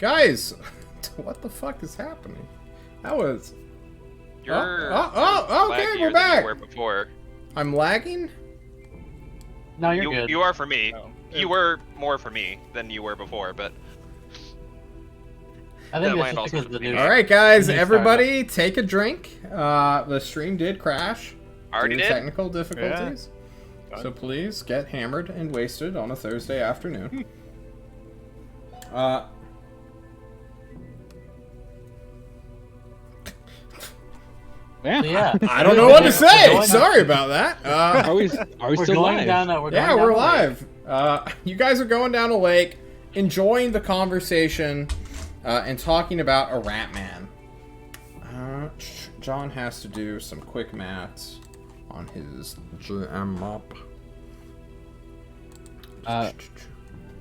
Guys, what the fuck is happening? That was... You're okay, we're back. You were before. I'm lagging? No, you're good. You are for me. Oh. You were more for me than you were before, but... I think That it's might just also because of the be news. me. Alright guys, New everybody take a drink. The stream did crash. Already due to did? technical difficulties. Yeah. So please get hammered and wasted on a Thursday afternoon. Yeah. I don't know what to We're say. going- Sorry about that. Are we We're still going live? down. We're going Yeah, down we're the lake. live. You guys are going down a lake, enjoying the conversation, and talking about a rat man. John has to do some quick maths on his GM mop.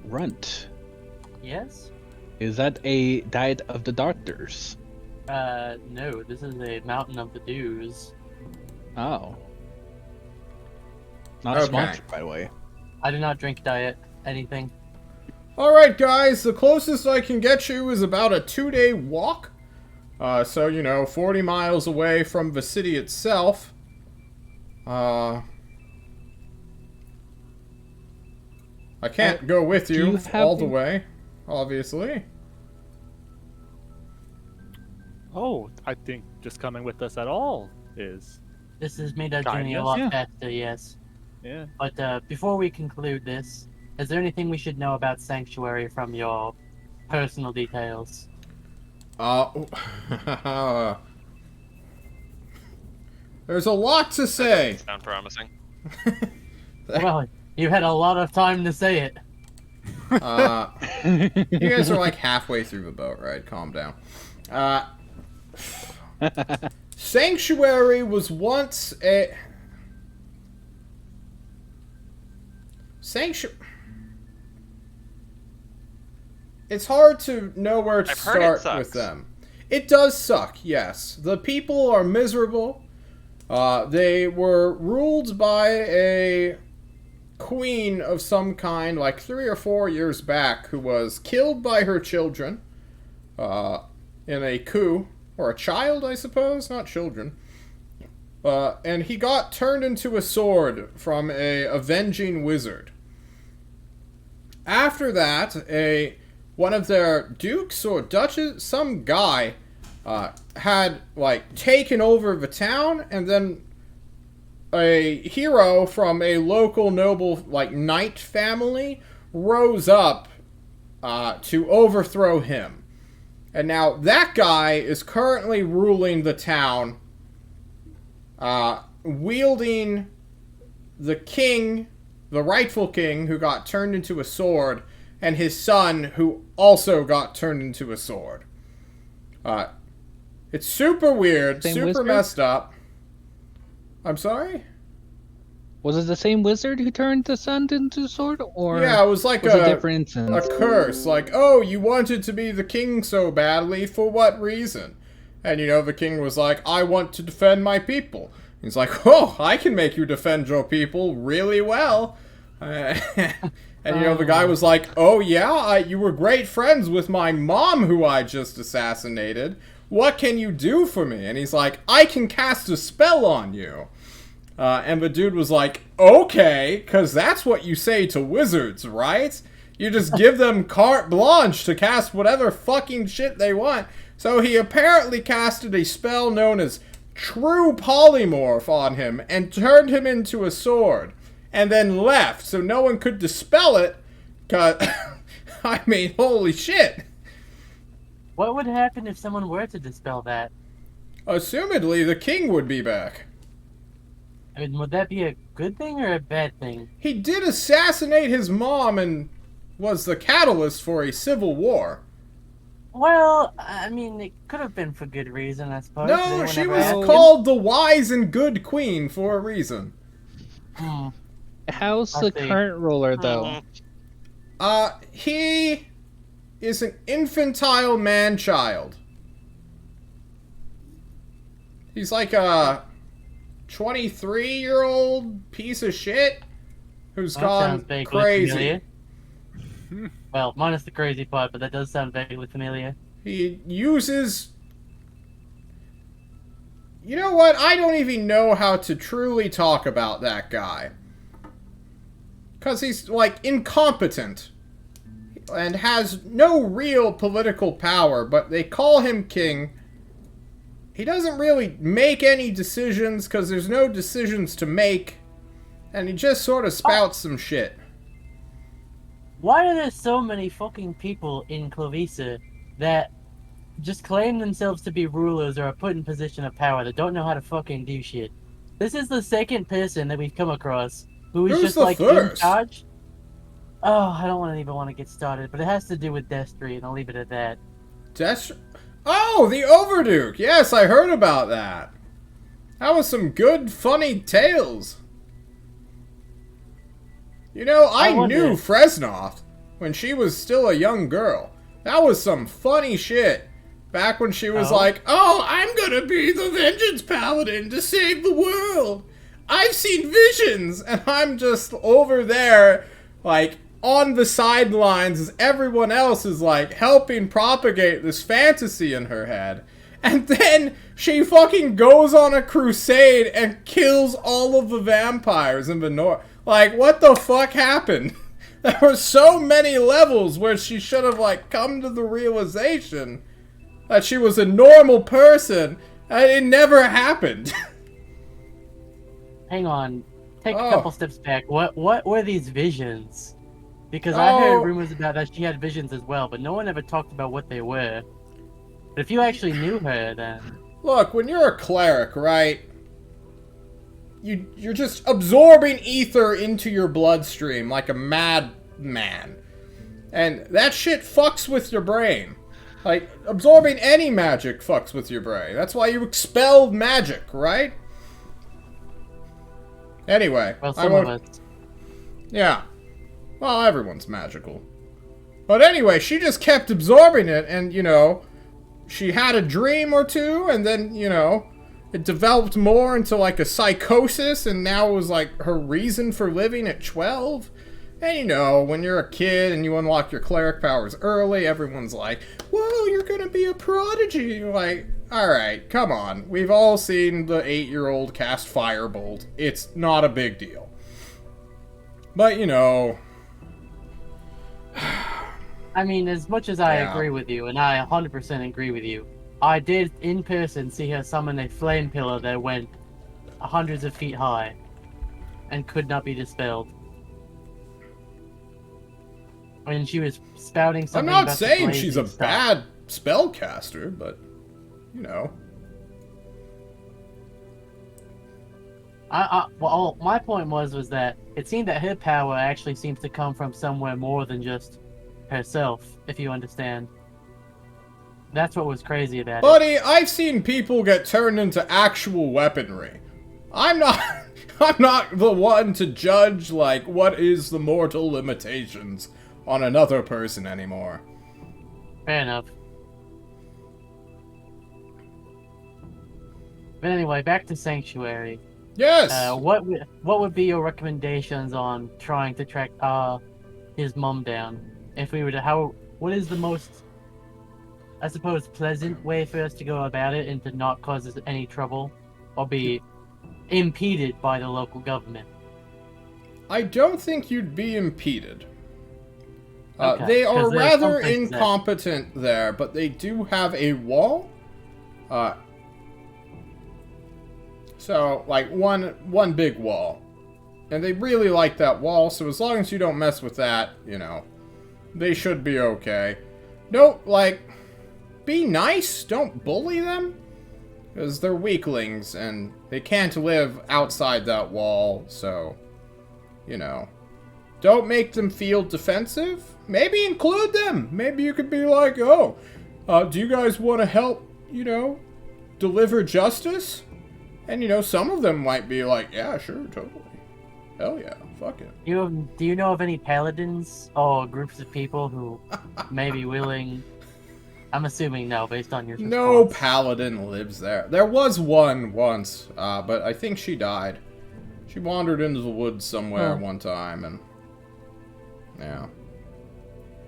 Runt. Yes. Is that a diet of the doctors? No. This is a mountain of the dews. Oh. Not Okay. sponsored, by the way. I do not drink diet anything. Alright guys, the closest I can get you is about a 2-day walk. So, you know, 40 miles away from the city itself. I can't go with do you you have all the the- way, obviously. Oh, I think just coming with us at all is. This has made our Kind journey a of, lot yeah. faster. Yes. Yeah. But before we conclude this, is there anything we should know about Sanctuary from your personal details? There's a lot to say. Sound promising. Well, you had a lot of time to say it. You guys are like halfway through the boat ride. Calm down. Sanctuary was once a... It's hard to know where to I've heard it start with sucks. them. It does suck, yes. The people are miserable. They were ruled by a queen of some kind like 3 or 4 years back who was killed by her children in a coup. Or a child, I suppose? Not children. And he got turned into a sword from a avenging wizard. After that, one of their dukes or duchess, some guy, had like taken over the town, and then a hero from a local noble like knight family rose up to overthrow him. And now that guy is currently ruling the town, wielding the king, the rightful king, who got turned into a sword, and his son, who also got turned into a sword. It's super weird, Same super wizard? messed up. I'm sorry? Was it the same wizard who turned the sun into a sword, or Yeah, it was like was it a a different instance? curse. Like, oh, you wanted to be the king so badly, for what reason? And, you know, the king was like, I want to defend my people. He's like, oh, I can make you defend your people really well. And, you know, the guy was like, oh, yeah, you were great friends with my mom, who I just assassinated. What can you do for me? And he's like, I can cast a spell on you. And the dude was like, okay, because that's what you say to wizards, right? You just give them carte blanche to cast whatever fucking shit they want. So he apparently casted a spell known as True Polymorph on him and turned him into a sword. And then left, so no one could dispel it. Cause, I mean, holy shit. What would happen if someone were to dispel that? Assumedly, the king would be back. I mean, would that be a good thing or a bad thing? He did assassinate his mom and was the catalyst for a civil war. Well, I mean, it could have been for good reason, I suppose. Did No, anyone she ever was ask him? called the wise and good queen for a reason. Hmm. How's I the see. current ruler, though? He is an infantile man-child. He's like a 23-year-old piece of shit who's That gone sounds vaguely crazy. familiar. Well, minus the crazy part, but that does sound vaguely familiar. He uses... You know what? I don't even know how to truly talk about that guy. Because he's, like, incompetent. And has no real political power, but they call him king. He doesn't really make any decisions, because there's no decisions to make. And he just sort of spouts some shit. Why are there so many fucking people in Klovisa that just claim themselves to be rulers or are put in position of power that don't know how to fucking do shit? This is the second person that we've come across who is Who's just the like in first? charge. Oh, I don't even want to get started, but it has to do with Destry, and I'll leave it at that. Oh, the Overduke! Yes, I heard about that. That was some good, funny tales. You know, I knew Fresnoth when she was still a young girl. That was some funny shit. Back when she was like, oh, I'm gonna be the Vengeance Paladin to save the world. I've seen visions! And I'm just over there, like, on the sidelines as everyone else is, like, helping propagate this fantasy in her head. And then she fucking goes on a crusade and kills all of the vampires in the north. Like, what the fuck happened? There were so many levels where she should have, like, come to the realization that she was a normal person, and it never happened. Hang on. Take a couple steps back. What were these visions? Because I heard rumors about that she had visions as well, but no one ever talked about what they were. But if you actually knew her, then... Look, when you're a cleric, right? You're just absorbing ether into your bloodstream like a madman. And that shit fucks with your brain. Like, absorbing any magic fucks with your brain. That's why you expelled magic, right? Anyway. Well, some of us. Yeah. Well, everyone's magical. But anyway, she just kept absorbing it, and, you know, she had a dream or two, and then, you know, it developed more into, like, a psychosis, and now it was, like, her reason for living at 12. And, you know, when you're a kid and you unlock your cleric powers early, everyone's like, whoa, you're gonna be a prodigy. You're like, alright, come on. We've all seen the 8-year-old cast Firebolt. It's not a big deal. But, you know... I mean, as much as I agree with you, and I 100% agree with you, I did, in person, see her summon a flame pillar that went hundreds of feet high and could not be dispelled. I mean, she was spouting something. I'm not saying she's a bad spellcaster, but, you know. Well, my point was that it seemed that her power actually seems to come from somewhere more than just herself, if you understand. That's what was crazy about it. Buddy, I've seen people get turned into actual weaponry. I'm not the one to judge, like, what is the mortal limitations on another person anymore. Fair enough. But anyway, back to Sanctuary. Yes! What would be your recommendations on trying to track his mom down? If we were to, what is the most, I suppose, pleasant way for us to go about it and to not cause us any trouble or be impeded by the local government? I don't think you'd be impeded. Okay, they are rather something incompetent there, but they do have a wall. So, like, one big wall. And they really like that wall, so as long as you don't mess with that, you know, they should be okay. Don't, like, be nice, don't bully them. Because they're weaklings, and they can't live outside that wall, so, you know. Don't make them feel defensive. Maybe include them. Maybe you could be like, oh, do you guys want to help, you know, deliver justice? And, you know, some of them might be like, yeah, sure, totally. Hell yeah, fuck it. Do you know of any paladins or groups of people who may be willing... I'm assuming no, based on your response. No paladin lives there. There was one once, but I think she died. She wandered into the woods somewhere one time, and... yeah.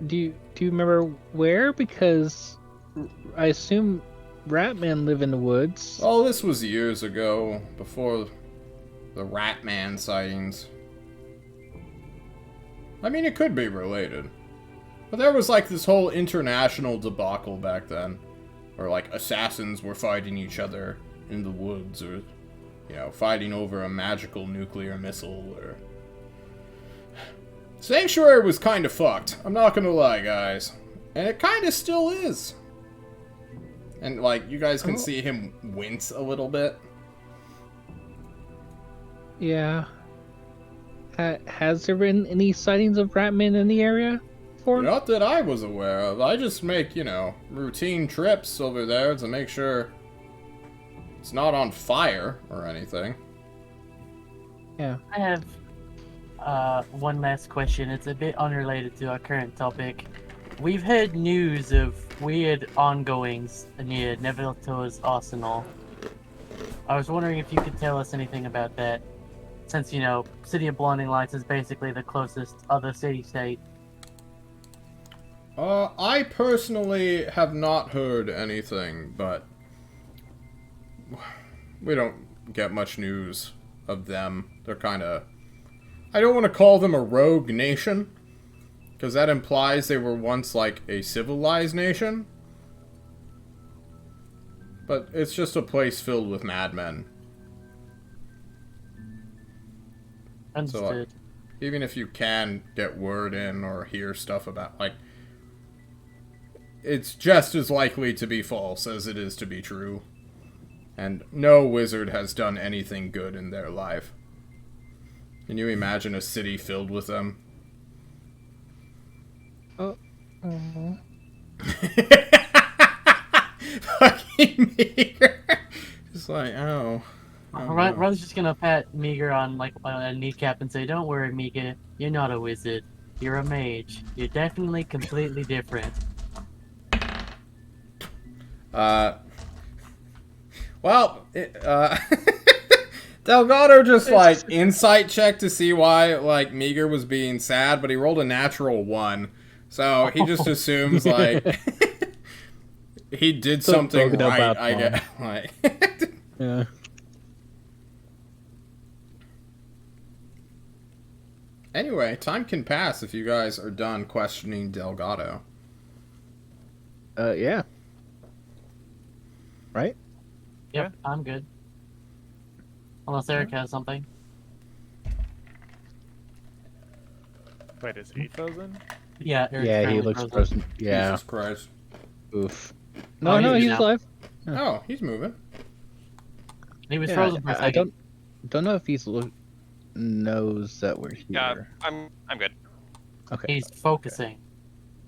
Do you remember where? Because I assume Ratman live in the woods. Oh, this was years ago, before the Ratman sightings. I mean, it could be related. But there was like this whole international debacle back then. Where like assassins were fighting each other in the woods, or, you know, fighting over a magical nuclear missile, or... Sanctuary was kind of fucked. I'm not gonna lie, guys. And it kind of still is. And, like, you guys can see him wince a little bit. Yeah. Has there been any sightings of Ratman in the area before? Not that I was aware of. I just make, you know, routine trips over there to make sure it's not on fire or anything. Yeah. I have one last question. It's a bit unrelated to our current topic. We've heard news of weird ongoings near Nevilto's arsenal. I was wondering if you could tell us anything about that, since, you know, City of Blinding Lights is basically the closest other city-state. I personally have not heard anything, but we don't get much news of them. They're kind of... I don't want to call them a rogue nation, because that implies they were once, like, a civilized nation. But it's just a place filled with madmen. Understood. So, even if you can get word in or hear stuff about, like... It's just as likely to be false as it is to be true. And no wizard has done anything good in their life. Can you imagine a city filled with them? Oh. Fucking Meager. Just like, oh. Ron's just gonna pat Meager on, like, a kneecap and say, "Don't worry, Meager. You're not a wizard. You're a mage. You're definitely completely different." Well, Delgado just, like, insight checked to see why, like, Meager was being sad, but he rolled a natural 1. So he just assumes, like, he did something right, I guess. Like, Yeah. anyway, time can pass if you guys are done questioning Delgado. Yeah. Right? Yep, I'm good. Unless Eric has something. Wait, is he frozen? Yeah, Eric's Yeah, he currently looks frozen. frozen. Yeah. Jesus Christ. Oof. Oh, No, he's he's out. alive. Oh, he's moving. He was Yeah, frozen for a I second. don't know if he's knows that we're here. Yeah, I'm good. Okay. He's focusing.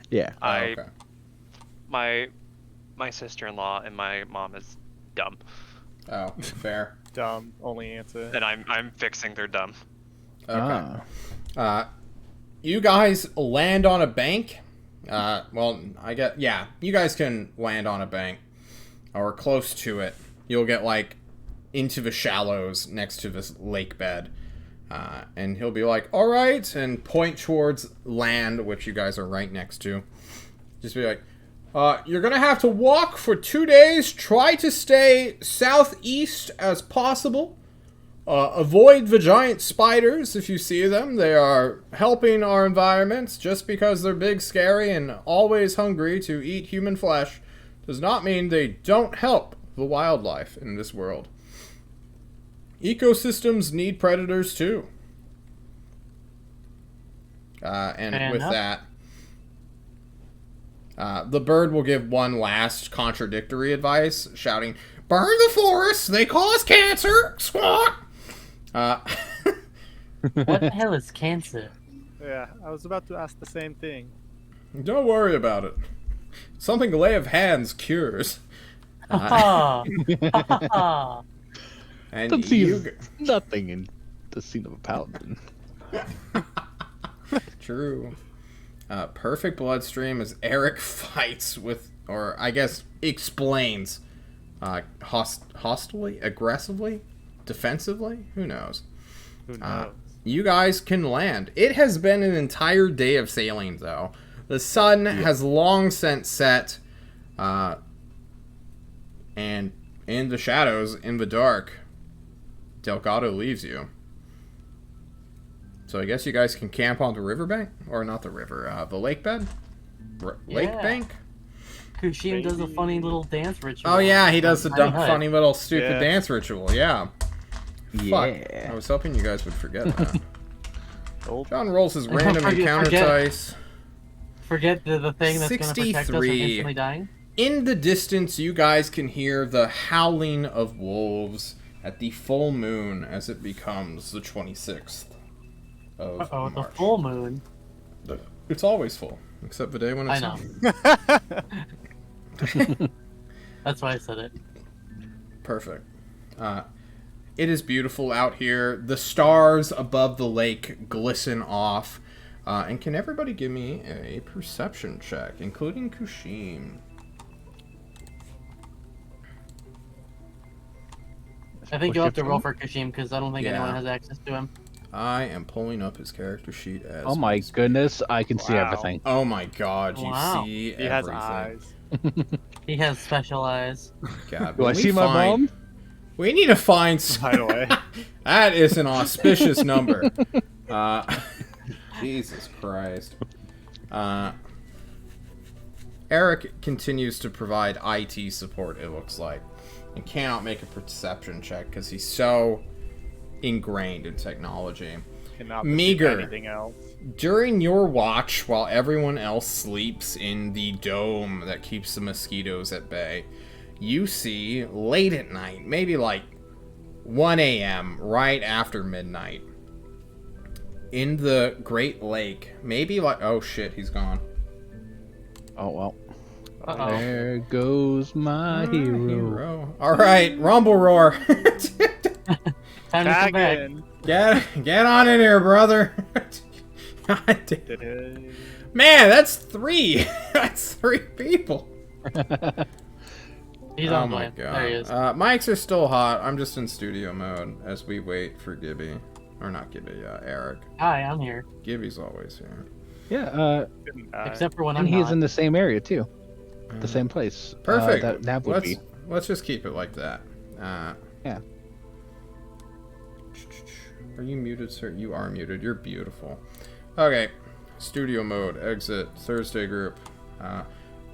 Yeah. Oh, I okay. my sister-in-law and my mom is dumb, Oh, fair. Dumb. Only answer. and I'm fixing their dumb. Okay. Ah. You guys land on a bank. Well, I guess, yeah, you guys can land on a bank. Or close to it. You'll get, like, into the shallows next to this lake bed. And he'll be like, alright, and point towards land, which you guys are right next to. Just be like, you're gonna have to walk for 2 days. Try to stay southeast as possible. Avoid the giant spiders if you see them. They are helping our environment. Just because they're big, scary, and always hungry to eat human flesh does not mean they don't help the wildlife in this world. Ecosystems need predators too. And Fair with enough. that, the bird will give one last contradictory advice, shouting, "Burn the forests! They cause cancer! Squawk!" What the hell is cancer? Yeah, I was about to ask the same thing. Don't worry about it. Something lay of hands cures. Ha ha! And That seems nothing in the scene of a paladin. True. Perfect bloodstream as Eric fights with, or I guess explains, hostilely, aggressively, defensively. Who knows? Who knows? You guys can land. It has been an entire day of sailing, though. The sun has long since set, and in the shadows, in the dark, Delgado leaves you. So I guess you guys can camp on the riverbank? Or not the river, the lake bed? Lake bank? Kushim does a funny little dance ritual. Oh yeah, he does the Tiny hut. funny little stupid Yeah. dance ritual, yeah. Fuck. Yeah. I was hoping you guys would forget that. Oh, John rolls his random encounter Forget- dice. Forget the thing that's going to protect us from 63. instantly dying. In the distance, you guys can hear the howling of wolves at the full moon as it becomes the 26th of Uh-oh, the March. full moon. It's always full, except the day when it's I know. not. That's why I said it. Perfect. It is beautiful out here. The stars above the lake glisten off. And can everybody give me a perception check, including Kushim? I think you'll have to Which roll one? for Kushim because I don't think Yeah. anyone has access to him. I am pulling up his character sheet as. Oh my goodness, I can see Wow. everything. Oh my God! You Wow. see he has everything. eyes. He has special eyes. God, Do I when see we my find- mom? We need to find. By the way. That is an auspicious number. Jesus Christ. Eric continues to provide IT support, it looks like, and cannot make a perception check because he's so ingrained in technology. Cannot Meager. perceive anything else. During your watch, while everyone else sleeps in the dome that keeps the mosquitoes at bay, you see late at night, maybe like 1 a.m., right after midnight, in the Great Lake, maybe like, oh shit, he's gone. Oh well. Uh-oh. There goes my hero. All right, rumble roar. Time to come back. Dragon. Get on in here, brother. God damn. Da-da. Man, that's 3. That's 3 people. He's Oh on my point. god. There he is. Mics are still hot. I'm just in studio mode as we wait for Gibby. Or not Gibby, Eric. Hi, I'm here. Gibby's always here. Yeah, Didn't die. Except for when and I'm he's not. in the same area too. The same place. Perfect. That would be. Let's just keep it like that. Yeah. Are you muted, sir? You are muted. You're beautiful. Okay. Studio mode. Exit. Thursday group.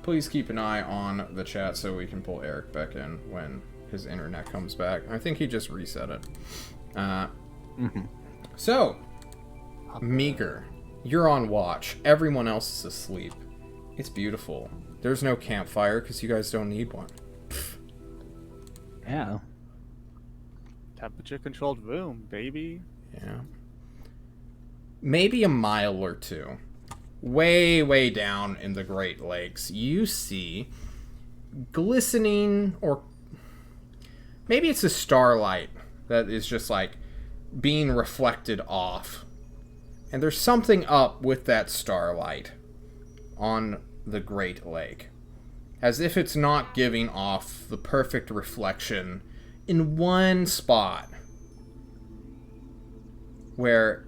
Please keep an eye on the chat so we can pull Eric back in when his internet comes back. I think he just reset it. So, Meager, you're on watch. Everyone else is asleep. It's beautiful. There's no campfire because you guys don't need one. Yeah. Temperature controlled room, baby. Yeah. Maybe a mile or two. Way, way down in the Great Lakes, you see glistening, or maybe it's a starlight that is just like being reflected off. And there's something up with that starlight on the Great Lake. As if it's not giving off the perfect reflection in one spot where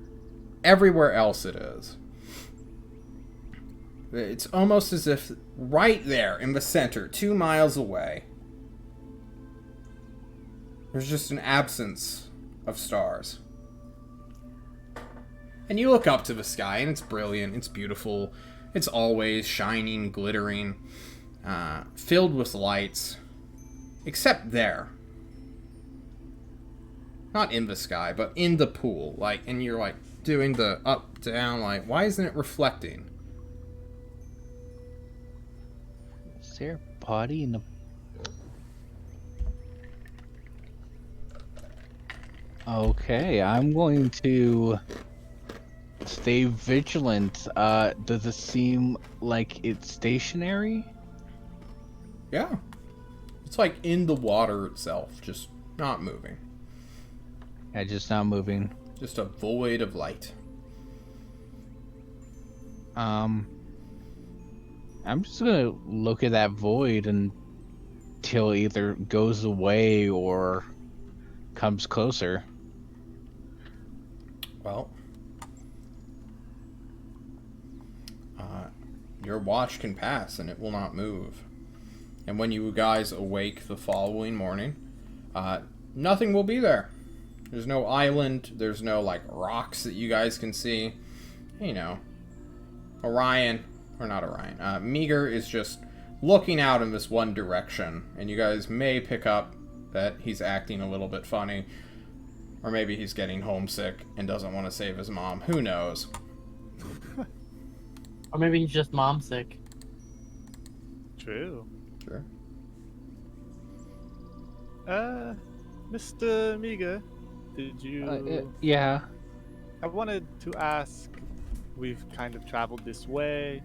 everywhere else it is. It's almost as if right there in the center, 2 miles away, there's just an absence of stars. And you look up to the sky, and it's brilliant, it's beautiful, it's always shining, glittering, filled with lights, except there. Not in the sky, but in the pool, like, and you're like doing the up, down, like, why isn't it reflecting? Is there a body in the? Okay, I'm going to stay vigilant. Does it seem like it's stationary? Yeah. It's like in the water itself, just not moving. Yeah, just not moving. Just a void of light. I'm just gonna look at that void until it either goes away or comes closer. Well, your watch can pass and it will not move. And when you guys awake the following morning, nothing will be there. There's no island, there's no, like, rocks that you guys can see. You know, Meager is just looking out in this one direction, and you guys may pick up that he's acting a little bit funny, or maybe he's getting homesick and doesn't want to save his mom. Who knows? Or maybe he's just mom sick. True. Sure. Mr. Meager, did you... Yeah. I wanted to ask, we've kind of traveled this way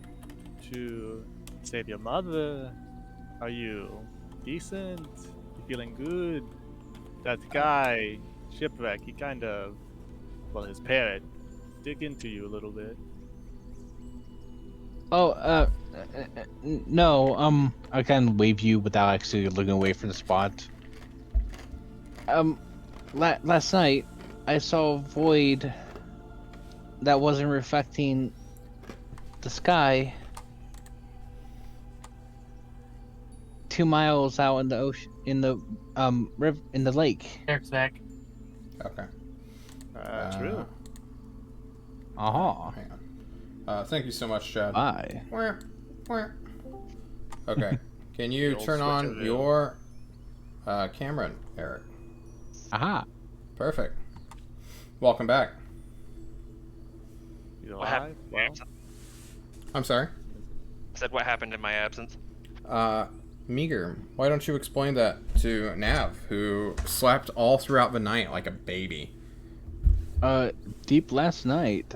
to save your mother. Are you decent? You feeling good? That guy, Shipwreck, he kind of, well, his parrot, dig into you a little bit. Oh, no, I can wave you without actually looking away from the spot. Last night, I saw a void that wasn't reflecting the sky 2 miles out in the ocean, in the river, in the lake. Eric's back. Okay. True. Uh-huh. Hang on. Thank you so much, Chad. Bye. Okay. Can you old turn on switcher your camera, Eric? Aha. Perfect. Welcome back. You What alive? happened? Well, I'm sorry? I said what happened in my absence. Meager, why don't you explain that to Nav, who slept all throughout the night like a baby? Deep last night,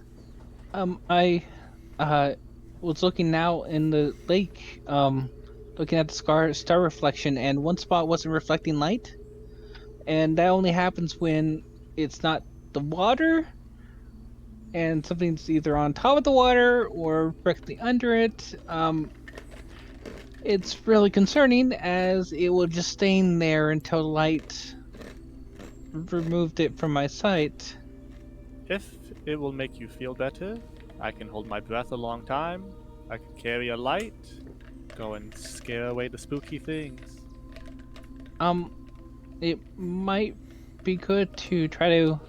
I was looking out in the lake, looking at the star reflection, and one spot wasn't reflecting light, and that only happens when it's not the water, and something's either on top of the water or directly under it. It's really concerning, as it will just staying there until the light removed it from my sight. if it will make you feel better, I can hold my breath a long time. I can carry a light, go and scare away the spooky things. It might be good to try to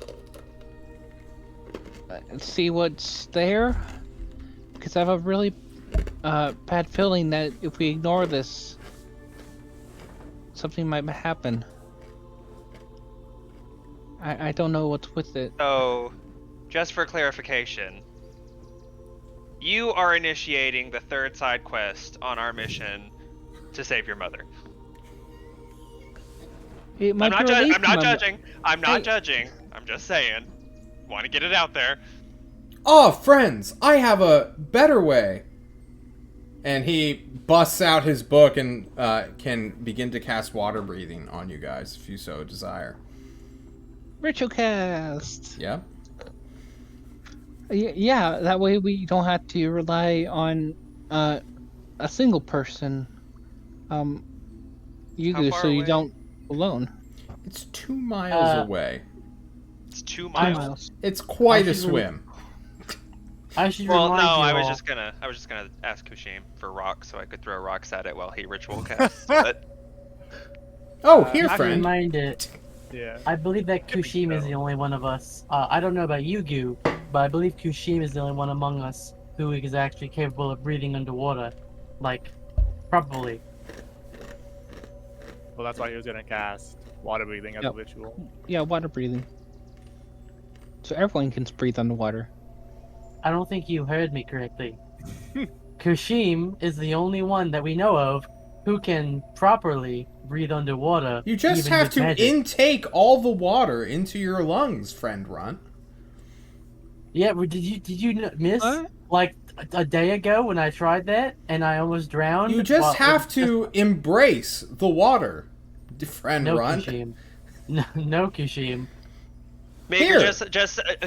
see what's there, because I have a really bad feeling that if we ignore this, something might happen. I don't know what's with it. So, just for clarification, you are initiating the third side quest on our mission to save your mother. It might I'm be not, relief I'm not from- judging. I'm not Hey. judging. I'm just saying. Want to get it out there. Oh, friends, I have a better way. And he busts out his book and can begin to cast water breathing on you guys if you so desire. Ritual cast. Yeah? Yeah, that way we don't have to rely on a single person. You How do, far so you away? don't alone. It's 2 miles away. It's 2 2 miles. miles. It's quite a Actually, swim. I should Well, remind no, you I was all- just gonna ask Kushim for rocks so I could throw rocks at it while he ritual casts. But Oh, here, I should friend. remind it. Yeah. I believe that Kushim is the only one of us. I don't know about you, Goo, but I believe Kushim is the only one among us who is actually capable of breathing underwater, like, properly. Well, that's why he was gonna cast water breathing as a Yep. ritual. Yeah, water breathing. So everyone can breathe underwater. I don't think you heard me correctly. Kushim is the only one that we know of who can properly breathe underwater. You just even have with to magic. intake all the water into your lungs, friend Runt. Yeah, but did you miss What? like a day ago when I tried that and I almost drowned? You just while- have to embrace the water, friend No, Runt. Kushim. No, Kushim. maybe Here.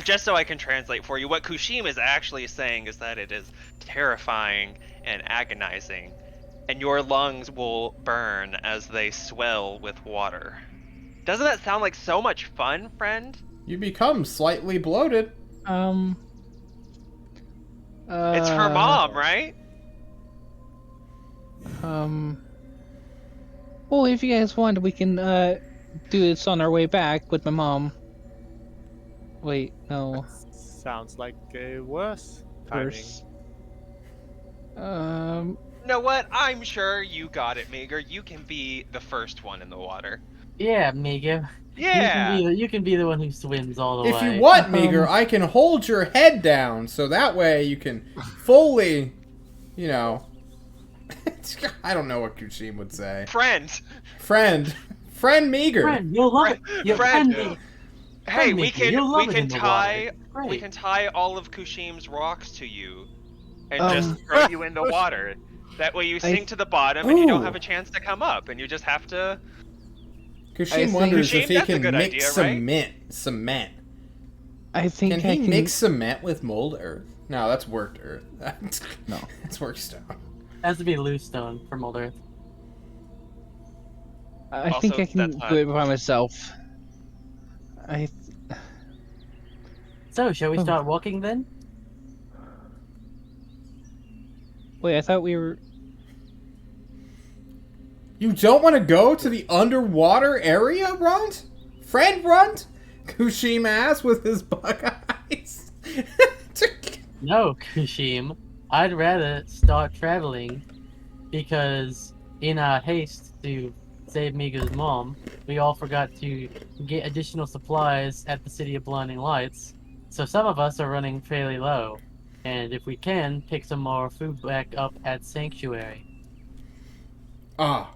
just so I can translate for you, what Kushim is actually saying is that it is terrifying and agonizing, and your lungs will burn as they swell with water. Doesn't that sound like so much fun, friend? You become slightly bloated. It's for mom, right? Well, if you guys want, we can do this on our way back with my mom. Wait, no. Sounds like a worse timing. First. You know what? I'm sure you got it, Meager. You can be the first one in the water. Yeah, Mega. Yeah. You can be the one who swims all the If way. you want, Meager, I can hold your head down, so that way you can fully, you know... I don't know what Kushim would say. Friend. Friend Meager. Friend, you'll love it. Your Friend. friend. Hey, we Meager, can you'll love it in the tie water. we Great. can tie all of Kushim's rocks to you and Um, just throw you in the water. That way you sink to the bottom and you don't have a chance to come up, and you just have to. Kushim think- wonders Kushim, if he that's a can good mix idea, right? cement. I think Can I he can mix cement with mold earth? No, that's worked earth. No. That's worked stone. Has to be loose stone for Mold Earth. I think Also, I can that's do it by myself. So, shall we Oh. start walking then? Wait, I thought we were. You don't want to go to the underwater area, Runt? Friend Runt? Kushim asks with his bug eyes. No, Kushim. I'd rather start traveling because in our haste to save Mega's mom, we all forgot to get additional supplies at the City of Blinding Lights. So some of us are running fairly low. And if we can, pick some more food back up at Sanctuary. Ah.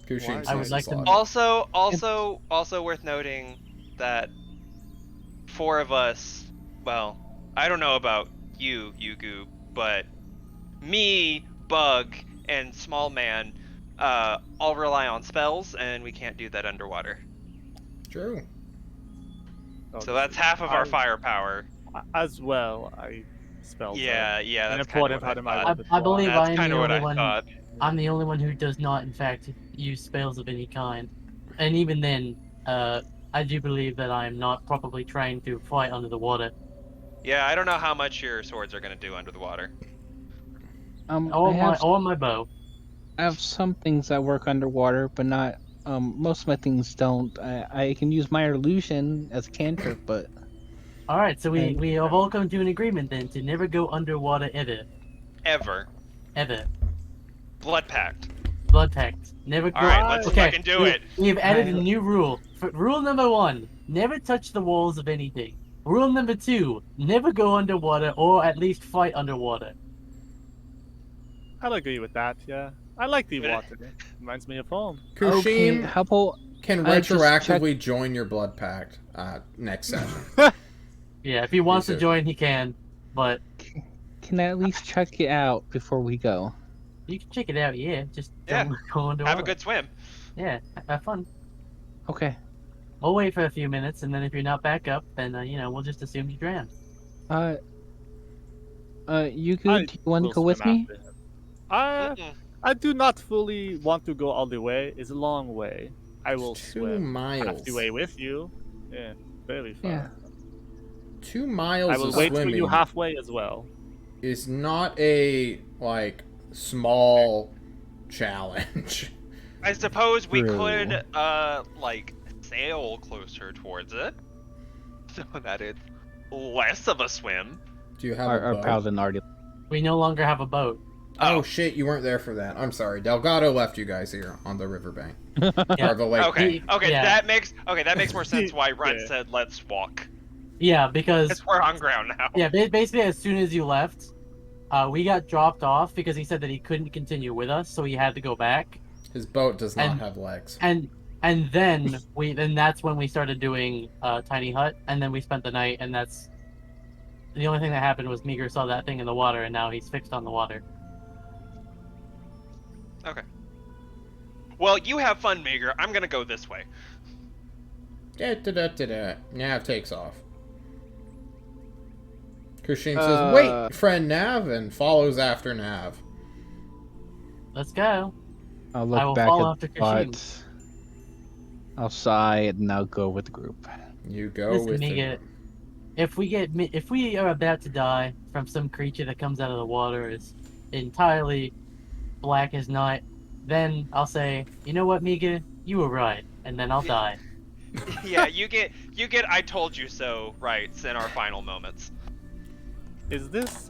Kushim I would says like it's to- logical. Also worth noting that 4 of us, well, I don't know about you, Yugu, but me, Bug, and Small Man all rely on spells, and we can't do that underwater. True. So that's half of our firepower. As well, I spelled Yeah, an that's kind of important what part I of my thought. I repertoire. believe That's I'm kind the of what only I one. thought. I'm the only one who does not, in fact, use spells of any kind. And even then, I do believe that I am not properly trained to fight under the water. Yeah, I don't know how much your swords are gonna do under the water. Or my bow. I have some things that work underwater, but not. Most of my things don't. I can use my illusion as a cantrip, but Alright, so we And- have all come to an agreement then to never go underwater ever. Ever. Ever. Blood pact. Blood pact. Never go. Alright, let's Okay, fucking do it. We've added a new rule. Rule number 1, never touch the walls of anything. Rule number 2, never go underwater or at least fight underwater. I'll agree with that, yeah. I like the Yeah. water. Reminds me of home. okay. Kushim How about can I just retroactively join your blood pact next session. Yeah, if he wants to Research. join, he can. But can I at least check it out before we go? you can check it out, yeah. Just Yeah. don't go underwater. Have a good swim. Yeah, have fun. Okay. We'll wait for a few minutes, and then if you're not back up, then, we'll just assume you drowned. You good? Do you want to will go with swim me? after him. Mm-mm. I do not fully want to go all the way. It's a long way. I will 2 swim miles. half the way with you. Yeah, very far. Yeah. 2 miles I will of wait for swimming you halfway as well. is not a small challenge. I suppose we True. could, sail closer towards it, so that it's less of a swim. Do you have Our a boat? paladin already. We no longer have a boat. Oh shit, you weren't there for that. I'm sorry. Delgado left you guys here on the riverbank. Yeah. Or the lake. Okay, Yeah. that makes more sense why Runt Yeah. said let's walk. Yeah, because Because we're on ground now. yeah, basically as soon as you left, we got dropped off because he said that he couldn't continue with us, so he had to go back. His boat does not And- have legs. And then that's when we started doing Tiny Hut, and then we spent the night, and that's the only thing that happened was Meager saw that thing in the water, and now he's fixed on the water. Okay. Well, you have fun, Meager. I'm gonna go this way. Nav takes off. Kushim says, "Wait, friend Nav," and follows after Nav. Let's go. I'll I look will back follow at after the Kashim. spot. I'll sigh and I'll go with the group. You go Listen, with Miga, if we are about to die from some creature that comes out of the water, entirely black as night, then I'll say, you know what, Mika, you were right, and then I'll die. Yeah, you get I told you so rights in our final moments. Is this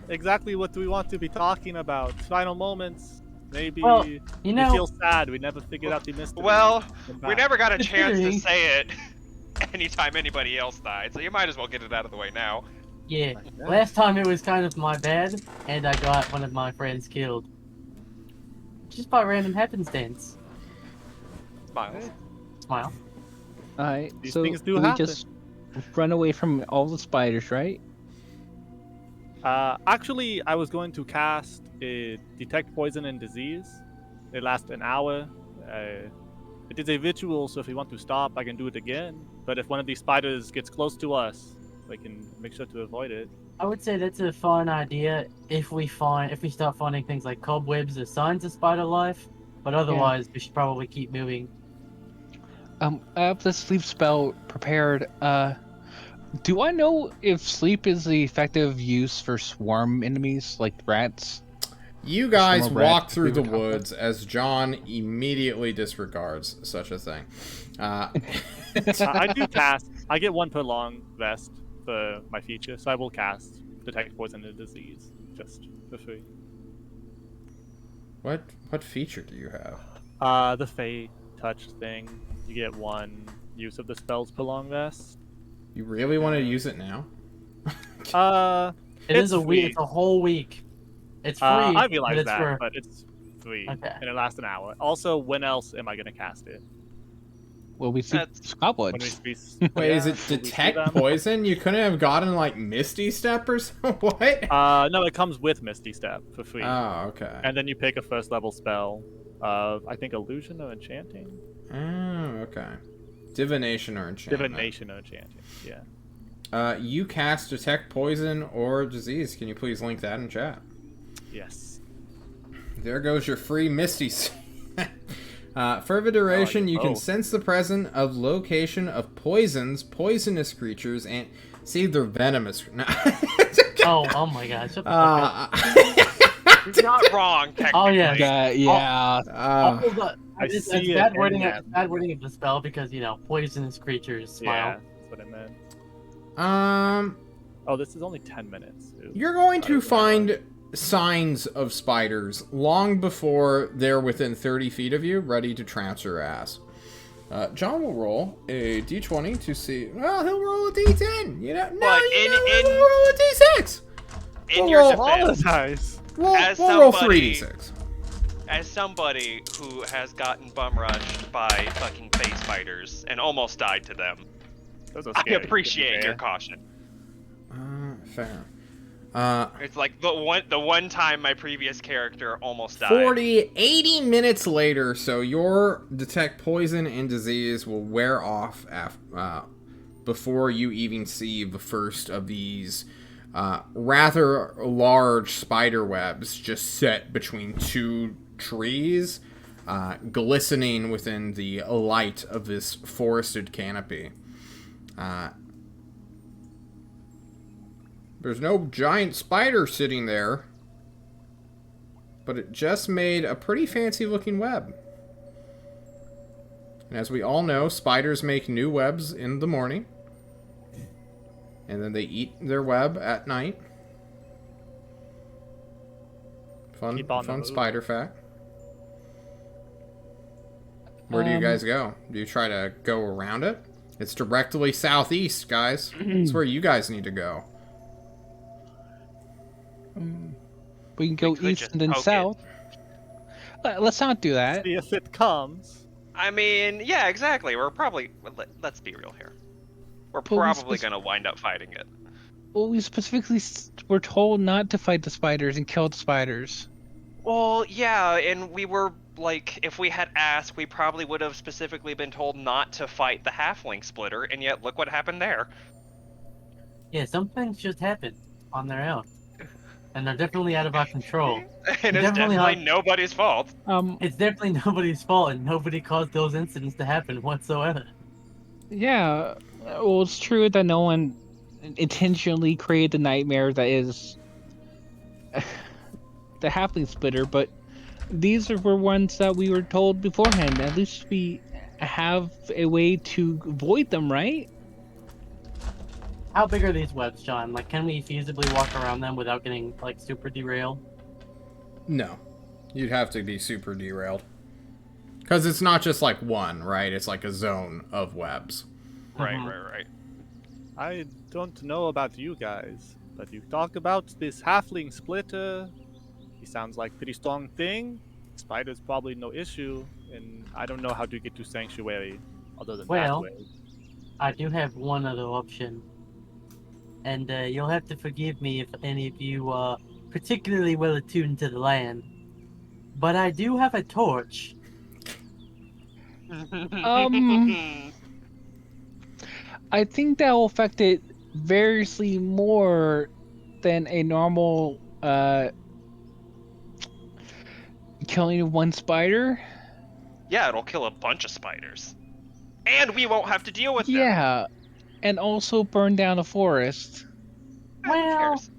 exactly what we want to be talking about? Final moments? Maybe Well, you we know, feel sad we never figured out the mystery. Well, Come we back. never got a chance to Considering- say it anytime anybody else died, so you might as well get it out of the way now. yeah, Like that. last time it was kind of my bad, and I got one of my friends killed. Just by random happenstance. Smiles. Smile. Alright, These so things do we happen. just run away from all the spiders, right? Actually, I was going to cast Detect Poison and Disease. It lasts an hour. It is a ritual, so if you want to stop, I can do it again. But if one of these spiders gets close to us, we can make sure to avoid it. I would say that's a fun idea if we start finding things like cobwebs or signs of spider life. But otherwise, we should probably keep moving. I have the sleep spell prepared. Do I know if sleep is the effective use for swarm enemies like rats? You guys Some more rats walk if through we the were talking. woods as John immediately disregards such a thing. I do cast. I get one per long rest for my feature, so I will cast Detect Poison and Disease just for free. What feature do you have? The Fey Touch thing. You get one use of the spells per long rest. You really want to use it now? It is It's a week. free. It's a whole week. It's free. I but realize it's that, for... but it's free, Okay. and it lasts an hour. Also, when else am I going to cast it? Well, we see That's- When cobwebs. Wait, is it will we see detect them? poison? You couldn't have gotten like Misty Step or something? What? No, it comes with Misty Step for free. Oh, okay. And then you pick a first level spell of, I think, Illusion or Enchanting? Oh, okay. Divination or enchantment. Divination or Enchanting, yeah. You cast detect poison or disease. Can you please link that in chat? Yes. There goes your free Misty. For the duration, you can both. sense the presence of location of poisonous creatures, and see they're venomous. No. Oh my god. Shut the fuck up. You're not wrong, technically. Oh, yeah. Yeah. Also, it's see it bad in wording. that. It's bad wording of the spell because poisonous creatures smile. Yeah, that's what I meant. uh, Oh, this is only 10 minutes. Ooh. You're going I to don't know. find signs of spiders long before they're within 30 feet of you, ready to trounce your ass. John will roll a d20 to see. Well, he'll roll a d10. You know, no, But he'll roll a d6. In We'll your roll defense, Apologize. As We'll roll somebody- 3d6. as somebody who has gotten bum rushed by fucking face spiders and almost died to them, Those are I scary, to be appreciate your fair. caution. Fair. It's like the one time my previous character almost died. 80 minutes later, so your detect poison and disease will wear off before you even see the first of these rather large spider webs just set between two trees, glistening within the light of this forested canopy. There's no giant spider sitting there, but it just made a pretty fancy looking web. And as we all know, spiders make new webs in the morning, and then they eat their web at night. Keep on the Fun move. spider fact. Where do you guys go? Do you try to go around it? It's directly southeast, guys. It's where you guys need to go. We can go could east just and then poke it. south. Let's not do that. See if it comes. I mean, yeah, exactly. We're probably let's be real here. We're But we probably spec- gonna wind up fighting it. Well, we specifically were told not to fight the spiders and kill the spiders. Well, yeah, and we were like, if we had asked, we probably would have specifically been told not to fight the halfling splitter, and yet look what happened there. Yeah, some things just happen on their own, and they're definitely out of our control. And it's Definitely definitely not- nobody's fault. It's definitely nobody's fault, and nobody caused those incidents to happen whatsoever. Yeah. Well, it's true that no one intentionally created the nightmare that is the halfling splitter, but these were ones that we were told beforehand. At least we have a way to avoid them, right? How big are these webs, John? Like, can we feasibly walk around them without getting like super derailed? No. You'd have to be super derailed. Because it's not just like one, right? It's like a zone of webs. Right, Mhm. right. I don't know about you guys, but you talk about this halfling splitter. He sounds like pretty strong thing. Spiders probably no issue, and I don't know how to get to sanctuary other than Well- that way. I do have one other option, and you'll have to forgive me if any of you are particularly well attuned to the land. But I do have a torch. I think that will affect it variously more than a normal killing one spider. Yeah, it'll kill a bunch of spiders. And we won't have to deal with them. Yeah, and also burn down a forest. Who Well, cares?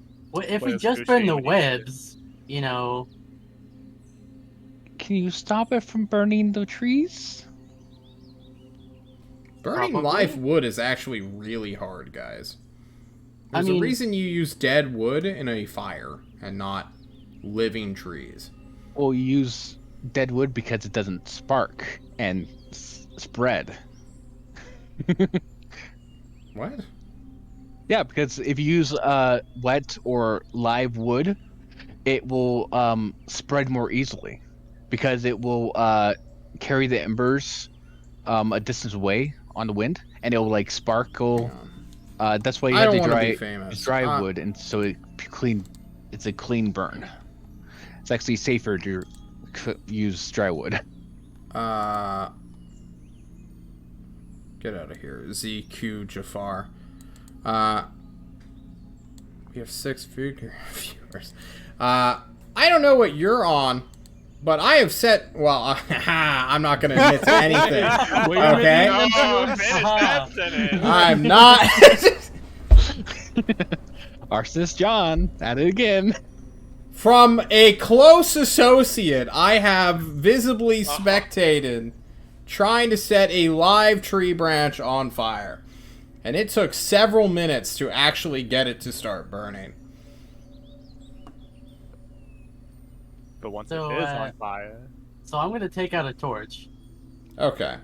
if we Where's just burn the Kushi? webs, you know. Can you stop it from burning the trees? Burning Probably. live wood is actually really hard, guys. I There's mean- a reason you use dead wood in a fire and not living trees. Or use dead wood because it doesn't spark and spread. What? Yeah, because if you use wet or live wood, it will spread more easily because it will carry the embers a distance away on the wind, and it will like sparkle. That's why you I have don't to want to be dry famous. dry wood, and so it's a clean burn. It's actually safer to use dry wood. Get out of here, ZQ Jafar. We have 6 viewers. I don't know what you're on, but I have set. Well, I'm not going to admit to anything. Okay, Oh, finish that sentence. I'm not. Arsonist John, at it again. From a close associate, I have visibly spectated trying to set a live tree branch on fire. And it took several minutes to actually get it to start burning. But once So, it is on fire, So I'm gonna take out a torch. Okay.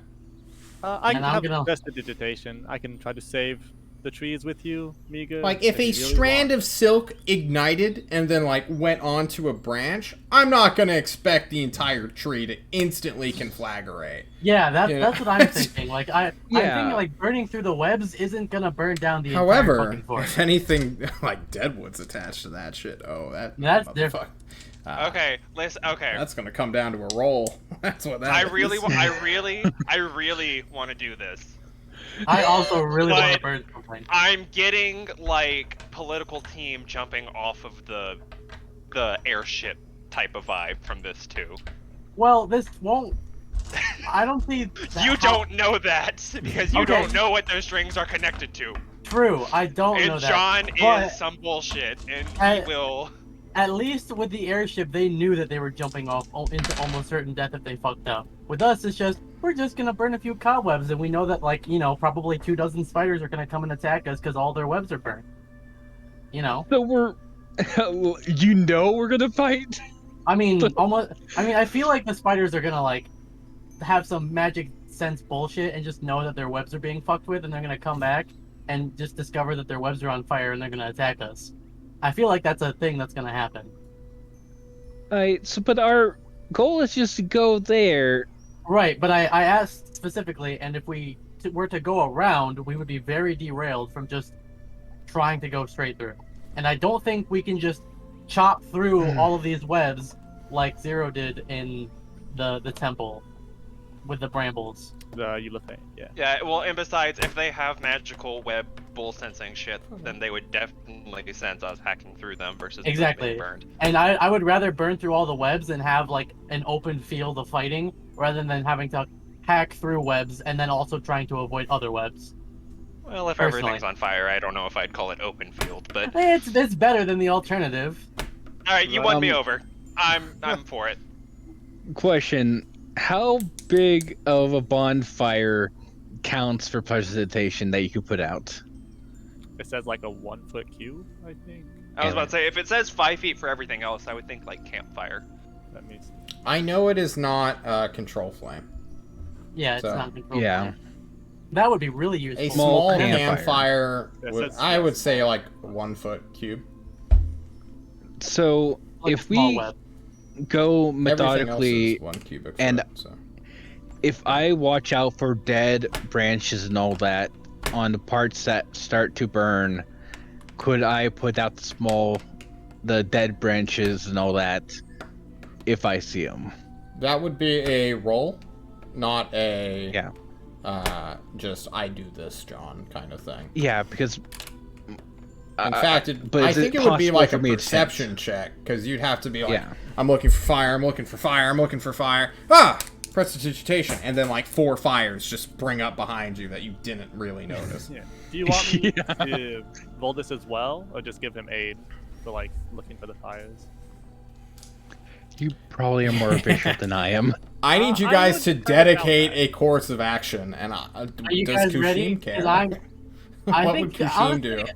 I And can I'm have gonna- prestidigitation. I can try to save the trees with you, Miga. Like, if a strand of silk ignited and then, like, went onto a branch, I'm not going to expect the entire tree to instantly conflagrate. Yeah, that's Yeah. that's what I'm thinking. Like I'm Yeah. thinking like burning through the webs isn't gonna burn down the entire However, fucking forest. if anything, like, deadwood's attached to that shit, That's motherfucker. different. Okay, listen. Okay, That's going to come down to a roll. That's what that I is. really want to do this. I also really want to But- burn something. I'm getting like political team jumping off of the airship type of vibe from this too. Well, this won't. I don't see. You don't know that because you Okay. don't know what those strings are connected to. True, I don't know And that. John But is some bullshit, and I- he will. at least with the airship, they knew that they were jumping off into almost certain death if they fucked up. With us, it's just we're just gonna burn a few cobwebs, and we know that like probably 24 spiders are gonna come and attack us because all their webs are burned. You know. So we're we're gonna fight. I mean, almost. I mean, I feel like the spiders are gonna like have some magic sense bullshit and just know that their webs are being fucked with, and they're gonna come back and just discover that their webs are on fire and they're gonna attack us. I feel like that's a thing that's gonna happen. Alright, so but our goal is just to go there. Right, but I asked specifically, and if we were to go around, we would be very derailed from just trying to go straight through. And I don't think we can just chop through all of these webs like Zero did in the temple with the brambles. The Ulithane, yeah. Yeah, well, and besides, if they have magical web bull sensing shit, then they would definitely sense us hacking through them versus them Exactly. being burned. And I would rather burn through all the webs and have like an open field of fighting rather than having to hack through webs and then also trying to avoid other webs. Well, if Personally. everything's on fire, I don't know if I'd call it open field, but It's better than the alternative. all right, you won me over. I'm for it. Question: how big of a bonfire counts for presentation that you could put out? It says like a 1 foot cube, I think. I was about to say, if it says 5 feet for everything else, I would think like campfire. Let me see. I know it is not control flame. Yeah, it's So, not controlled. Yeah. That would be really useful. A small campfire. campfire, Yes, would, that's- I would say like 1 foot cube. So Like a if small we web. go Everything methodically, else is 1 cubic and- foot, so. if I watch out for dead branches and all that on the parts that start to burn, could I put out the dead branches and all that if I see them? That would be a roll, not a Yeah. just I do this, John, kind of thing. Yeah, because In fact, but I is think it it would be possible like for a me to perception check, because you'd have to be like, Yeah. I'm looking for fire, I'm looking for fire, I'm looking for fire. Ah! Prestidigitation. And then like 4 fires just spring up behind you that you didn't really notice. Yeah. Do you want me Yeah. to roll this as well, or just give him aid for like looking for the fires? you probably are more visual than I am. I need you I guys would to try it dedicate out. a course of action. And Are you does guys Kushin ready? care? 'Cause I What think would Kushin do? honestly,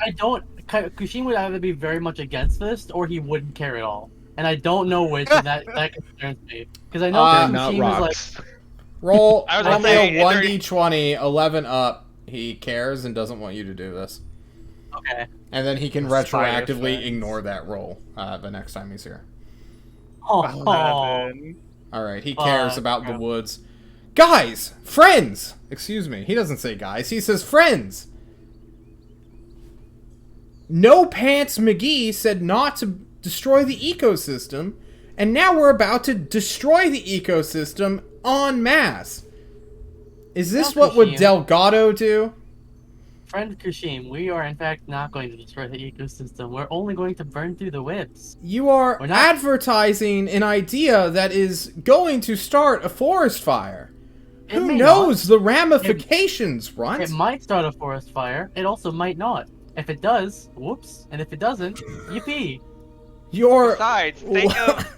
I don't. Kushin would either be very much against this, or he wouldn't care at all. And I don't know which, and that concerns me. Because I know Uh, They're not Kushin was like, rocks. Roll I was roll gonna me say, a is 1d20, 11 up. He cares and doesn't want you to do this. okay. And then he can Spider retroactively friends. ignore that roll the next time he's here. Oh, 11. Alright, he cares Fuck. about the woods. Guys! Friends! Excuse me, he doesn't say guys, he says friends! No Pants McGee said not to destroy the ecosystem, and now we're about to destroy the ecosystem en masse. Is this No, what would Kushin. Delgado do? Friend Kushim, we are in fact not going to destroy the ecosystem. We're only going to burn through the webs. You are We're not- advertising an idea that is going to start a forest fire. It Who may knows the ramifications, not. Runt? It might start a forest fire. It also might not. If it does, whoops. And if it doesn't, yippee. Your Besides,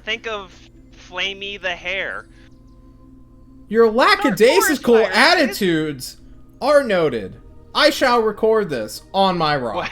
think of Flamey the Hare. your lackadaisical forest fire, guys. attitudes are noted. I shall record this on my rock. What?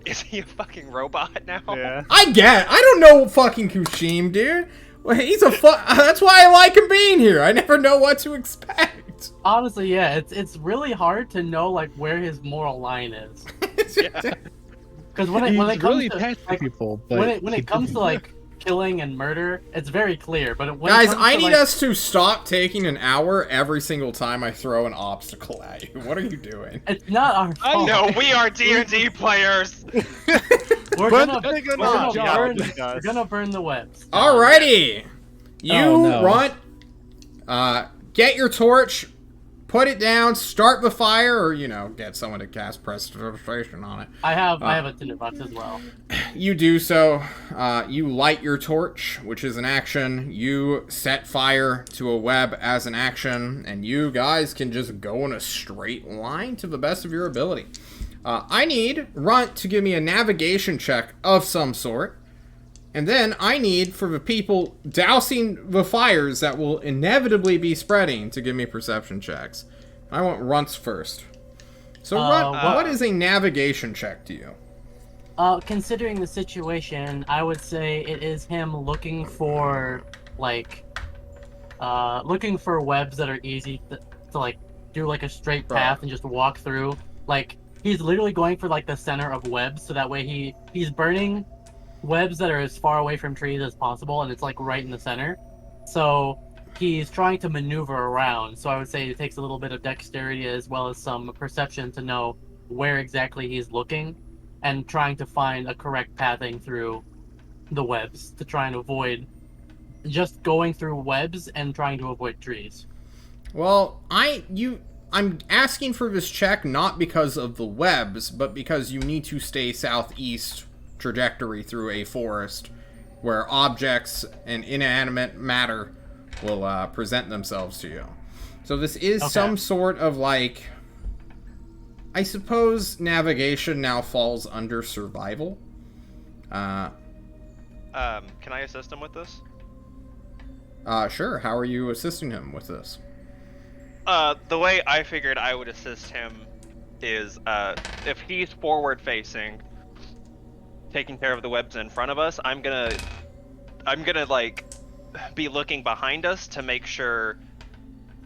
Is he a fucking robot now? Yeah. I don't know fucking Kushim, dude. Well, he's a that's why I like him being here. I never know what to expect. Honestly, yeah, it's really hard to know like where his moral line is. Because when it He's comes really to attached to like, people, but when it comes to like killing and murder, it's very clear. But when Guys, it comes I to, need like, us to stop taking an hour every single time I throw an obstacle at you. What are you doing? It's not our I fault. No, we are D&D players. We're But gonna, they're gonna we're gonna job, burn. guys. We're gonna burn the webs. Alrighty. You, Oh, no. Runt, get your torch, put it down, start the fire, or, get someone to cast prestidigitation on it. I have a tinderbox as well. You do so. You light your torch, which is an action. You set fire to a web as an action, and you guys can just go in a straight line to the best of your ability. I need Runt to give me a navigation check of some sort. And then I need for the people dousing the fires that will inevitably be spreading to give me perception checks. I want Runts first. So Runt, what is a navigation check to you? Considering the situation, I would say it is him looking for looking for webs that are easy to like do like a straight path and just walk through. Like he's literally going for like the center of webs, so that way he's burning webs that are as far away from trees as possible, and it's like right in the center. So he's trying to maneuver around. So I would say it takes a little bit of dexterity as well as some perception to know where exactly he's looking, and trying to find a correct pathing through the webs to try and avoid just going through webs and trying to avoid trees. Well, I'm asking for this check not because of the webs, but because you need to stay southeast trajectory through a forest where objects and inanimate matter will present themselves to you. So this is some sort of like, I suppose navigation now falls under survival. Can I assist him with this? Sure. How are you assisting him with this? The way I figured I would assist him is, if he's forward facing, taking care of the webs in front of us, I'm gonna like be looking behind us to make sure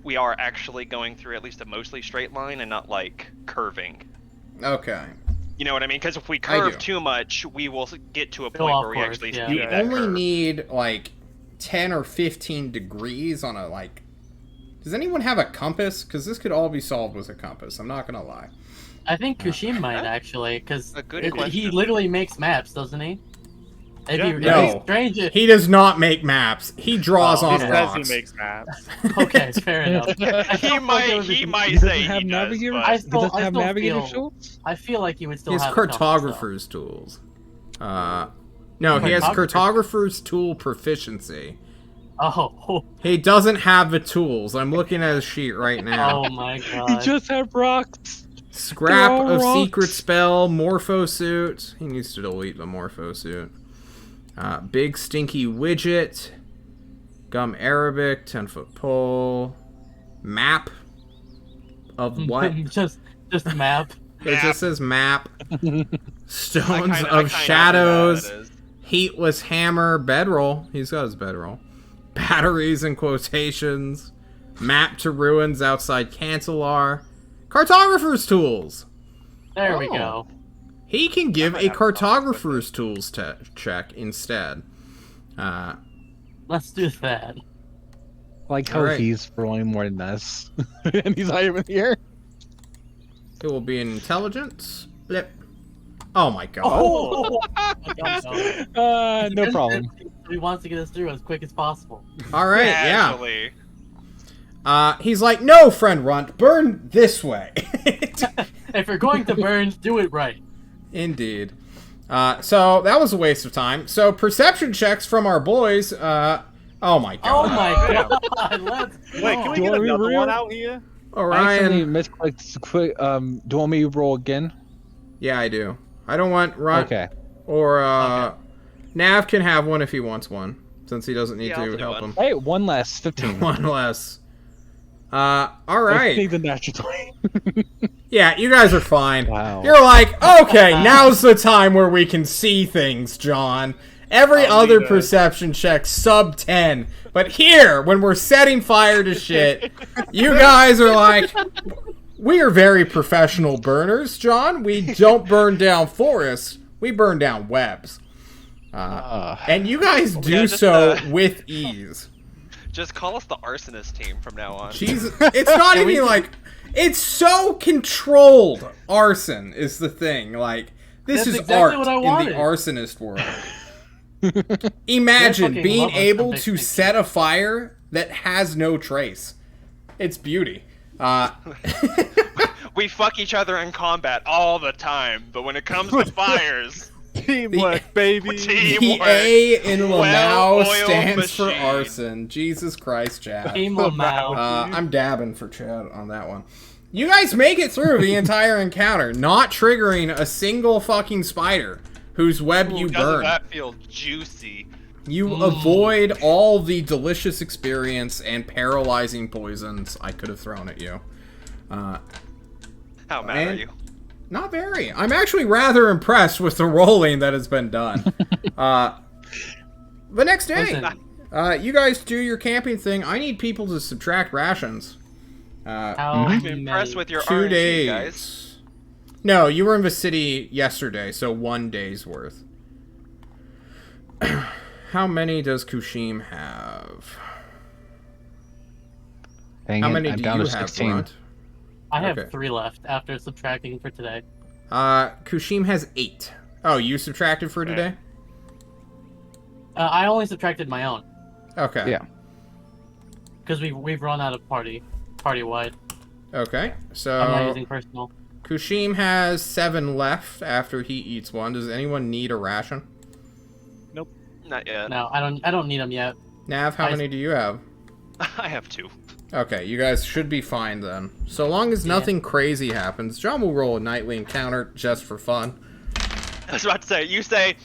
we are actually going through at least a mostly straight line and not like curving. Okay. You know what I mean? Because if we I curve do. too much, we will get to a Go point off where we course, actually yeah. see You that only curve. need like 10 or 15 degrees on a like. Does anyone have a compass? Because this could all be solved with a compass. I'm not gonna lie. I think Kushim might actually, because A good he question. literally makes maps, doesn't he? It'd be No. really strange if... He does not make maps. He draws Oh, on He okay. says rocks. he makes maps. Okay, say enough. I He feel like it would be- he might He doesn't say have he does, navigator. but I He still- doesn't I have still navigator feel- tools. I feel like he would still He has have a compass, though. cartographer's tools. No, he has cartographer's tool proficiency. Oh, He doesn't have the tools. I'm looking at his sheet right now. oh my He god. just had rocks. Scrap They're all of rocks. secret spell, morpho suit. He needs to delete the morpho suit. Big stinky widget. Gum Arabic, 10-foot pole. Map of what? just map. It just says map. Stones I kinda of know what shadows. that is. Heatless hammer. Bedroll. He's got his bedroll. Batteries and quotations. Map to ruins outside Cancelar. Cartographer's tools. There we Oh. go. He can give might a have a problem with cartographer's tools check instead. Let's do that. Like how Alright. he's rolling more than us, and he's not even here. It will be an intelligence. Blip. Oh my god. Oh! No problem. He wants to get us through as quick as possible. Alright, yeah. Actually, He's like, no, friend Runt, burn this way. If you're going to burn, do it right. Indeed. So that was a waste of time. So perception checks from our boys. Oh my Oh god. my Damn. god, let's Wait, can we Do get I another reroll? one out here? I accidentally Orion. misclicked. Quick. Do you want me to roll again? Yeah, I do. I don't want Runt Okay. or Okay. Nav can have one if he wants one, since he doesn't need Yeah, I'll to do help one. him. Hey, one less. 15. One less. All I right. think the natural 20. Yeah, you guys are fine. Wow. You're like, okay, now's the time where we can see things, John. Every I'll other leave it. perception check sub 10. But here, when we're setting fire to shit, you guys are like, we are very professional burners, John. We don't burn down forests, we burn down webs. And you guys do just, so with ease. just call us the arsonist team from now on. Jesus, it's not even like, it's so controlled. Arson is the thing. Like, this That's is exactly art what I in the wanted. arsonist world. Imagine fucking being love us able some big to things. set a fire that has no trace. It's beauty. We fuck each other in combat all the time, but when it comes to fires, Teamwork, baby. The teamwork. A in Lamau Well-oiled stands for machine. arson. Jesus Christ, Chad. Team Lamau. I'm dabbing for Chad on that one. You guys make it through the entire encounter, not triggering a single fucking spider whose web you doesn't burn. that feel juicy? You avoid all the delicious experience and paralyzing poisons I could have thrown at you. How mad are And- you? Not very. I'm actually rather impressed with the rolling that has been done. The next day, Listen, you guys do your camping thing. I need people to subtract rations. how I'm many- impressed with your 2 RNG, days. guys. No, you were in the city yesterday, so 1 day's worth. How many does Kushim have? Dang How it, many I'm do down you to have, 16. Grunt? I have Okay. 3 left after subtracting for today. Kushim has 8. Oh, you subtracted for today? I only subtracted my own Okay. Yeah. because we've run out of party wide. Okay, I'm not so using personal. Kushim has 7 left after he eats one. Does anyone need a ration? Not yet. No, I don't need them yet. Nav, how I- many do you have? I have 2. Okay, you guys should be fine then. So long as nothing crazy happens, John will roll a nightly encounter just for fun. I was about to say, you say,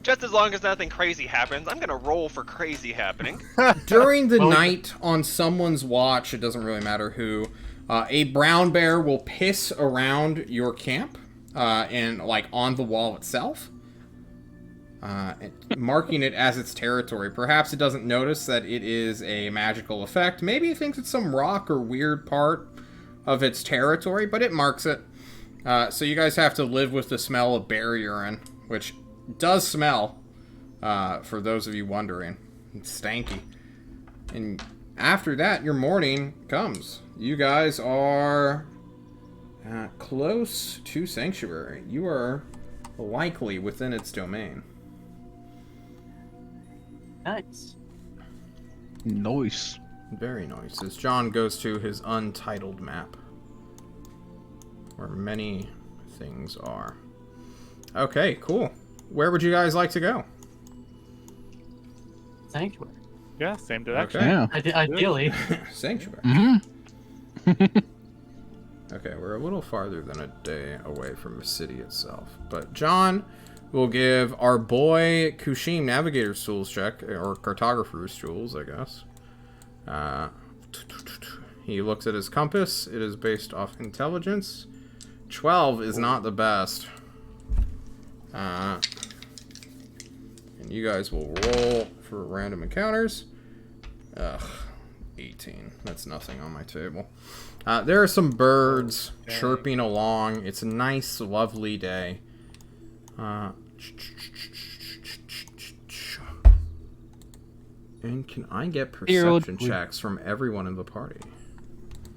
Just as long as nothing crazy happens, I'm gonna roll for crazy happening. During the Well, night, on someone's watch, it doesn't really matter who, a brown bear will piss around your camp, and like on the wall itself, marking it as its territory. Perhaps it doesn't notice that it is a magical effect. Maybe it thinks it's some rock or weird part of its territory, but it marks it. So you guys have to live with the smell of bear urine, which does smell, for those of you wondering. It's stanky. And after that, your morning comes. You guys are close to Sanctuary. You are likely within its domain. Nice. Nice. Very nice. As John goes to his untitled map, where many things are. Okay, cool. Where would you guys like to go? Sanctuary. Yeah, same direction. Okay. Yeah. Ideally. Sanctuary. Mm-hmm. Okay, we're a little farther than a day away from the city itself. But John will give our boy Kushim Navigator's tools check, or Cartographer's tools, I guess. He looks at his compass. It is based off intelligence. 12 is not the best. And you guys will roll for random encounters. Ugh, 18. That's nothing on my table. There are some birds chirping along. It's a nice, lovely day. And can I get perception checks from everyone in the party?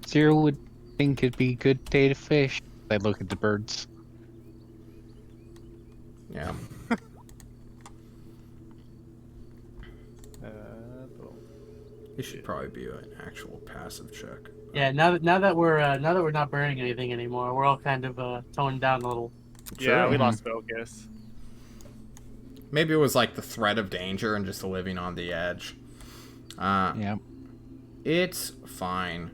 Zero would think it'd be a good day to fish. I look at the birds. Yeah. It should probably be an actual passive check. Yeah. Now that we're not burning anything anymore, we're all kind of toned down a little. Yeah, we True. lost focus. Maybe it was like the threat of danger and just living on the edge. Yeah. It's fine.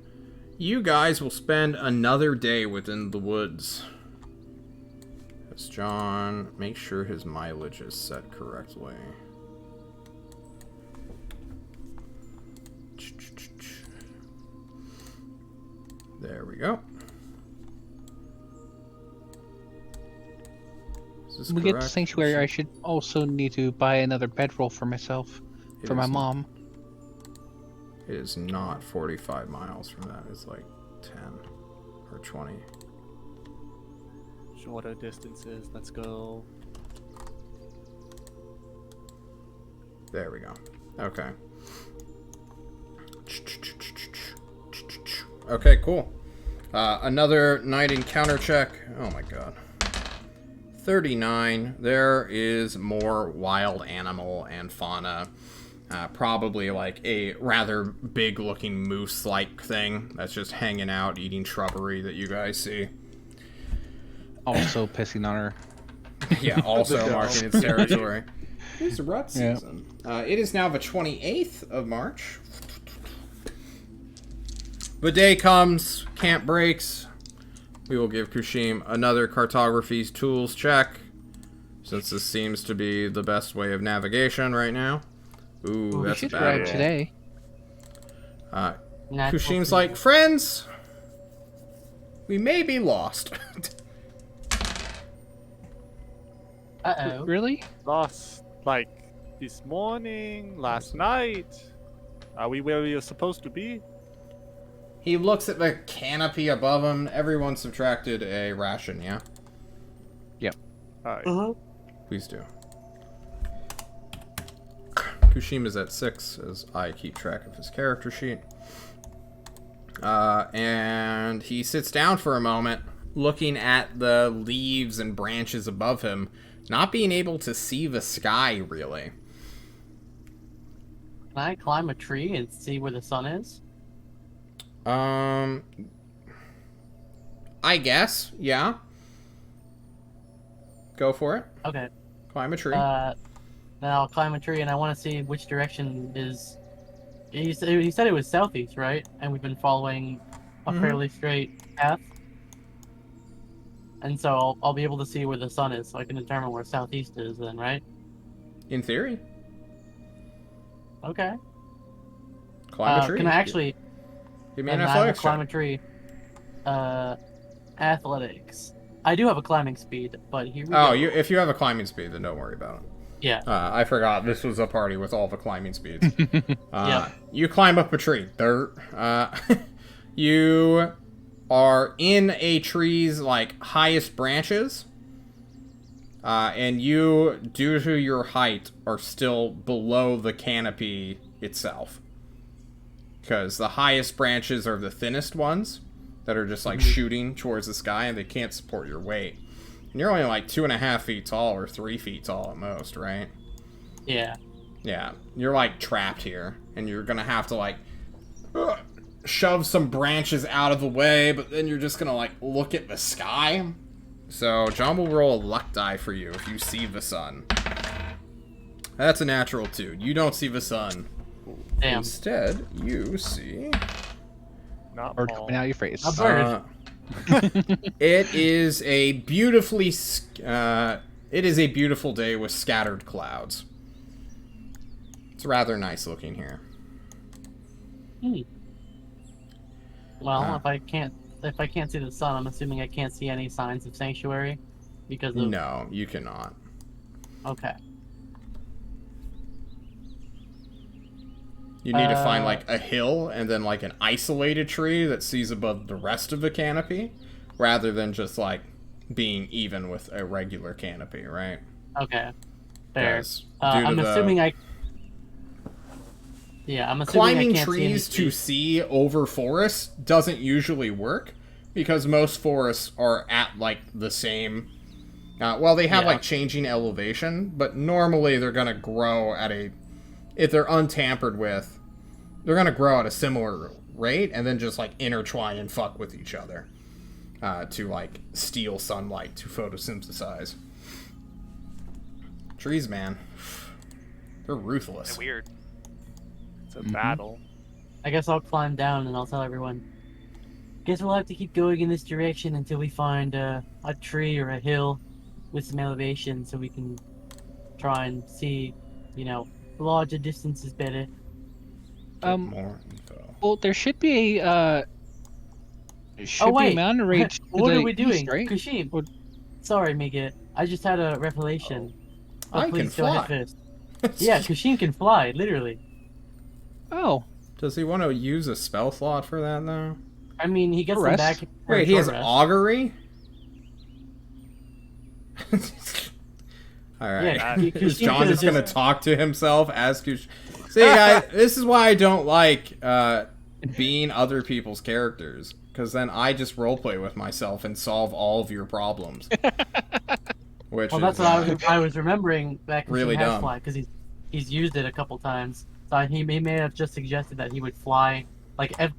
You guys will spend another day within the woods. As John, make sure his mileage is set correctly. There we go. Is this We get to correct? Sanctuary, I should also need to buy another bedroll for myself. It For my is not- mom. It is not 45 miles from that. It's like 10 or 20. Shorter distances. Let's go. There we go. Okay. Okay, cool. Another night encounter check. Oh my god. 39. There is more wild animal and fauna. Probably like a rather big looking moose like thing that's just hanging out eating shrubbery that you guys see. Also pissing on her. Yeah, also The marking its territory. It's rut Yeah. season. It is now the 28th of March. The day comes, camp breaks. We will give Kushim another cartography's tools check, since this seems to be the best way of navigation right now. Ooh, We that's a should bad ride roll. today. Natural Kushim's food. like, friends, we may be lost. Uh-oh. Really? Lost like this morning, last night. Are we where we are supposed to be? He looks at the canopy above him. Everyone subtracted a ration, yeah? Alright. Uh-huh. Please do. Kushima's at 6 as I keep track of his character sheet. And he sits down for a moment, looking at the leaves and branches above him, not being able to see the sky, really. Can I climb a tree and see where the sun is? I guess, yeah. Go for it. Okay. Climb a tree. Then I'll climb a tree, and I want to see which direction is. He said it was southeast, right? And we've been following a Mhm. fairly straight path. And so I'll be able to see where the sun is, so I can determine where southeast is then, right? In theory. Okay. Climb a tree. Can I actually? Give me an And I have a athletics climb a check. tree. Athletics. I do have a climbing speed, but here we Oh, go. if you have a climbing speed, then don't worry about it. Yeah. I forgot this was a party with all the climbing speeds. Yep. You climb up a tree. Dirt. You are in a tree's like highest branches. And you, due to your height, are still below the canopy itself. Because the highest branches are the thinnest ones that are just like shooting towards the sky, and they can't support your weight. And you're only like 2.5 feet tall or 3 feet tall at most, right? Yeah. Yeah, you're like trapped here, and you're gonna have to like shove some branches out of the way, but then you're just gonna like look at the sky. So John will roll a luck die for you if you see the sun. That's a natural 2. You don't see the sun. Damn. Instead, you see Not Bird Paul. coming out your face. A bird. it is a beautifully it is a beautiful day with scattered clouds. It's rather nice looking here. Well, if I can't see the sun, I'm assuming I can't see any signs of sanctuary because of. No, you cannot. Okay. You need to find like a hill and then like an isolated tree that sees above the rest of the canopy, rather than just like being even with a regular canopy, right? Okay. Fair. 'Cause I'm due to assuming I. Yeah, I'm assuming climbing I can't trees see to any see over forests doesn't usually work because most forests are at like the same. Well, they have Yeah. like changing elevation, but normally they're gonna grow at a. If they're untampered with, they're gonna grow at a similar rate and then just like intertwine and fuck with each other to like steal sunlight to photosynthesize. Trees, man, they're ruthless. They're weird. It's a battle. I guess I'll climb down and I'll tell everyone. Guess we'll have to keep going in this direction until we find a tree or a hill with some elevation so we can try and see, larger distances better. Get more info. Well, there should be a Oh, wait. mountain range to What the are we doing? east, right? Kushim. What- Sorry, Mega. I just had a revelation. I can Please go ahead fly. first. Yeah, Kushim can fly, literally. Oh, Does he want to use a spell slot for that, though? I mean, he gets them Rest? back. for Wait, a he has short rest. augury? Alright. Yeah, Is Kushim John could've just going to talk to himself as Kush... See, guys, this is why I don't like being other people's characters. Because then I just roleplay with myself and solve all of your problems. Which Well, that's is, what I was remembering back when really he has dumb. fly, because he's used it a couple times. So he may have just suggested that he would fly. Like, if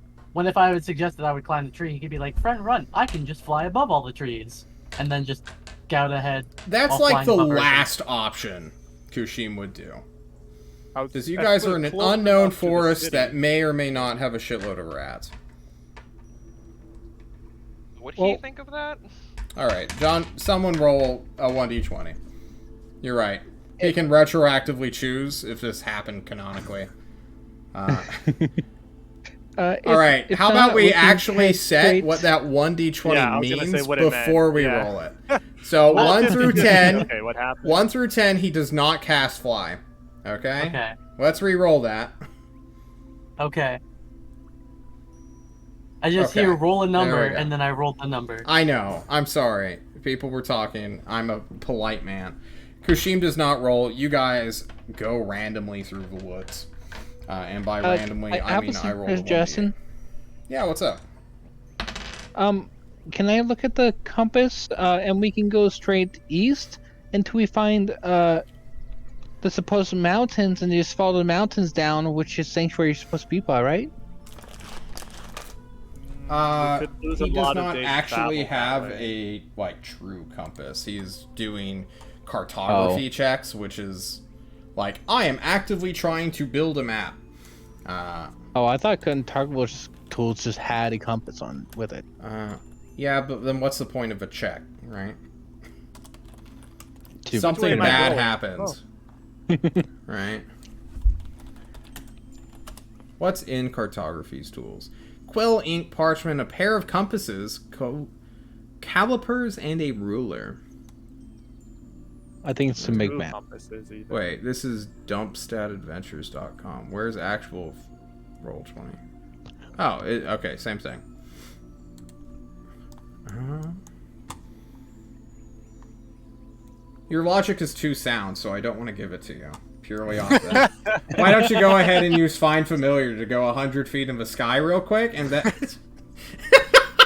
I would suggest that I would climb the tree, he could be like, "Friend, run! I can just fly above all the trees," and then just scout ahead. That's while like flying the above everything. last option Kushim would do. Because you I guys put are in an close unknown enough to the forest city. that may or may not have a shitload of rats. What do Well- you think of that? Alright, John, someone roll a 1d20. You're right. He can retroactively choose if this happened canonically. Alright, how about we actually set what that 1d20 Yeah, I was gonna say means what it meant, before we yeah. roll it? So 1 through 10, Okay, what happened? 1 through 10, he does not cast fly. Okay? Okay. Let's re-roll that. Okay. I just Okay, hear roll a there number, we go. and then I rolled the number. I know. I'm sorry. People were talking. I'm a polite man. Kushim does not roll. You guys go randomly through the woods. And by randomly, I have mean a I roll a 1d8. suggestion. Yeah, what's up? Can I look at the compass, and we can go straight east until we find the supposed mountains, and just follow the mountains down, which is sanctuary you're supposed to be by, right? We could lose a He does lot of not days actually travel have that way. a like true compass. He's doing cartography checks, which is like I am actively trying to build a map. Oh, I thought cartography tools just had a compass on with it. Yeah, but then what's the point of a check, right? To- Something am I bad rolling? happens. Right. What's in cartography's tools? Quill, ink, parchment, a pair of compasses, calipers, and a ruler. I think it's to make map. Compasses even. Wait, this is dumpstatadventures.com. Where's actual Roll20? Oh, okay, same thing. Your logic is too sound, so I don't want to give it to you. Purely off that. Why don't you go ahead and use Find Familiar to go 100 feet in the sky real quick, and then...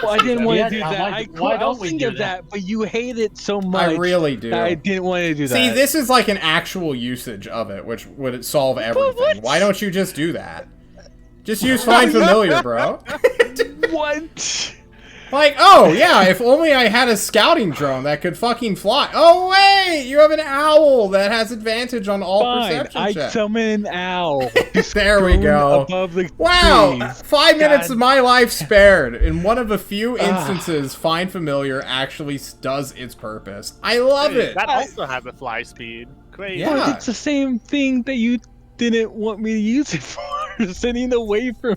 Well, I didn't want Yeah, to do that. why I'll don't we think do of that, but you hate it so much. I really do. that I didn't want to do that. See, this is like an actual usage of it, which would solve everything. what? Why don't you just do that? Just use Find Familiar, bro. What? Like, oh, yeah, if only I had a scouting drone that could fucking fly. Oh, wait, you have an owl that has advantage on all Fine, perception I checks. summon an owl. There we go. Above the Wow, trees. 5 minutes God. of my life spared. In one of the few instances, Find Familiar actually does its purpose. I love it. That also has a fly speed. Crazy. Yeah. But it's the same thing that you didn't want me to use it for. Sending away from.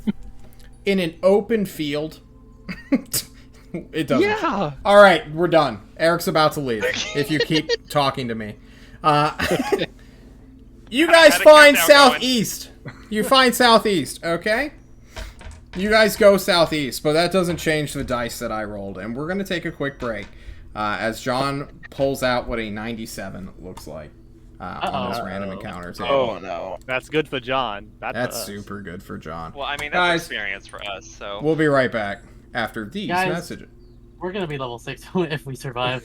In an open field. It doesn't. Yeah. All right, we're done. Eric's about to leave. If you keep talking to me, you guys Had a find countdown southeast. You find southeast, okay? You guys go southeast, but that doesn't change the dice that I rolled, and we're gonna take a quick break as John pulls out what a 97 looks like on this random encounter table. Oh no. That's good for John. That's us. super good for John. Well, I mean, that's Guys. experience for us, so. We'll be right back after these Guys. messages. We're gonna be level 6 if we survive.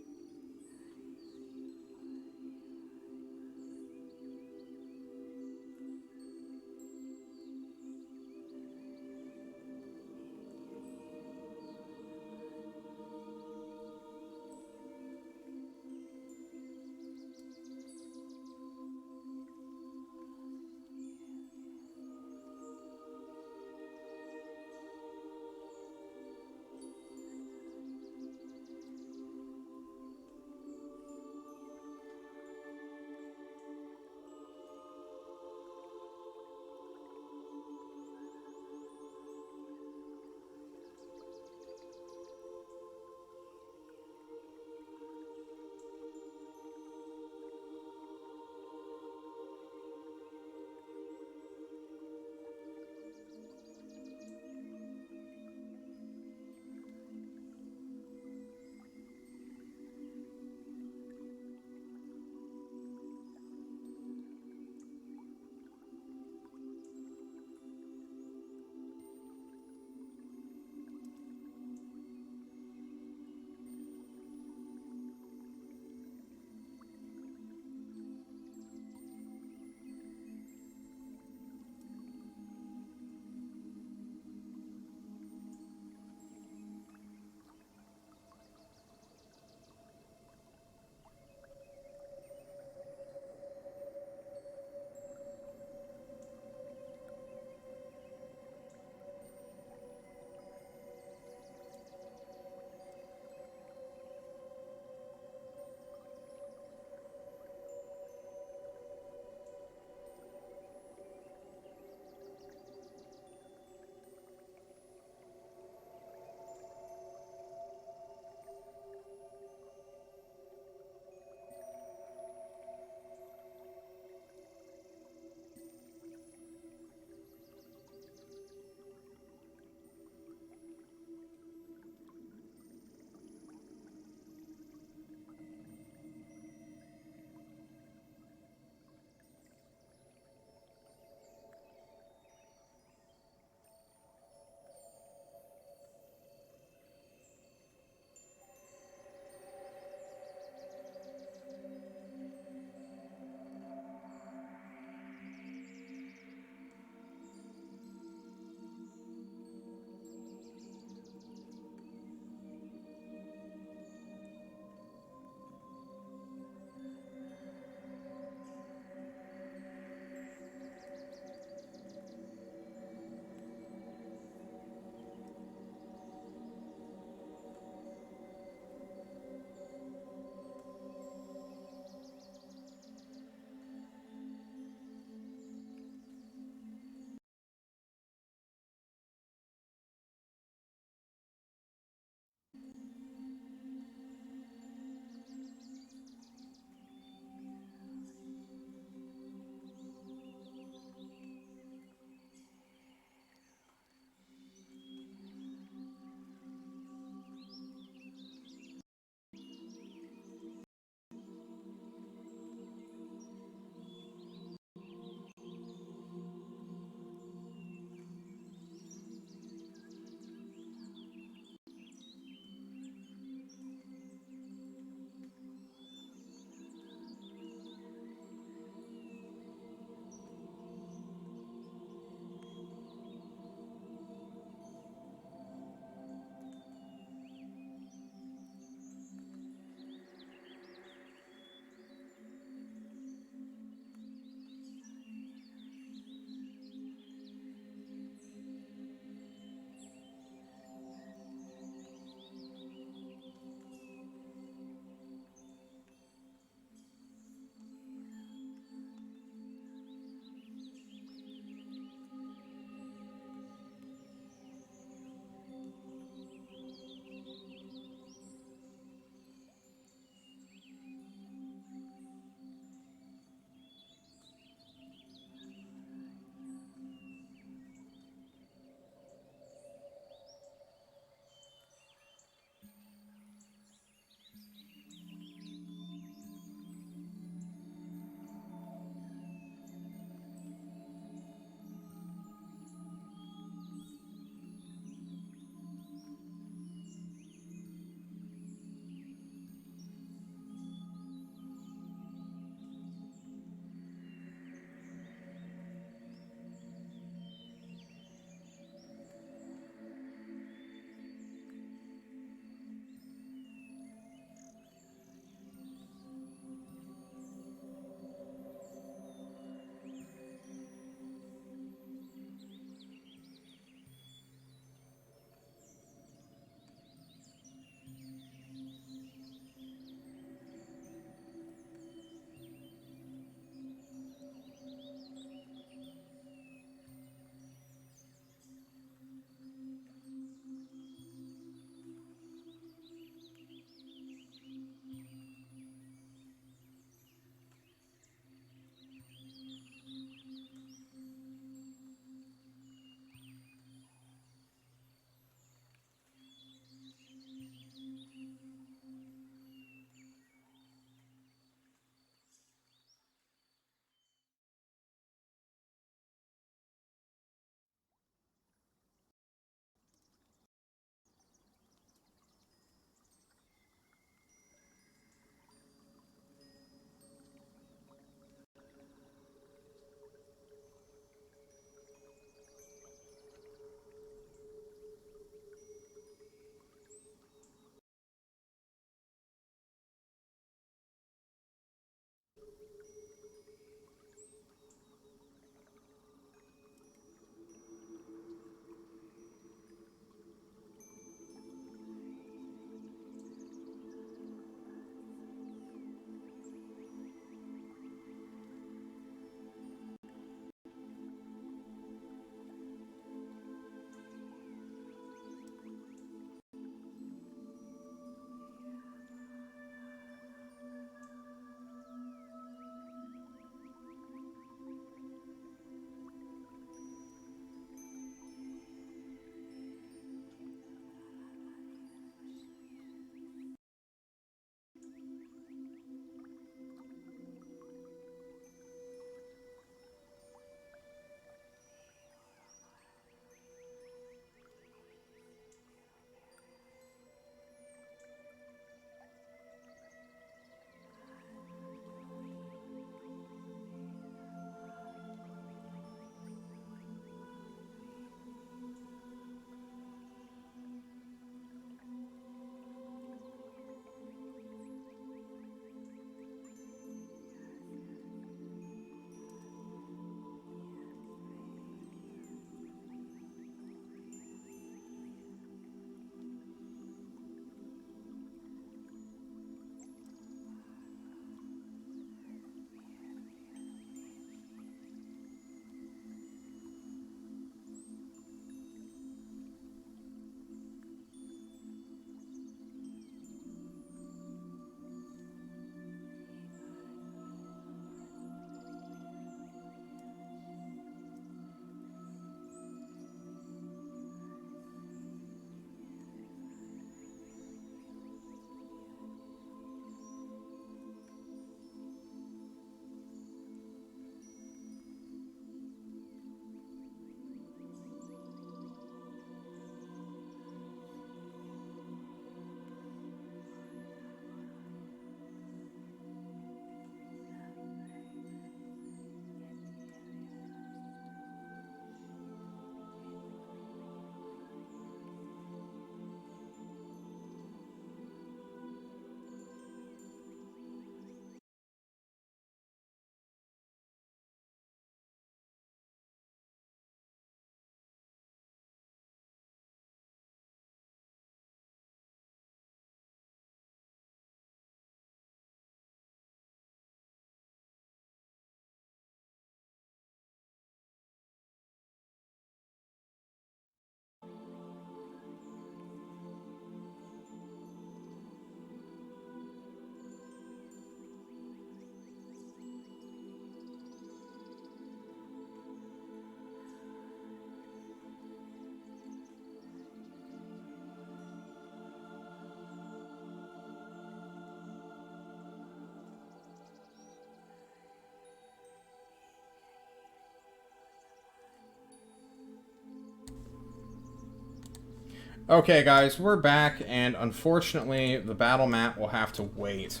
Okay, guys, we're back, and unfortunately, the battle map will have to wait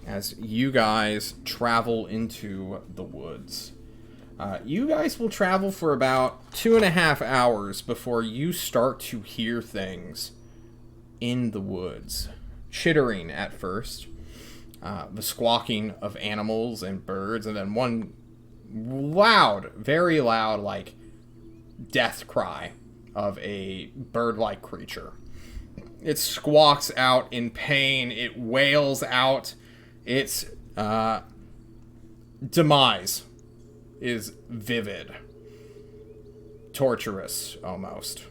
as you guys travel into the woods. You guys will travel for about 2.5 hours before you start to hear things in the woods. Chittering at first, the squawking of animals and birds, and then one loud, very loud, like, death cry of a bird-like creature. It squawks out in pain. It wails out its demise is vivid. Torturous, almost.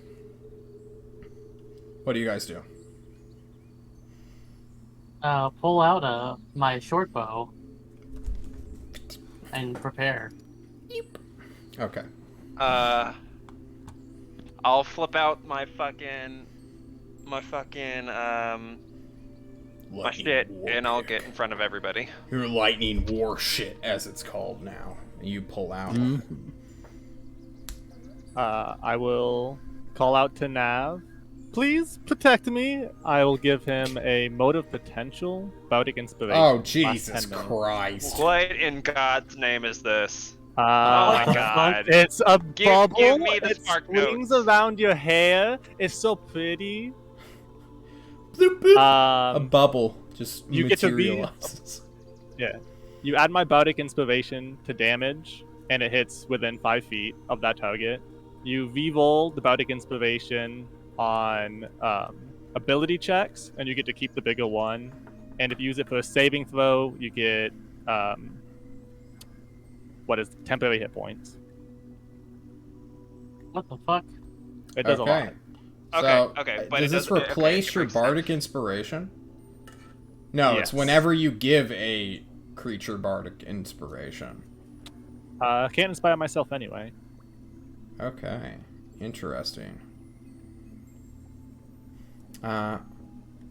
What do you guys do? Pull out my short bow and prepare. Okay. I'll flip out my shit, and I'll get in front of everybody. Your lightning war shit, as it's called now. You pull out. I will call out to Nav. Please protect me. I will give him a mode of potential, Boudic Inspiration. Oh, Last Jesus 10 minutes. Christ. What in God's name is this? Oh my God! It's a Give bubble. me the It spark swings notes. around your hair. It's so pretty. Bloop, bloop. A bubble just you get to be- materializes. Yeah. You add my Boudic Inspiration to damage, and it hits within 5 feet of that target. You re-roll the Boudic Inspiration on ability checks, and you get to keep the bigger one. And if you use it for a saving throw, you get temporary hit points. What the fuck? It does a lot. Okay, but does this replace your Bardic Inspiration? No, it's Yes. whenever you give a creature Bardic Inspiration. Can't inspire myself anyway. Okay, interesting.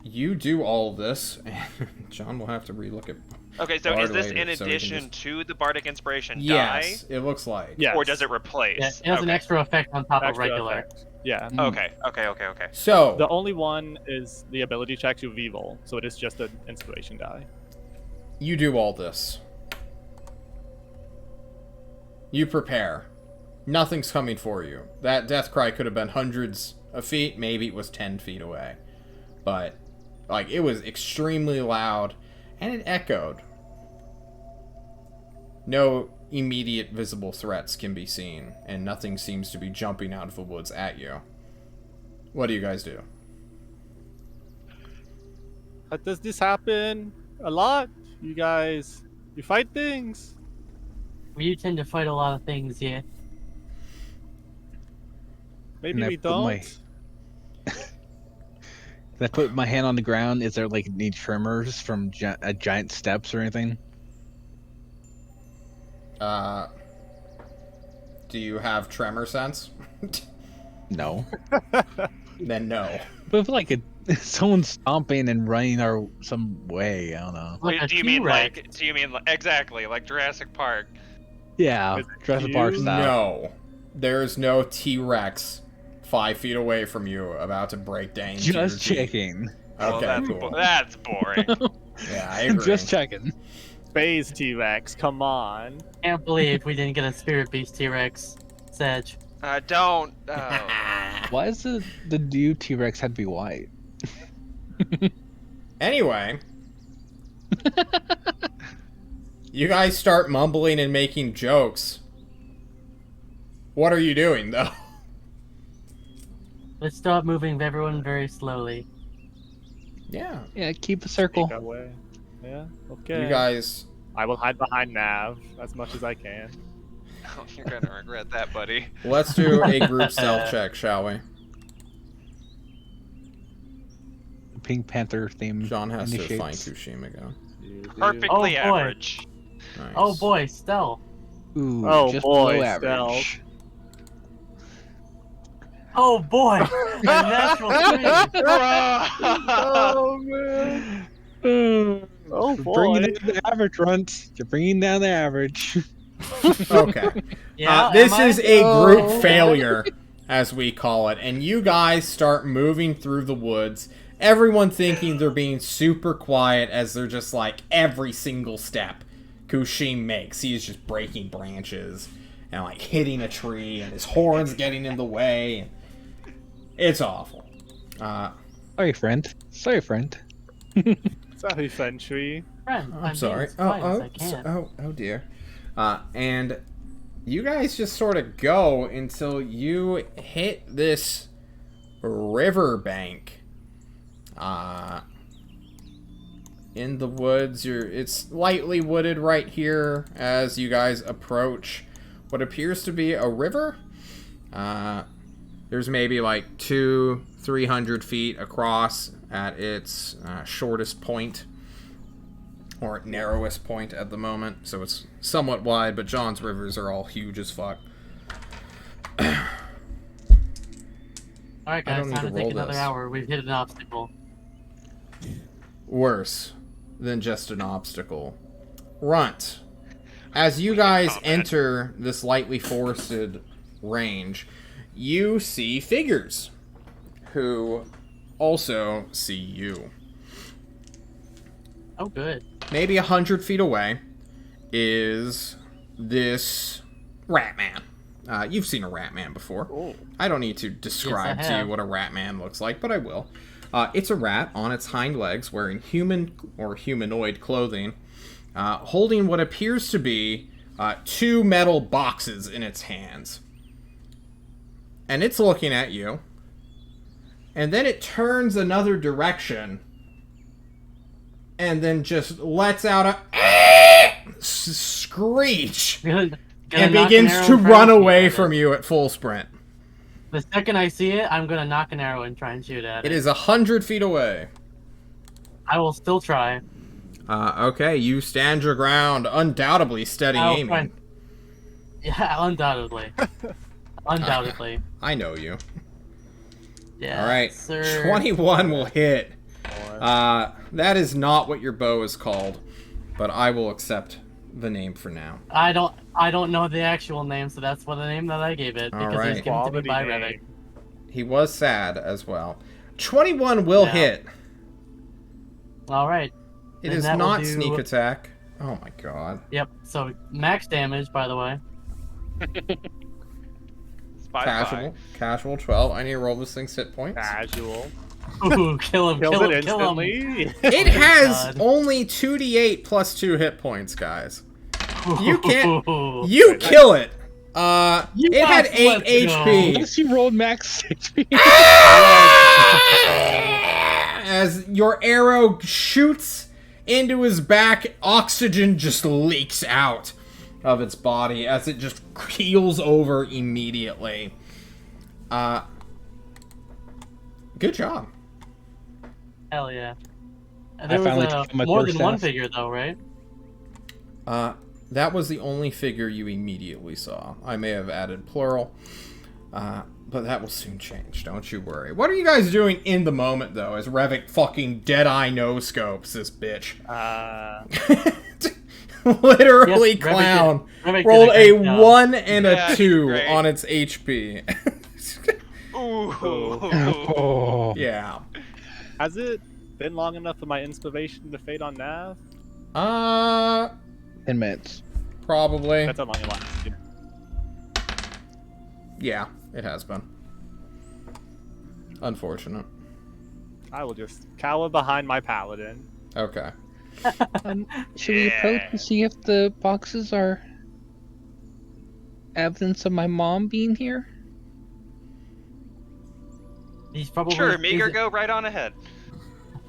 You do all of this, and John will have to relook at. Okay, so is this Bard in later, so we can addition just- to the Bardic Inspiration Yes, it looks like. Yes. or does it replace? Yeah, it has an extra effect on top of Extra regular. effect. Yeah. Okay. So The only one is the ability check to re-roll, so it is just an inspiration die. you do all this. You prepare. Nothing's coming for you. That death cry could have been hundreds of feet. Maybe it was 10 feet away. But, like, it was extremely loud, and it echoed. No immediate visible threats can be seen, and nothing seems to be jumping out of the woods at you. What do you guys do? Does this happen a lot? You guys, you fight things? We tend to fight a lot of things, yeah. Maybe And I we put don't. my- If I put my hand on the ground, is there like any tremors from giant steps or anything? Do you have tremor sense? No. Then no. But if like someone's stomping and running some way, I don't know. Like a do you mean T-Rex. like? Do you mean exactly like Jurassic Park? Yeah, Is it Jurassic you? Park style. No. There's no T-Rex 5 feet away from you about to break down. Just checking. Well, Okay, that's cool. that's boring. Yeah, I agree. Just checking. Phase T-Rex, come on. Can't believe we didn't get a Spirit Beast T-Rex. Sedge. Don't. Why is the new T-Rex had to be white? Anyway, you guys start mumbling and making jokes. What are you doing, though? Let's start moving everyone very slowly. Yeah. Yeah, keep a circle. Take away. Yeah, okay. You guys... I will hide behind Nav as much as I can. Oh, you're gonna regret that, buddy. Let's do a group stealth check, shall we? Pink Panther theme. John has to initiates. find Kushima again. Perfectly Oh, boy. average. Nice. Oh boy, stealth. Ooh, Oh, just boy, below average. stealth. Oh boy, a natural 3. Oh man! Oh boy! Bringing down the average runt. You're bringing down the average. Okay. Yeah, This am I? is a group failure. as we call it, and you guys start moving through the woods, everyone thinking they're being super quiet as they're just like, every single step Kushim makes, he's just breaking branches and like hitting a tree, and his horn's getting in the way, and it's awful. Sorry, friend. Sorry, friend. Sorry, Sentry. Friend, I'm sorry. Being as quiet as I can. Oh dear. And you guys just sort of go until you hit this riverbank. In the woods, it's lightly wooded right here as you guys approach what appears to be a river. There's maybe like 200-300 feet across at its shortest point, or narrowest point at the moment, so it's somewhat wide, but John's rivers are all huge as fuck. Alright I guys, don't time need to to take roll another this. hour. We've hit an obstacle. Worse than just an obstacle. Runt. As you guys enter this lightly forested range, you see figures who also see you. Oh, good. Maybe 100 feet away is this rat man. You've seen a rat man before. Oh. I don't need to describe Yes, I to you have. what a rat man looks like, but I will. It's a rat on its hind legs wearing human or humanoid clothing, holding what appears to be 2 metal boxes in its hands. And it's looking at you. And then it turns another direction and then just lets out a screech Gonna and knock an begins arrow to and try run and shoot away at from it. you at full sprint. The second I see it, I'm gonna knock an arrow and try and shoot at it. It is 100 feet away. I will still try. Okay, you stand your ground, undoubtedly steady I'll aiming. try- Yeah, undoubtedly. Undoubtedly. I know you. Yeah. All right, Sir. 21 will hit. That is not what your bow is called, but I will accept the name for now. I don't know the actual name, so that's what the name that I gave it because it was Alright. given to me Quality by name. Revit. He was sad as well. 21 will Yeah. hit. All right. It Then is that will not do- sneak attack. Oh my god. Yep. So max damage, by the way. Spy Casual 12. I need to roll this thing's hit points. Casual. Ooh, kill him! Kills Kill it him! Kill him! instantly. It has God. only 2d8 plus 2 hit points, guys. You can't. Ooh. You kill it. It had Yes, 8 let's HP. Unless you rolled max HP. As your arrow shoots into his back, oxygen just leaks out of its body as it just keels over immediately. Good job. Hell yeah! And I there finally was took my more core than one staff. figure, though, right? That was the only figure you immediately saw. I may have added plural, but that will soon change. Don't you worry. What are you guys doing in the moment, though, as Revik fucking dead-eye no-scopes this bitch? Literally, Yes, Revik clown. Revik Rolled did a great job. 1 and Yeah, a 2 great. on its HP. Ooh. Oh. Yeah. Has it been long enough for my inspiration to fade on Nav? 10 minutes. Probably. That's how long it lasted. Yeah, it has been. Unfortunate. I will just cower behind my paladin. Okay. Should we approach and see if the boxes are evidence of my mom being here? He's probably Sure, Meager, he's- go right on ahead.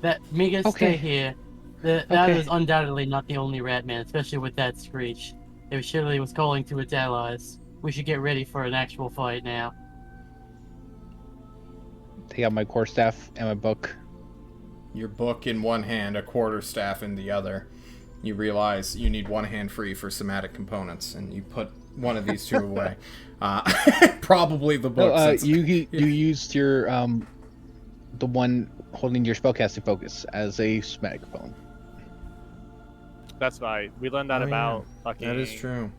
That Meager, Okay. stay here. That Okay. is undoubtedly not the only rat man, especially with that screech. It surely was calling to its allies. We should get ready for an actual fight now. Take out my core staff and my book. Your book in one hand, a quarterstaff in the other. You realize you need one hand free for somatic components, and you put one of these two away. Probably the book. Oh, since- you used your the one holding your spellcasting focus as a somatic phone. That's right. We learned that Oh, yeah. about fucking. That is true.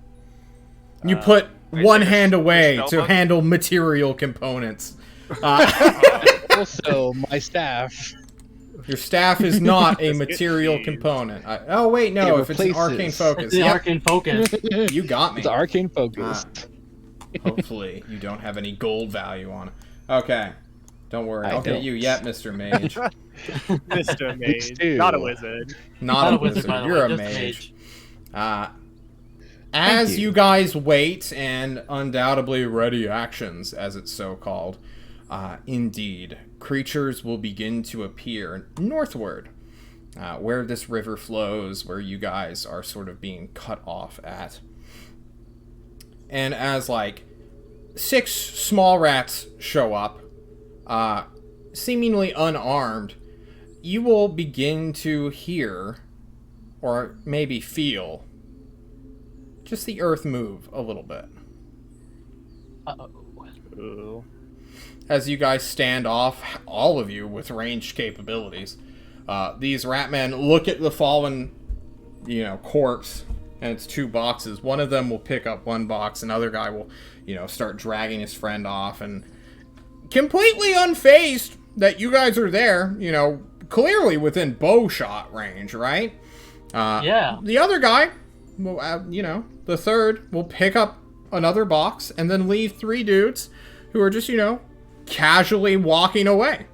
You put Wait, one so hand away spell to book? handle material components. Also, my staff. Your staff is not a Just get material cheese. component. Oh wait, no. It If it's an arcane replaces- focus, It's the yep, arcane focus. you got me. It's arcane focus. Hopefully, you don't have any gold value on it. Okay, don't worry. I I'll get don't. you yet, Mr. Mage. Mr. Mage, too. not a wizard. Not a wizard, wizard. by the You're way, a just mage. As you. you guys wait and undoubtedly ready actions, as it's so called, indeed, creatures will begin to appear northward, where this river flows, where you guys are sort of being cut off at. And as, like, 6 small rats show up, seemingly unarmed, you will begin to hear, or maybe feel, just the earth move a little bit. Uh-oh. Ooh. As you guys stand off, all of you with ranged capabilities, these ratmen look at the fallen, corpse, and it's 2 boxes. One of them will pick up 1 box, another guy will, start dragging his friend off, and completely unfazed that you guys are there, clearly within bow shot range, right? Yeah. The other guy, will, the third, will pick up another box and then leave 3 dudes who are just, casually walking away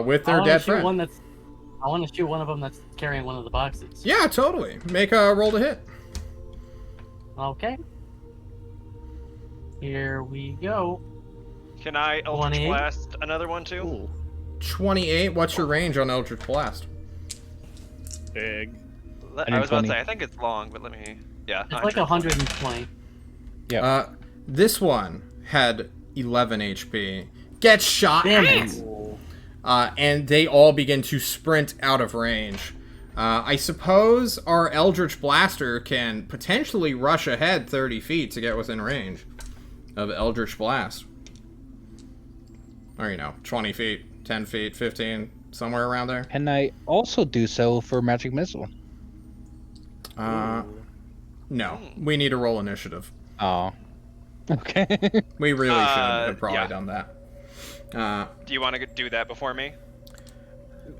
with their dead friend. I want to shoot one of them that's carrying one of the boxes. Yeah, totally. Make a roll to hit. Okay. Here we go. Can I Eldritch 28? Blast another one too? Ooh. 28. What's your range on Eldritch Blast? Big. I was about to 120. say, I think it's long, but let me. Yeah. It's like 120. Yeah. This one had 11 HP. Gets shot. Damn it. Ooh. And they all begin to sprint out of range. I suppose our Eldritch Blaster can potentially rush ahead 30 feet to get within range of Eldritch Blast. Or, 20 feet, 10 feet, 15, somewhere around there. Can I also do so for magic missile? No. We need to roll initiative. Oh. Okay. We really should have probably yeah. done that. Do you want to do that before me?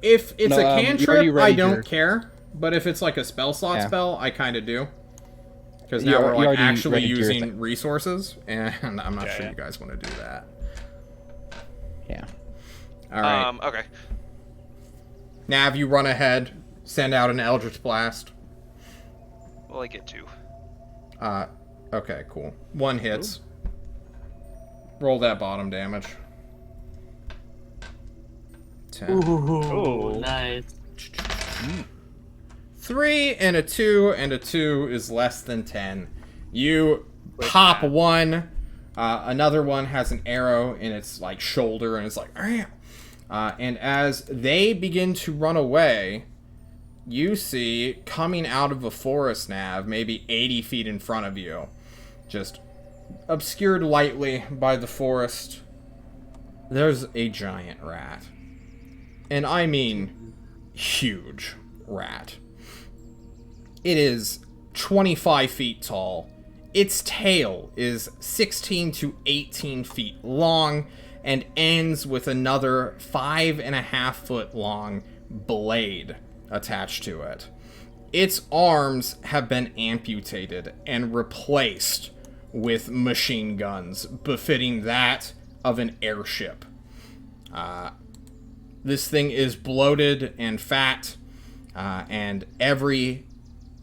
If it's No, a you cantrip, already I ready don't your- care. But if it's like a spell slot Yeah. spell, I kind of do. Because You now al- we're you like already actually readied your using thing. resources, and I'm not sure Yeah. you guys want to do that. Yeah. All right, Okay. Nav, you run ahead, send out an Eldritch Blast. Well, I get 2. Okay, cool. 1 hits. Roll that bottom damage. 10. Ooh, nice. 3 and a 2, and a 2 is less than 10. You pop one. Another one has an arrow in its like shoulder, and it's like, and as they begin to run away, you see coming out of a forest, Nav, maybe 80 feet in front of you, just obscured lightly by the forest, there's a giant rat. And I mean huge rat. It is 25 feet tall. Its tail is 16 to 18 feet long and ends with another 5.5 foot long blade attached to it. Its arms have been amputated and replaced with machine guns, befitting that of an airship. This thing is bloated and fat, and every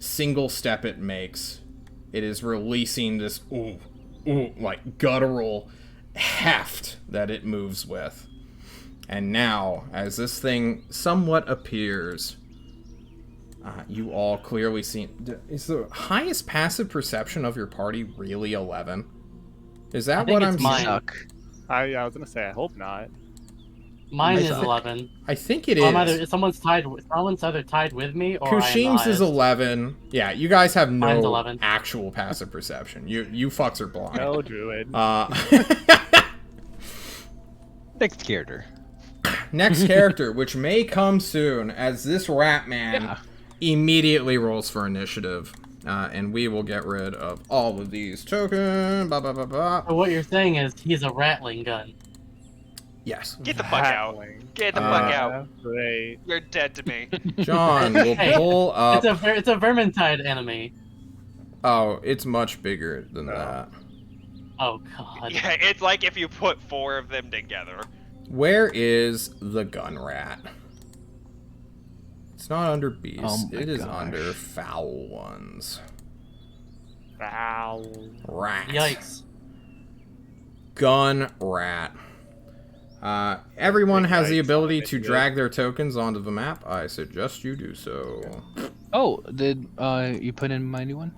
single step it makes, it is releasing this like guttural heft that it moves with. And now, as this thing somewhat appears, you all clearly see. Is the highest passive perception of your party really 11? Is that I think what it's I'm mine. seeing? Suck. I was gonna say, I hope not. Mine is think- 11. I think it Someone's is. either tied with me or I am the Kushim's is highest. 11. Yeah, you guys have Mine's no 11. actual passive perception. You fucks are blind. No druid. Next character. Next character, which may come soon, as this rat man Yeah. immediately rolls for initiative And we will get rid of all of these tokens. Ba, ba, ba, ba. So what you're saying is he's a rattling gun. Yes. Get the fuck out. Rattling. Get the fuck out. Yeah, great. You're dead to me. John will Hey, pull up. It's a Vermintide enemy. Oh, it's much bigger than that. Oh god. Yeah, it's like if you put 4 of them together. Where is the gun rat? It's not under beast. Oh my it is gosh. under foul ones. Wow. Rat. Yikes. Gun rat. Everyone has the Yikes, ability I'll to make it. drag their tokens onto the map. I suggest you do so. Oh, did you put in my new one?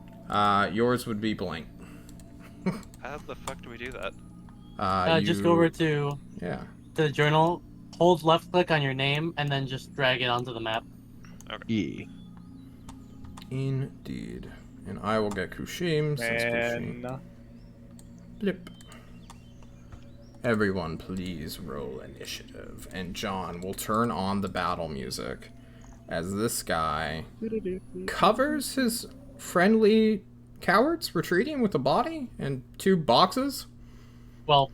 Yours would be blank. How the fuck do we do that? Just go over to Yeah. the journal, hold left click on your name, and then just drag it onto the map. Yeah. Indeed. And I will get Kushim since Kushim. Man. Blip. Everyone, please roll initiative. And John will turn on the battle music as this guy covers his friendly cowards retreating with a body and 2 boxes. Well,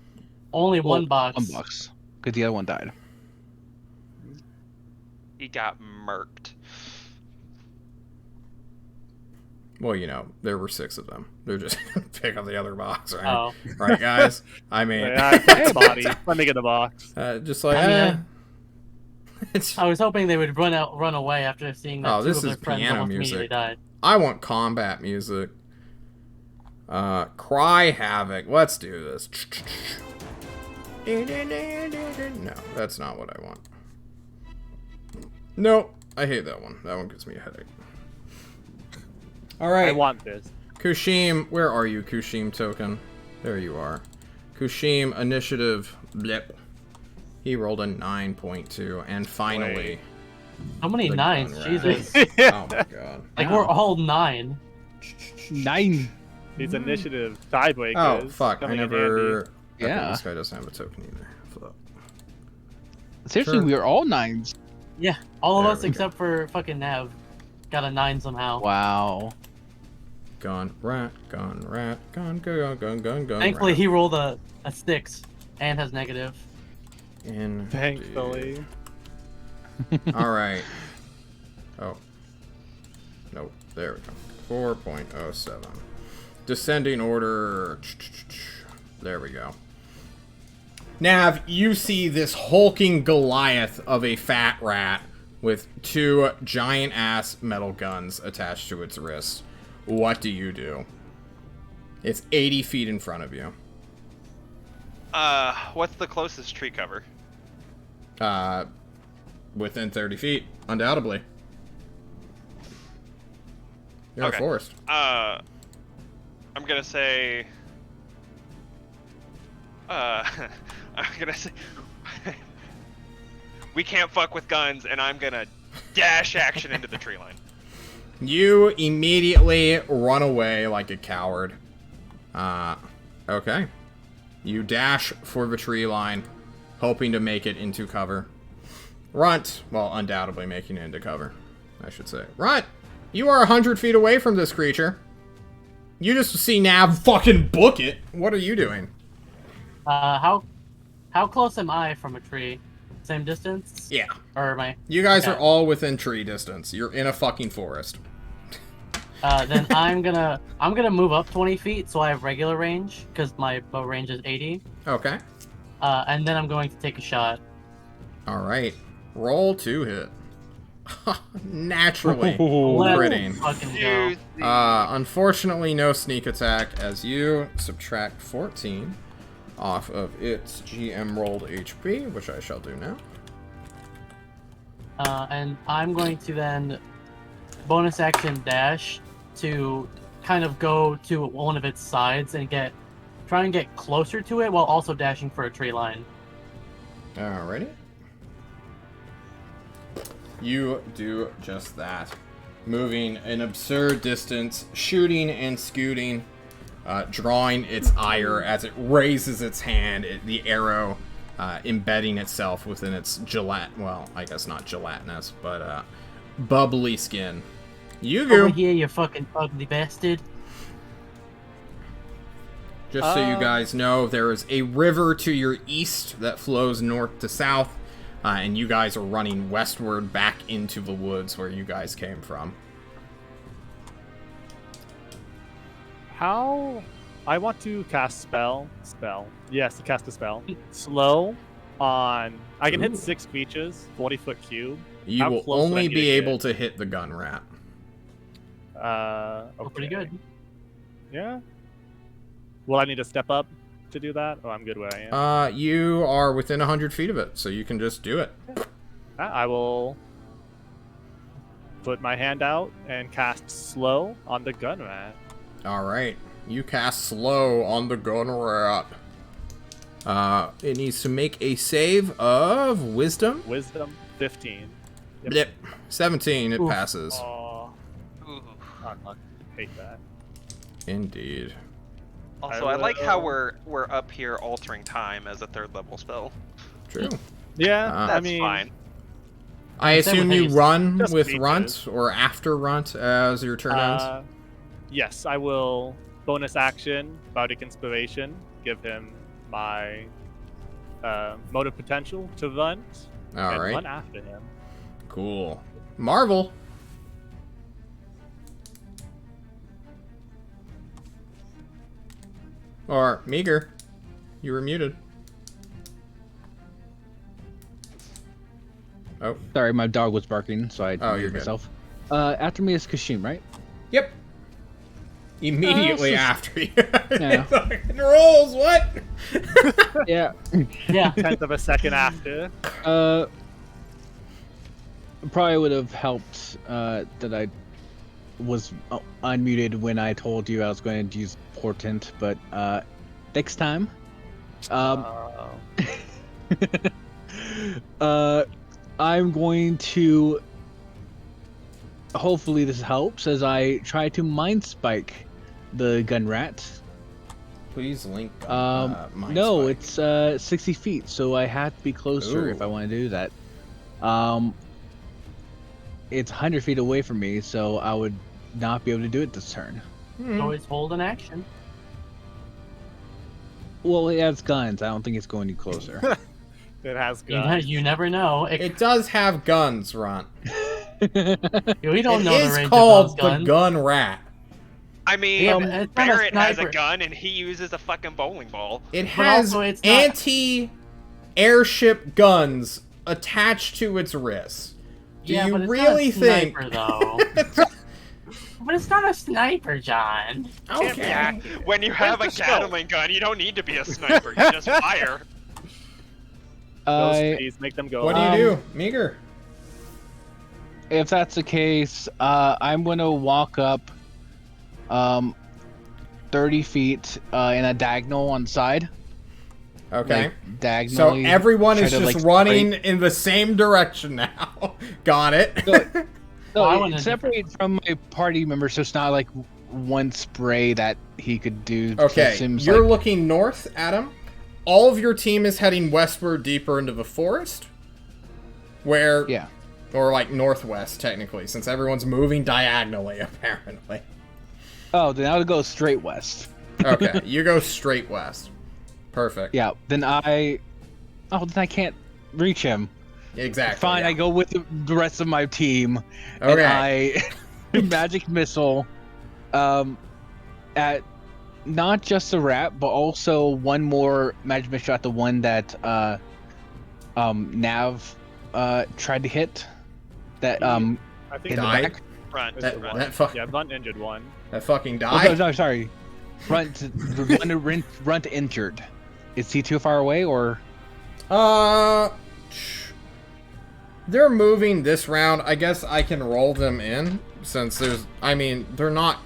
only one box. One box. Because the other one died. He got murked. Well, you know, there were 6 of them. They're just gonna pick up the other box, right? Oh. Right, guys? I mean, Yeah, hey, body. Let me get the box. just like, I mean, it's, I was hoping they would run away after seeing that Oh, 2 this of their is friends piano almost music. immediately died. I want combat music. Cry Havoc. Let's do this. No, that's not what I want. Nope. I hate that one. That one gives me a headache. I Alright. want this. Kushim, where are you, Kushim token? There you are. Kushim, initiative, blip. He rolled a 9.2, and finally... Wait. How many The 9s? gun rat. Jesus. Oh my god. Like, Yeah. we're all 9. 9. These initiative tiebreakers. Oh, fuck. I coming in never... handy. Okay, Yeah. this guy doesn't have a token either. Flip. Seriously, Sure. we are all 9s. Yeah, all of There us we go. except for fucking Nav got a 9 somehow. Wow. Gun rat, gun rat, gun, gun, gun, gun, gun. Thankfully, rat. he rolled a 6 and has negative. Indeed. Thankfully. Alright. Oh. Nope. There we go. 4.07. Descending order. There we go. Nav, you see this hulking Goliath of a fat rat with 2 giant-ass metal guns attached to its wrist. What do you do? It's 80 feet in front of you. What's the closest tree cover? Within 30 feet, undoubtedly. You're Okay. a forest. I'm gonna say. I'm gonna say. We can't fuck with guns, and I'm gonna dash action into the tree line. You immediately run away like a coward. Okay. You dash for the tree line, hoping to make it into cover. Runt, well, undoubtedly making it into cover, I should say. Runt, you are 100 feet away from this creature. You just see Nav fucking book it. What are you doing? How close am I from a tree? Same distance? Yeah. Or am I? You guys Okay. are all within tree distance. You're in a fucking forest. Then I'm gonna move up 20 feet so I have regular range because my bow range is 80. Okay. And then I'm going to take a shot. Alright. Roll to hit. Naturally. Let's Critting. fucking go. Juicy. Unfortunately, no sneak attack as you subtract 14 off of its GM rolled HP, which I shall do now. And I'm going to then bonus action dash to kind of go to one of its sides and try and get closer to it while also dashing for a tree line. Alrighty. You do just that. Moving an absurd distance, shooting and scooting, drawing its ire as it raises its hand, the arrow embedding itself within its well, I guess not gelatinous, but bubbly skin. Over Yugu, here, you fucking ugly bastard. just so you guys know, there is a river to your east that flows north to south, and you guys are running westward back into the woods where you guys came from. How? I want to cast spell. Yes, to cast a spell. Slow on. I can hit 6 creatures, 40-foot cube. You How will close would I only need be to able get? to hit the gun rat. Oh, pretty Okay. good. Yeah. Will I need to step up to do that? Oh, I'm good where I am. You are within 100 feet of it, so you can just do it. I will put my hand out and cast slow on the gun rat. Alright. You cast slow on the gun rat. It needs to make a save of wisdom. Wisdom 15. Yep. 17, it Oof. passes. Oh, Ooh. unlucky. Hate that. Indeed. Also, I like how we're up here altering time as a 3rd level spell. True. Yeah, That's That's I mean, fine. I Same assume with you haste. run Just with creatures. Runt or after Runt as your turn ends? Yes, I will bonus action, Bardic Inspiration, give him my motive potential to run, and Alright. run after him. Cool. Marvel. Or Meager. You were muted. Oh. Sorry, my dog was barking, so I Oh, you're muted good. myself. After me is Kashim, right? Yep. Immediately just- after you. Yeah. Fucking rolls, what? Yeah. Yeah. 10th of a second after. Probably would have helped that I was unmuted when I told you I was going to use Portent, but next time. I'm going to. Hopefully, this helps as I try to mind spike the gun rat. Please link. Mind No, Spike. it's 60 feet, so I have to be closer if I Ooh. want to do that. It's 100 feet away from me, so I would not be able to do it this turn. Always hold an action. Well, it has guns. I don't think it's going any closer. It has You, guns. you never know. It does have guns, Ron. We don't It know the is range called of the those guns. Gun Rat. I mean, Yeah, but it's not a Barrett has a sniper. gun and he uses a fucking bowling ball. It But has also it's not- anti-airship guns attached to its wrist. Do Yeah, you but it's really not a think? sniper, though. But it's not a sniper, John. Okay. Yeah, when you have a the scope? Gatling gun, you don't need to be a sniper. You just fire. Those I- trees make them go. What do you do, Meager? If that's the case, I'm gonna walk up 30 feet in a diagonal on the side. Okay. Like, So diagonally. everyone is try to, just like, running in the same direction now. Got it. No, I wanna separate from my party members, so it's not like one spray that he could do. Okay, It seems you're like, looking north, Adam. All of your team is heading westward deeper into the forest. Where, yeah. or like northwest, technically, since everyone's moving diagonally, apparently. Oh, then I would go straight west. Okay, you go straight west. Perfect. Yeah. Then I can't reach him. Exactly. Fine, yeah. I go with the rest of my team. And Okay. I magic missile at not just the rat, but also one more magic missile at the one that Nav tried to hit. That I in think the Died? back. Front. it's That- the one. that fuck- Yeah, Blunt injured one. That fucking Oh, died. no, sorry. Run to injured. Is he too far away or? They're moving this round. I guess I can roll them in since they're not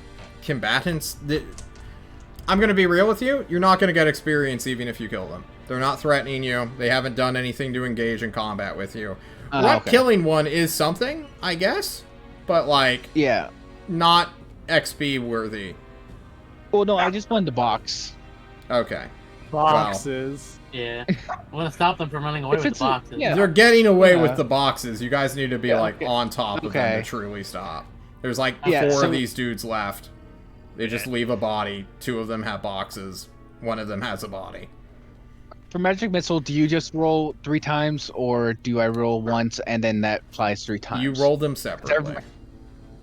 combatants. I'm going to be real with you. You're not going to get experience even if you kill them. They're not threatening you. They haven't done anything to engage in combat with you. Okay. Killing one is something, I guess, but like Yeah. not XP worthy. Well, no, I just wanted the box. Okay. Boxes. Yeah. I want to stop them from running away If with it's the a- boxes. yeah. They're getting away Yeah. with the boxes. You guys need to be Yeah, like okay. on top of them Okay. to truly stop. There's like Yeah, four so- of these dudes left. They just leave a body. 2 of them have boxes. 1 of them has a body. For magic missile, do you just roll 3 times, or do I roll once and then that applies 3 times? You roll them separately.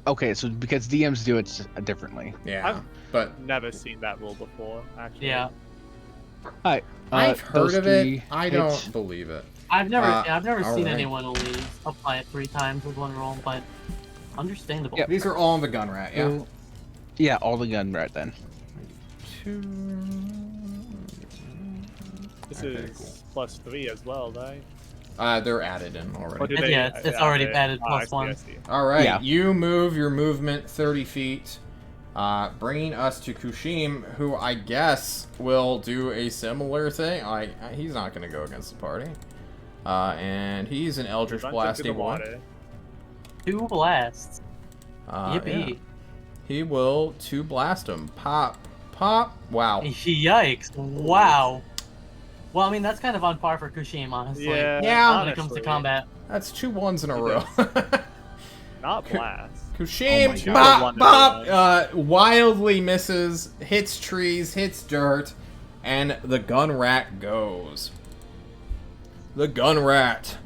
Okay, so because DMs do it differently. Yeah, but Never seen that rule before, actually. Yeah, Alright. I've heard those of 3 it. I hits. don't believe it. I've never seen alright. anyone only apply it 3 times with 1 roll, but understandable. Yep. These are all on the gun rat, yeah. So- yeah, all the gun right then. 2. This Okay, is +3 as well, right? They're added in Or already. do they- Yeah, it's already added I plus see, 1. I see. All right, Yeah. you move your movement 30 feet, bringing us to Kushim, who I guess will do a similar thing. He's not going to go against the party. And he's an Eldritch Runs into the Blasting one. water. 2 blasts. Yippee. Yeah. He will 2 blast him. Pop, pop. Wow. Yikes. Wow. Well, I mean, that's kind of on par for Kushim, honestly. Yeah. When it comes to honestly. combat. That's 2 1s in a He row. Not blast. Kushim, Oh my bop, God. bop, wildly misses, hits trees, hits dirt, and the gun rat goes. The gun rat.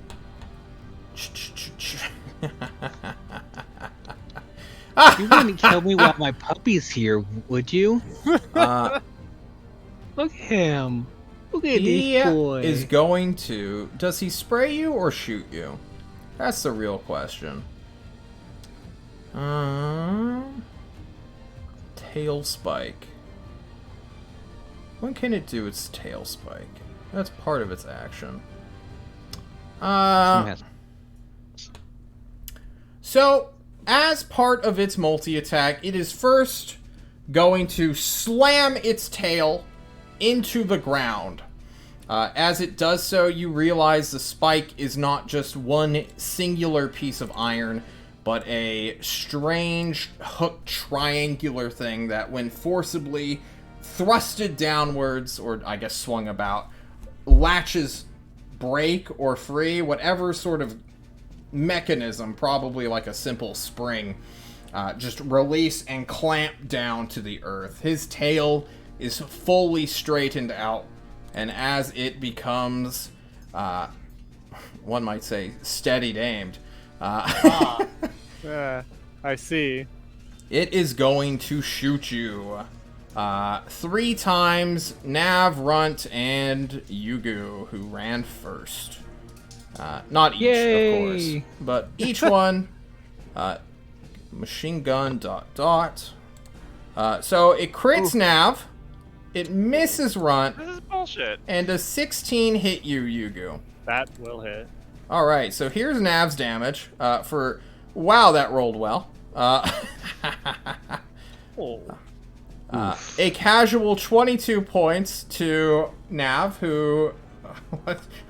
You wouldn't kill me while my puppy's here, would you? Look at him. Look at He this boy. is going to... Does he spray you or shoot you? That's the real question. Tail spike. When can it do its tail spike? That's part of its action. So, as part of its multi-attack, it is first going to slam its tail into the ground. As it does so, you realize the spike is not just one singular piece of iron, but a strange hooked triangular thing that, when forcibly thrusted downwards, or I guess swung about, latches break or free, whatever sort of mechanism, probably like a simple spring, just release and clamp down to the earth. His tail is fully straightened out, and as it becomes, one might say, steadied aimed, Yeah, I see. it is going to shoot you 3 times. Nav, Runt, and Yugu, who ran first. Not each, Yay! of course, but each one. Machine gun, ... So it crits Nav, it misses Runt, This is bullshit. and does 16 hit you, Yugu. That will hit. Alright, so here's Nav's damage for... Wow, that rolled well. Oh. A casual 22 points to Nav, who...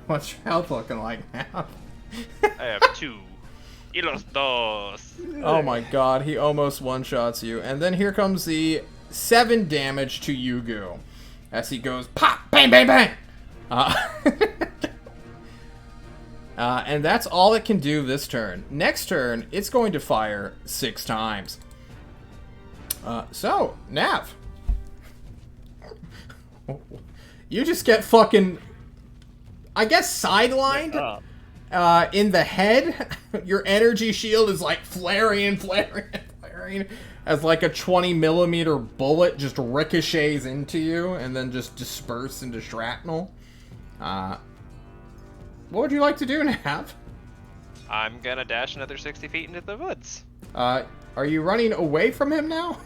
What's your health looking like, Nav? I have 2. Y los dos. Oh my god, he almost one-shots you. And then here comes the 7 damage to Yugu. As he goes, pop, bang, bang, bang! And that's all it can do this turn. Next turn, it's going to fire 6 times. So, Nav. You just get fucking, I guess, sidelined Up. in the head. Your energy shield is like flaring and flaring and flaring as like a 20-millimeter bullet just ricochets into you and then just disperses into shrapnel. What would you like to do, Nav? I'm gonna dash another 60 feet into the woods. Are you running away from him now?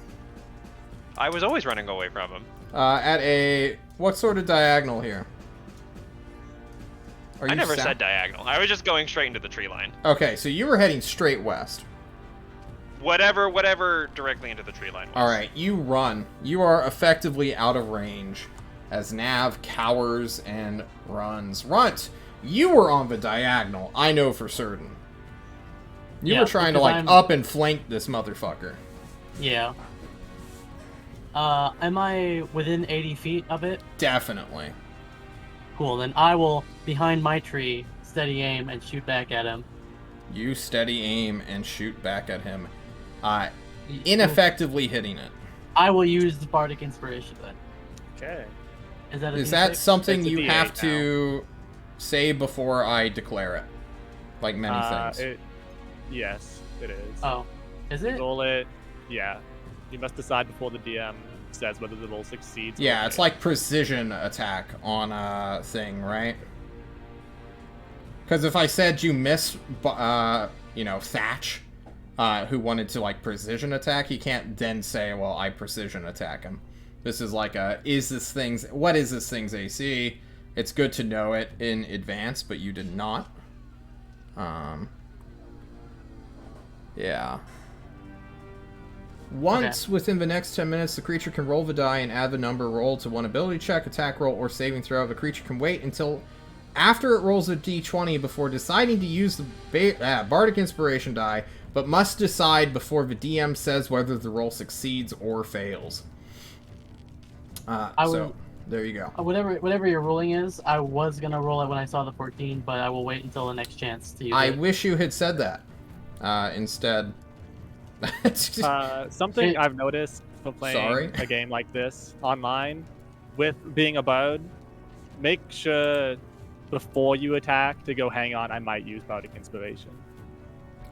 I was always running away from him. At a... What sort of diagonal here? Are I you never south? said diagonal. I was just going straight into the tree line. Okay, so you were heading straight west. Whatever directly into the tree line was. Alright, you run. You are effectively out of range as Nav cowers and runs. Runt, you were on the diagonal, I know for certain. You Yeah, were trying to, because like, I'm- up and flank this motherfucker. Yeah. Am I within 80 feet of it? Definitely. Cool, then I will, behind my tree, steady aim and shoot back at him. You steady aim and shoot back at him. ineffectively hitting it. I will use the Bardic Inspiration then. Okay. Is that a Is D6? that something It's a you D8 have to say before I declare it? Like many things. Yes, it is. Oh, is You it? roll it. Yeah. You must decide before the DM says whether the roll succeeds. Yeah, or it's fails. like precision attack on a thing, right? Because if I said you miss, Thatch, who wanted to, like, precision attack, he can't then say, well, I precision attack him. This is like what is this thing's AC? It's good to know it in advance, but you did not. Yeah. Once within the next 10 minutes, the creature can roll the die and add the number rolled to one ability check, attack roll, or saving throw. The creature can wait until after it rolls a d20 before deciding to use the Bardic Inspiration die, but must decide before the DM says whether the roll succeeds or fails. There you go. Whatever your ruling is, I was gonna roll it when I saw the 14, but I will wait until the next chance to use I it. wish you had said that instead. Something I've noticed for playing a game like this online, with being a bard, make sure before you attack to go, hang on, I might use Bardic Inspiration.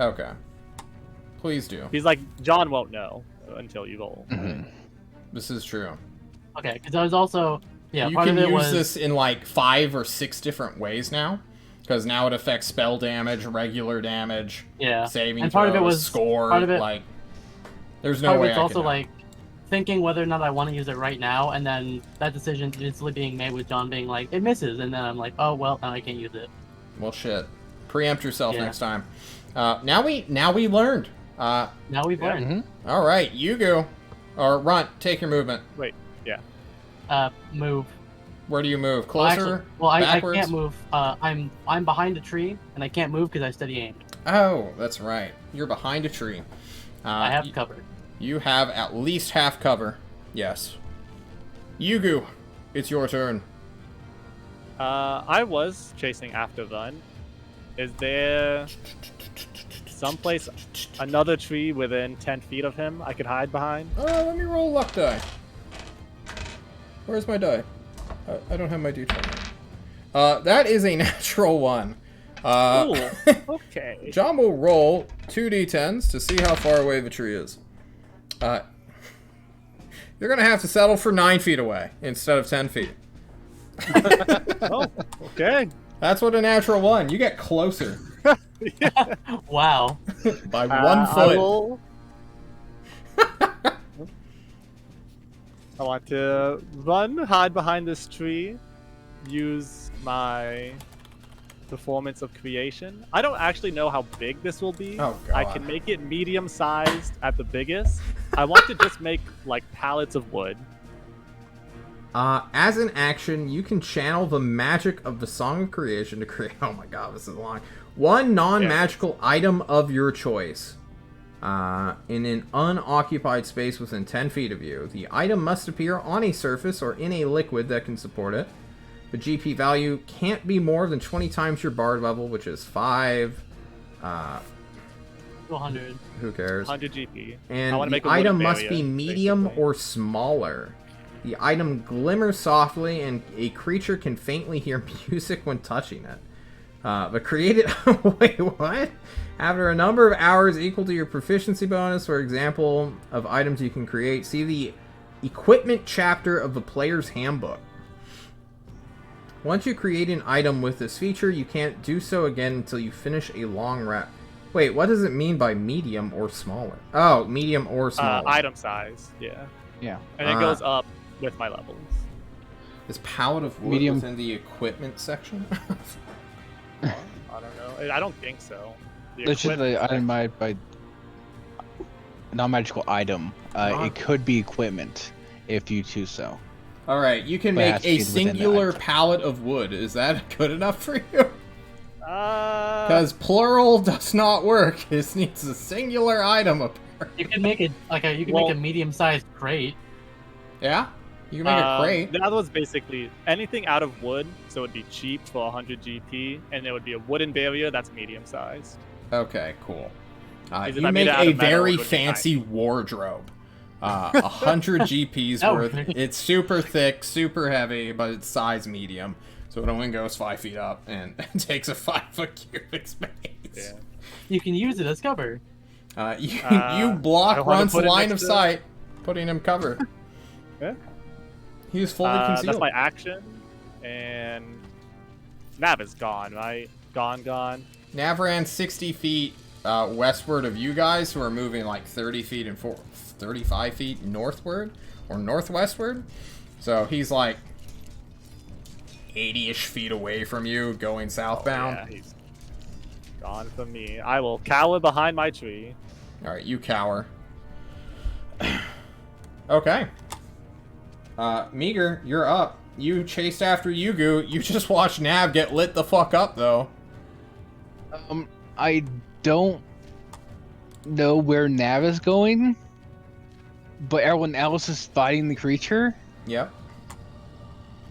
Okay. Please do. He's like, John won't know until you roll. Mhm. This is true. Okay, because I was also You part can of it use was this in like 5 or 6 different ways now. Because now it affects spell damage, regular damage, saving and throws, part of it was score. part of it, like, there's no part of way it's I also can know. like thinking whether or not I want to use it right now, and then that decision instantly being made with John being like, it misses, and then I'm like, oh well, now I can't use it. Well, shit. Preempt yourself next time. Now we learned. Now we've learned. Mm-hmm. All right, you go. Or Runt, take your movement. Wait, yeah. Move. Where do you move? Closer? I backwards? can't move. I'm behind a tree, and I can't move because I steady aimed. Oh, that's right. You're behind a tree. I have cover. You have at least half cover. Yes. Yugu, it's your turn. I was chasing after Vun. Is there someplace, another tree within 10 feet of him I could hide behind? Let me roll a luck die. Where's my die? I don't have my d20. That is a natural 1. Cool. Okay. John will roll 2d10s to see how far away the tree is. You're gonna have to settle for 9 feet away instead of 10 feet. Oh, okay. That's what a natural 1. You get closer. Wow. By 1 foot. I want to run, hide behind this tree, use my performance of creation. I don't actually know how big this will be. Oh, God. I can make it medium-sized at the biggest. I want to just make, like, pallets of wood. As an action, you can channel the magic of the Song of Creation to create... Oh my god, this is long. One non-magical item of your choice. In an unoccupied space within 10 feet of you. The item must appear on a surface or in a liquid that can support it. The GP value can't be more than 20 times your bard level, which is 5. 100. Who cares? 100 GP. And the item must be medium or smaller. The item glimmers softly, and a creature can faintly hear music when touching it. But created... Wait, what? After a number of hours equal to your proficiency bonus, for example, of items you can create, see the equipment chapter of the player's handbook. Once you create an item with this feature, you can't do so again until you finish a long rest. Wait, what does it mean by medium or smaller? Oh, medium or smaller. Item size, yeah. Yeah. And it goes up with my levels. Is pallet of wood Medium. within the equipment section? I don't know. I don't think so. That's just the item by non-magical item. It could be equipment if you choose so. Alright, you can But it make has to a be within that singular item. pallet of wood. Is that good enough for you? Because Because plural does not work. This needs a singular item apparently. You can make it like a make a medium-sized crate. Yeah? You can make a crate. The other was basically anything out of wood, so it would be cheap for 100 GP, and it would be a wooden barrier that's medium sized. Okay, cool. Is it You made make out a of metal or very would it be fancy wardrobe. 100 GP's Oh, worth. okay. It's super thick, super heavy, but it's size medium. So it only goes 5 feet up and takes a 5-foot cubic space. Yeah. You can use it as cover. You I block wanna Runt's put it line next of to- sight, putting him covered. Yeah. He is fully concealed. That's my action, and Nav is gone, right? Gone. Navran's 60 feet westward of you guys, who are moving like 30 feet and 35 feet northward or northwestward. So he's like 80-ish feet away from you, going southbound. Yeah, he's gone from me. I will cower behind my tree. All right, you cower. Okay. Meager, you're up. You chased after Yugu. You just watched Nav get lit the fuck up, though. I don't know where Nav is going, but everyone else is fighting the creature, Yep.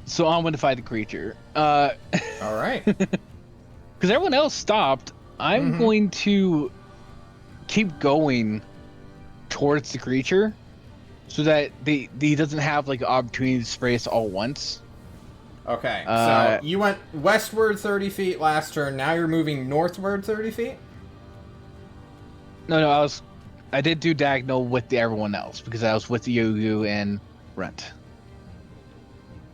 so I'm going to fight the creature. All right. Because everyone else stopped, I'm Mhm. going to keep going towards the creature, so that he doesn't have like an opportunity to spray us all once. Okay, Uh, so you went westward 30 feet last turn. Now you're moving northward 30 feet? No, I did do diagonal with everyone else because I was with Yugu and Runt.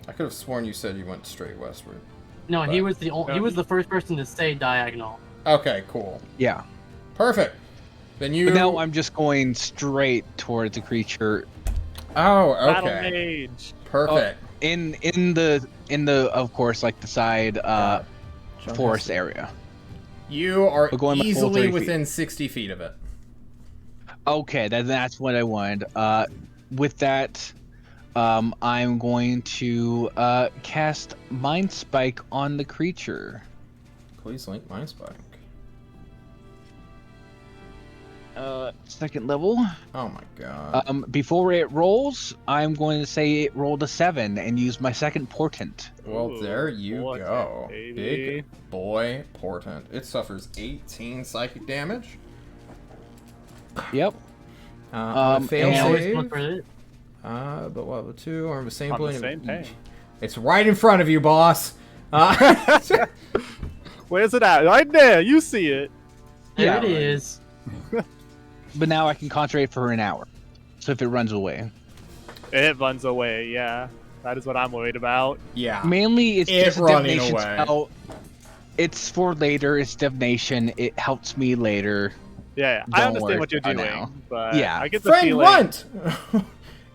I could have sworn you said you went straight westward. No, he But- was he was the first person to say diagonal. Okay, cool. Yeah, Perfect. Then you... but now I'm just going straight towards the creature Oh, Battle okay. mage. Perfect. in the of course like the side Jump forest has- area. You are We're going my full easily 30 feet. within 60 feet of it. Okay, that's what I wanted. With that, I'm going to cast Mind Spike on the creature. Please link Mind Spike. Second level. Oh my god. Before it rolls, I'm going to say it rolled a 7 and use my second portent. Well, Ooh, there you portent, go. baby. Big boy portent. It suffers 18 psychic damage. Yep. On a fail and- Always save. look for it. But level 2 or the same On the point. same page. It's right in front of you, boss. Where's it at? Right there. You see it. There Yeah, it right. is. But now I can concentrate for an hour. So if it runs away. It runs away. Yeah, that is what I'm worried about. Yeah. Mainly, it's It just a running divination away. spell. It's for later. It's divination. It helps me later. Yeah, I Don't understand worry what you're for doing, now. but Yeah. I get the Friend feeling. Runt!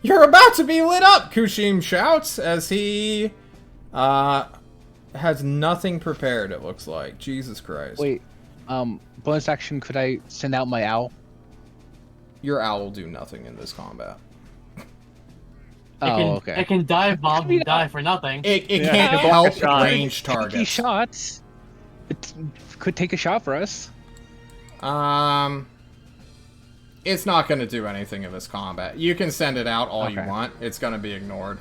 You're about to be lit up, Kushim shouts as he has nothing prepared, it looks like. Jesus Christ. Wait, bonus action, could I send out my owl? Your owl will do nothing in this combat. It can dive bomb and die for nothing. It Yeah, can't it can help block a shot. range Taking targets. shots. It could take a shot for us. It's not going to do anything in this combat. You can send it out all you Okay. want. It's going to be ignored.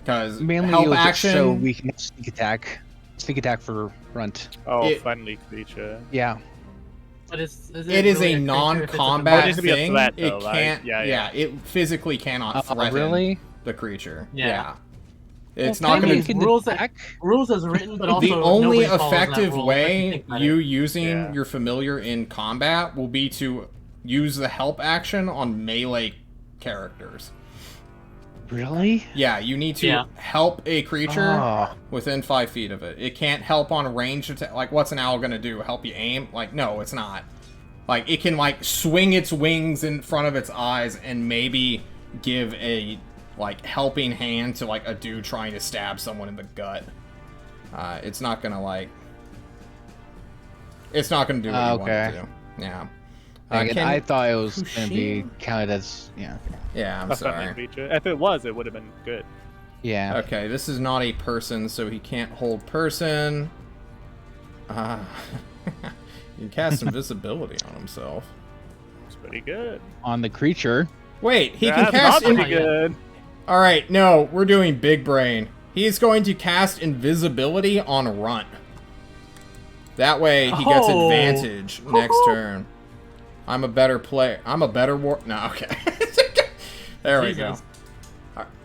Because Mainly help it was just action... so we can sneak attack. Sneak attack for Runt. Oh, It- friendly creature. Yeah. But is It is really a creature if it's non-combat It needs to be a thing. threat, It though, right? can't... Yeah. it physically cannot threaten Really? the creature. Yeah. It's Well, not going mean, to... can rules attack. rules as written, but also The only nobody follows that effective rule, if way think about you it. using Yeah. your familiar in combat will be to use the help action on melee characters. Really? Yeah, you need to Yeah. help a creature Oh. within 5 feet of it. It can't help on range attack. Like, what's an owl gonna do? Help you aim? Like, no, it's not. Like, it can, like, swing its wings in front of its eyes and maybe give a, like, helping hand to, like, a dude trying to stab someone in the gut. It's not gonna, like... It's not gonna do what you want it Okay. to. Yeah. Again, I thought it was going to be Kushim? counted as... Yeah. Yeah, I'm A friendly sorry. creature. If it was, it would have been good. Yeah. Okay, this is not a person, so he can't hold person. He can cast invisibility on himself. It's pretty good. On the creature. Wait, he That's can cast... not pretty in- good. Alright, no, we're doing big brain. He's going to cast invisibility on Runt. That way, he gets Oh. advantage next turn. I'm a better player. I'm a better war. No, okay. There we go. Jesus.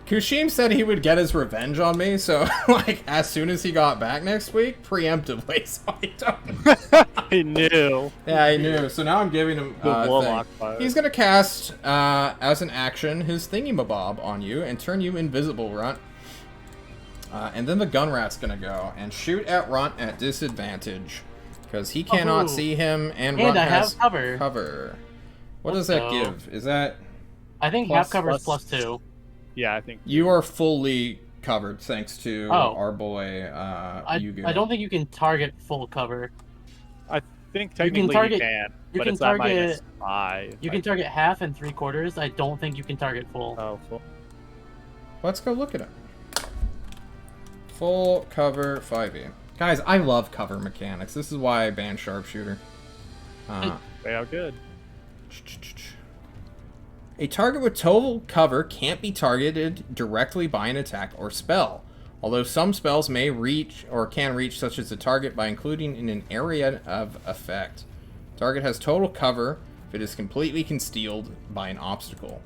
Kushim said he would get his revenge on me, so like as soon as he got back next week, preemptively. So I don't. I knew. Yeah, I knew. So now I'm giving him The thing. warlock part. He's gonna cast as an action his thingamabob on you and turn you invisible, Runt. And then the gun rat's gonna go and shoot at Runt at disadvantage because he cannot see him, and Runt I has have cover. cover. What does Let's that go. give? Is that I think Plus- half cover is plus- +2. Yeah, I think. you are fully covered thanks to Oh. our boy Yugo. I don't think you can target full cover. I think technically target- you can, you but can it's at target- -5. You can target half and 3/4. I don't think you can target full. Oh, full. Let's go look at it. Full cover 5e. Guys, I love cover mechanics. This is why I banned sharpshooter. They are good. A target with total cover can't be targeted directly by an attack or spell, although some spells may reach or can reach such as a target by including in an area of effect. Target has total cover if it is completely concealed by an obstacle.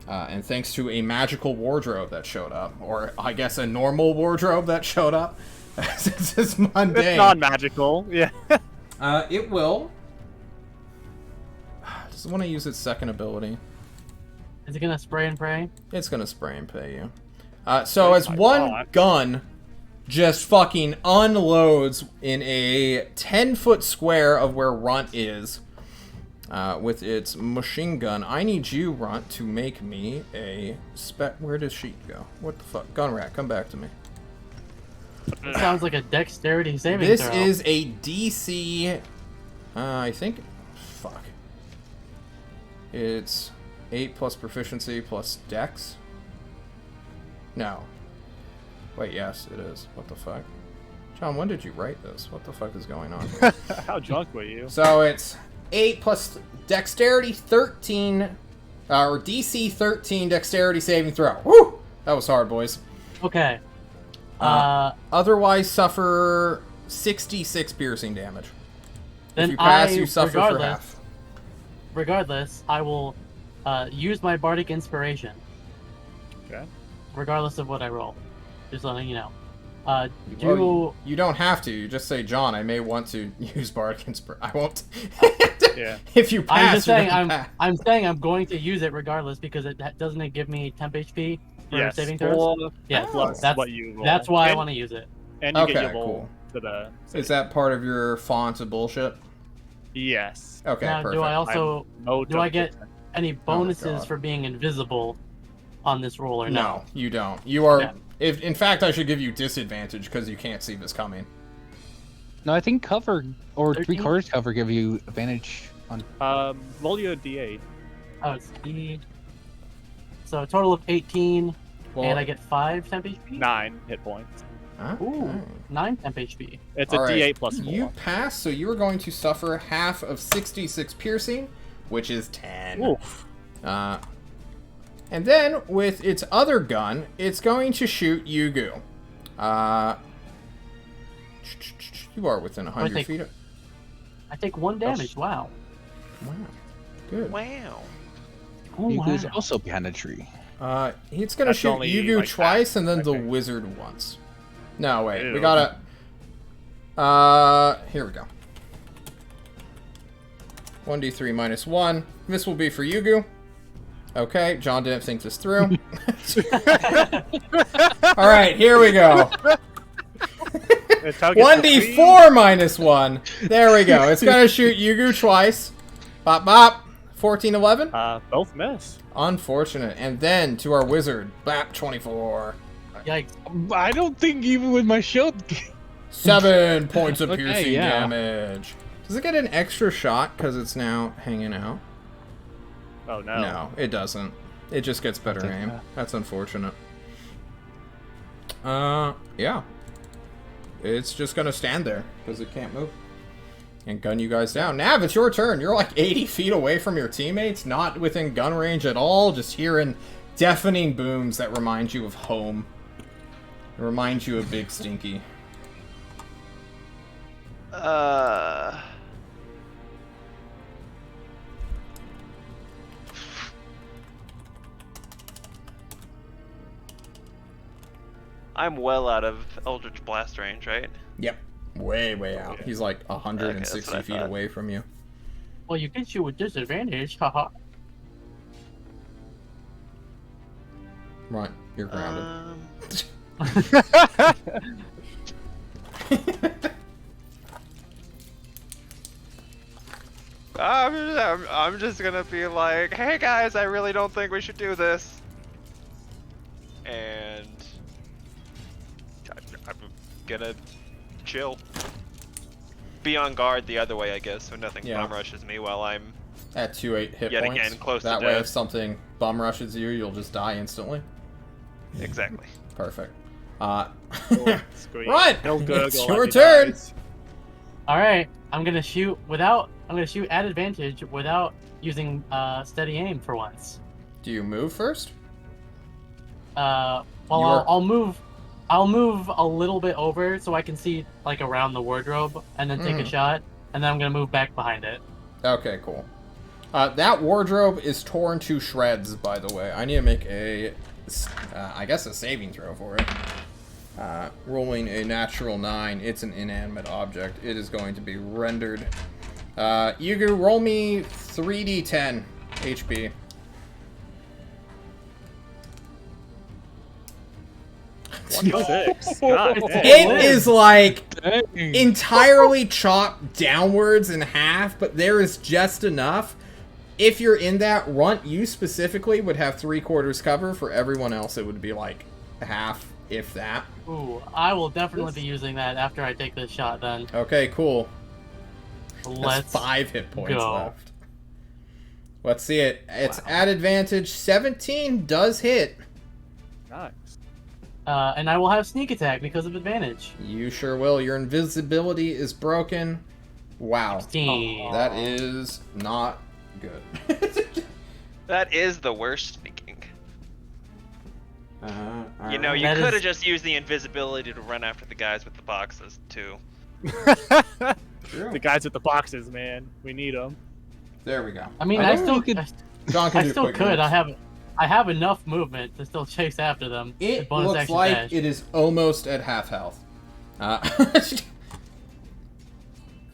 And thanks to a magical wardrobe that showed up, or I guess a normal wardrobe that showed up, this is mundane. It's non-magical. Yeah. It will. Does it want to use its second ability? Is it gonna spray and pray? It's gonna spray and pay you. So as my one God. gun just fucking unloads in a 10-foot square of where Runt is with its machine gun, I need you, Runt, to make me a spec. Where does Sheet go? What the fuck? Gun rat, come back to me. It sounds like a dexterity saving This throw. is a DC. I think. Fuck. It's 8 plus proficiency plus dex. No. Wait, yes, it is. What the fuck? John, when did you write this? What the fuck is going on here? How drunk were you? So it's 8 plus dexterity 13, or DC 13 dexterity saving throw. Woo! That was hard, boys. Okay. Otherwise, suffer 66 piercing damage. Then If you pass, I, you suffer for regardless, half. Regardless, I will use my bardic inspiration, Okay. regardless of what I roll. Just letting you know. Well, you don't have to. You just say, John, I may want to use bardic inspiration. I won't. Yeah. If you pass, I'm just saying you're gonna pass. I'm saying I'm going to use it regardless because doesn't it give me temp HP for Yes. saving throws? Or Yeah, plus that's what you roll. that's why I And- want to use it. And you Okay, get your roll cool. to the. Is that part of your font of bullshit? Yes. Okay, Now, perfect. do I also No do I jump get attack. any bonuses God. for being invisible on this roll or No, you don't. You are. Okay. If in fact, I should give you disadvantage because you can't see this coming. No, I think cover or 13? 3/4 cover give you advantage on. Roll your d8. Oh, it's E. So a total of 18, Well, and I get 5 temp HP. 9 hit points. okay. Ooh, 9 temp HP. It's a All right. d8 plus 4. You pass, so you are going to suffer half of 66 piercing, which is 10. Oof. And then with its other gun, it's going to shoot Yugu. You are within 100 think- feet. I take 1 damage. Wow. Wow. Good. Wow. Oh, Yugu's wow. also behind a tree. It's gonna That's shoot only, Yugu like, twice half, and then I the think. wizard once. No, wait. We Ew. gotta. Here we go. 1d3 minus 1. This will be for Yugu. Okay, John didn't think this through. Alright, here we go. It targets the 1d4 minus 1. There we go. It's gonna shoot Yugu twice. Bop bop. 14, 11. Both miss. Unfortunate. And then to our wizard. Bap, 24. Yikes. I don't think even with my shield. 7 points of Okay, piercing yeah. damage. Does it get an extra shot because it's now hanging out? Oh no. No, it doesn't. It just gets better think aim. that. That's unfortunate. Yeah. It's just gonna stand there because it can't move. And gun you guys down. Nav, it's your turn. You're like 80 feet away from your teammates, not within gun range at all, just hearing deafening booms that remind you of home. It reminds you of Big Stinky. I'm well out of Eldritch Blast range, right? Yep. Way out. Yeah. He's like Okay, 160 that's what I feet thought. away from you. Well, you can shoot with disadvantage. Haha. Right, you're grounded. I'm just gonna be like, hey guys, I really don't think we should do this. And I'm gonna chill. Be on guard the other way, I guess, so nothing Yeah. bum rushes me while I'm At 2-8 hit Yet points. again, close to that way, death. if something bum rushes you, you'll just die instantly. exactly. Perfect. Scream. Right, He'll gurgle it's as your he turn. dies. All right, I'm gonna shoot at advantage without using steady aim for once. Do you move first? Well, You are- I'll move. I'll move a little bit over so I can see like around the wardrobe, and then take a shot, and then I'm gonna move back behind it. Okay, cool. That wardrobe is torn to shreds, by the way. I need to make I guess a saving throw for it. Rolling a natural 9. It's an inanimate object. It is going to be rendered. Yugu, roll me 3d10 HP. Six. God damn. It is like Dang. entirely chopped downwards in half, but there is just enough. If you're in that runt, you specifically would have 3/4 cover. For everyone else, it would be like half, if that. Ooh, I will definitely be using that after I take this shot. Then Okay, cool. That's let's 5 hit points go. left. Let's see it. It's at advantage. 17 does hit. Nice. and I will have sneak attack because of advantage. You sure will. Your invisibility is broken. Wow. 16. That is not good. That is the worst sneaking. You know, you That could have is- just used the invisibility to run after the guys with the boxes, too. The guys with the boxes, man. We need them. There we go. I mean, I I don't still think John can I do still quick could. moves. I have enough movement to still chase after them. with It bonus looks action like dash. it is almost at half health.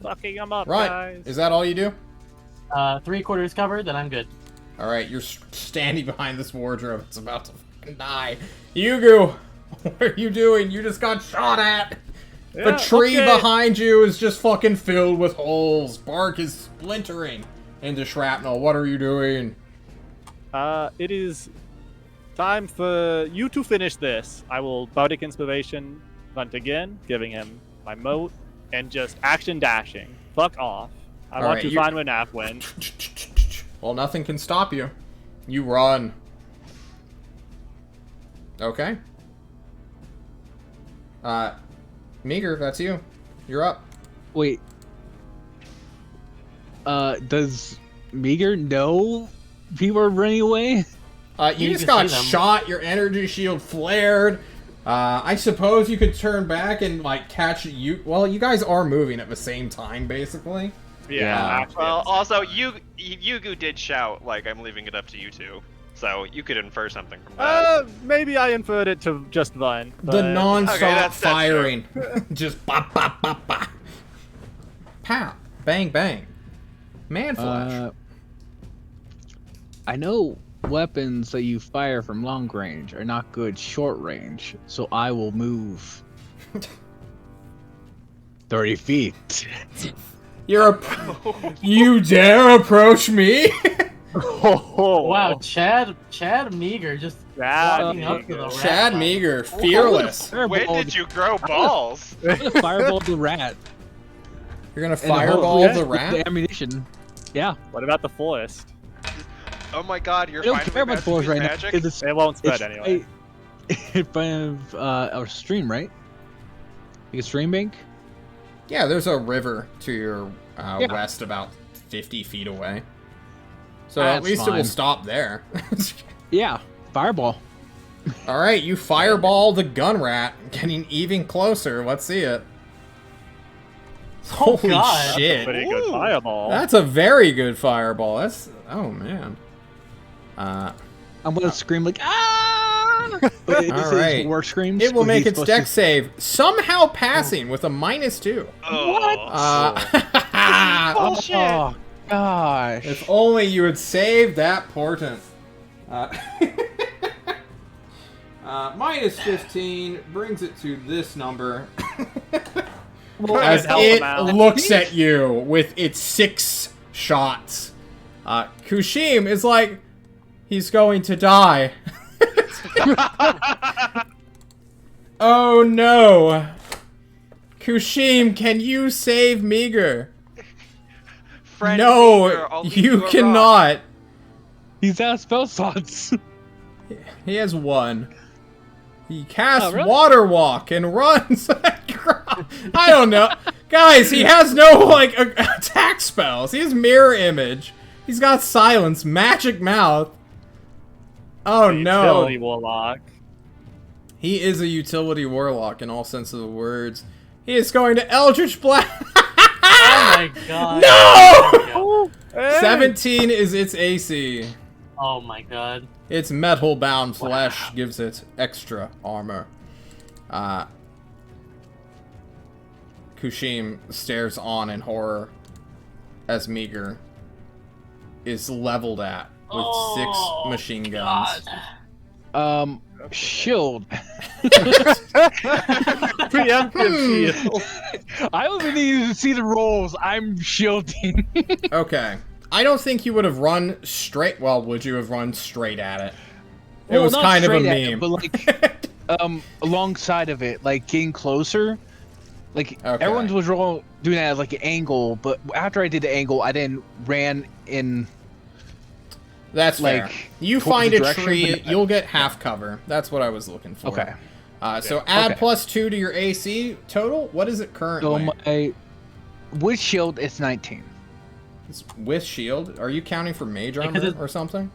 Fucking them up, Right. guys. Is that all you do? 3/4 covered, then I'm good. Alright, you're standing behind this wardrobe. It's about to fucking die. Yugu! What are you doing? You just got shot at! The Yeah, tree okay. behind you is just fucking filled with holes. Bark is splintering into shrapnel. What are you doing? It is time for you to finish this. I will Bardic Inspiration hunt again, giving him my moat, and just action dashing. Fuck off. I want Alright, to you- find where Nav went. Well, nothing can stop you. You run. Okay. Meager, that's you. You're up. Wait. Does Meager know people are running away? You You just can got see them. shot. Your energy shield flared. I suppose you could turn back and like catch you. Well, you guys are moving at the same time, basically. Yeah. actually, Well, it's- also, Yugu did shout, like, I'm leaving it up to you two. So you could infer something from that. Maybe I inferred it to just run. The but- non-stop Okay, that's true. firing, just bop bop bop bop. Pow, bang bang. Man flash. I know weapons that you fire from long range are not good short range, so I will move 30 feet. You dare approach me? Oh, Wow, Chad Meager just Chad walking up to the rat. Chad fight. Meager, fearless. When did you grow balls? I'm gonna fireball the rat. You're gonna and the whole- fireball yeah, the with rat? The ammunition. Yeah. What about the forest? Oh my god, you're I don't finally care about about to force use right now magic? because it's It won't spread it's anyway. in front of our stream, right? Like a stream bank. Yeah, there's a river to your Yeah. west about 50 feet away. So That's at least it will fine. stop there. Yeah. Fireball. Alright, you fireball the gun rat, getting even closer. Let's see it. Oh, Holy God. shit. Pretty good Ooh. fireball. That's a very good fireball. That's... Oh, man. I'm gonna scream like ah! But it All says right. war screams. It will but make he's its supposed deck to- save, somehow passing with a -2. Oh. Bullshit. Oh gosh. If only you had saved that portent. -15 brings it to this number. As help it him out. looks at you with its 6 shots. Kushim is like, he's going to die. Oh no. Kushim, can you save Meager? Friend No, Meager, I'll leave you a rock. cannot. He's out of spell slots. He has 1. He casts Oh, really? Water Walk and runs. I don't know. Guys, he has no, like, attack spells. He has Mirror Image. He's got Silence, Magic Mouth. Oh, no. Utility Warlock. He is a utility warlock in all sense of the words. He is going to Eldritch Blast. Oh my god. No! Oh my god. 17 is its AC. Oh my god. Its metal-bound flesh gives it extra armor. Kushim stares on in horror as Meager is leveled at with 6 machine guns. Shield. Preemptive shield. I don't even need to see the rolls. I'm shielding. Okay. I don't think you would have run straight. Well, would you have run straight at it? It Well, was not kind of a straight at it, meme. but like alongside of it, like getting closer. Like Okay. everyone's was doing that at like an angle, but after I did the angle, I then ran in. That's fair. like, You towards find the a direction, tree, but- you'll get half cover. That's what I was looking for. Okay. So add Okay. +2 to your AC total. What is it So currently? my with shield, it's 19. It's with shield. Are you counting for mage Because armor it- or something?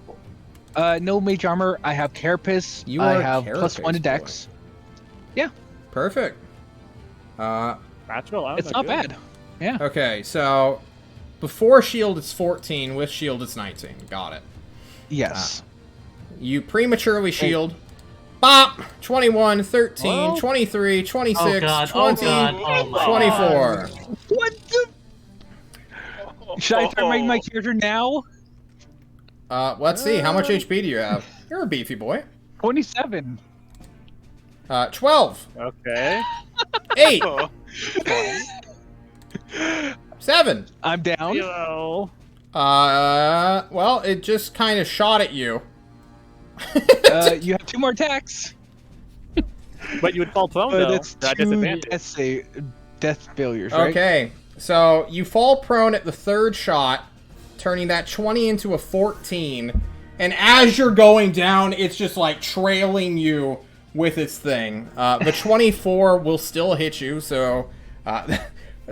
No mage armor. I have carapace. You I are a have carapace +1 to boy. dex. Perfect. Natural armor. It's not good. bad. Yeah. Okay, so before shield it's 14, with shield it's 19. Got it. Yes. You prematurely shield. Bop! 21, 13, Well- 23, 26, Oh god. 20, Oh god. Oh my 24. What the? Should I start making my character now? Let's see. How much HP do you have? You're a beefy boy. 27. 12, Okay. 8, Oh. 7. I'm down. Yo. Well, it just kind of shot at you. You have 2 more attacks. But you would fall prone But though. it's At 2 disadvantage. death failures, right? Okay, so you fall prone at the 3rd shot, turning that 20 into a 14, and as you're going down, it's just like trailing you with its thing. The 24 will still hit you, so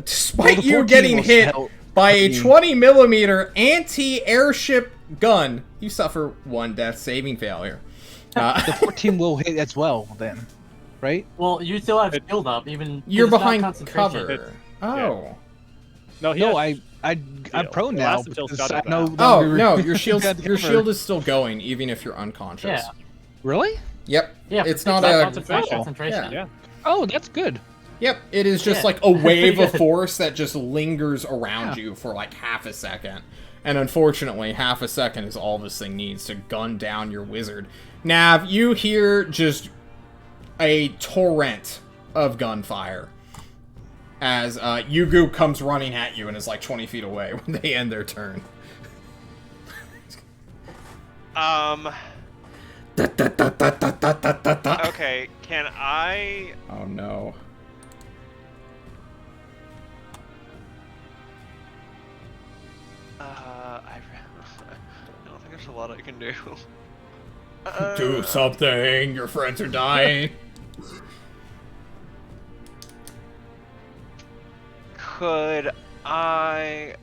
despite Well, the you 14 getting will hit help by a me. 20mm anti-airship gun, you suffer 1 death saving failure. The 14 will hit as well, then, right? Well, you still have shield up, even. You're it's not behind concentration. cover. Oh. No, he No, has- I'm prone The now. last until because Scott I no is Oh, longer no, your shield got the your cover. shield is still going even if you're unconscious. Yeah. Really? Yep. Yeah. It's not not a concentration. Oh, concentration. yeah. Yeah. Oh, that's good. Yep, it is just Yeah. like a wave of Pretty good. force that just lingers around Yeah. you for like half a second. And unfortunately, half a second is all this thing needs to gun down your wizard. Nav, you hear just a torrent of gunfire as Yugu comes running at you and is like 20 feet away when they end their turn. Okay, can I... Oh no. I don't think there's a lot I can do. Do something, your friends are dying. Could I...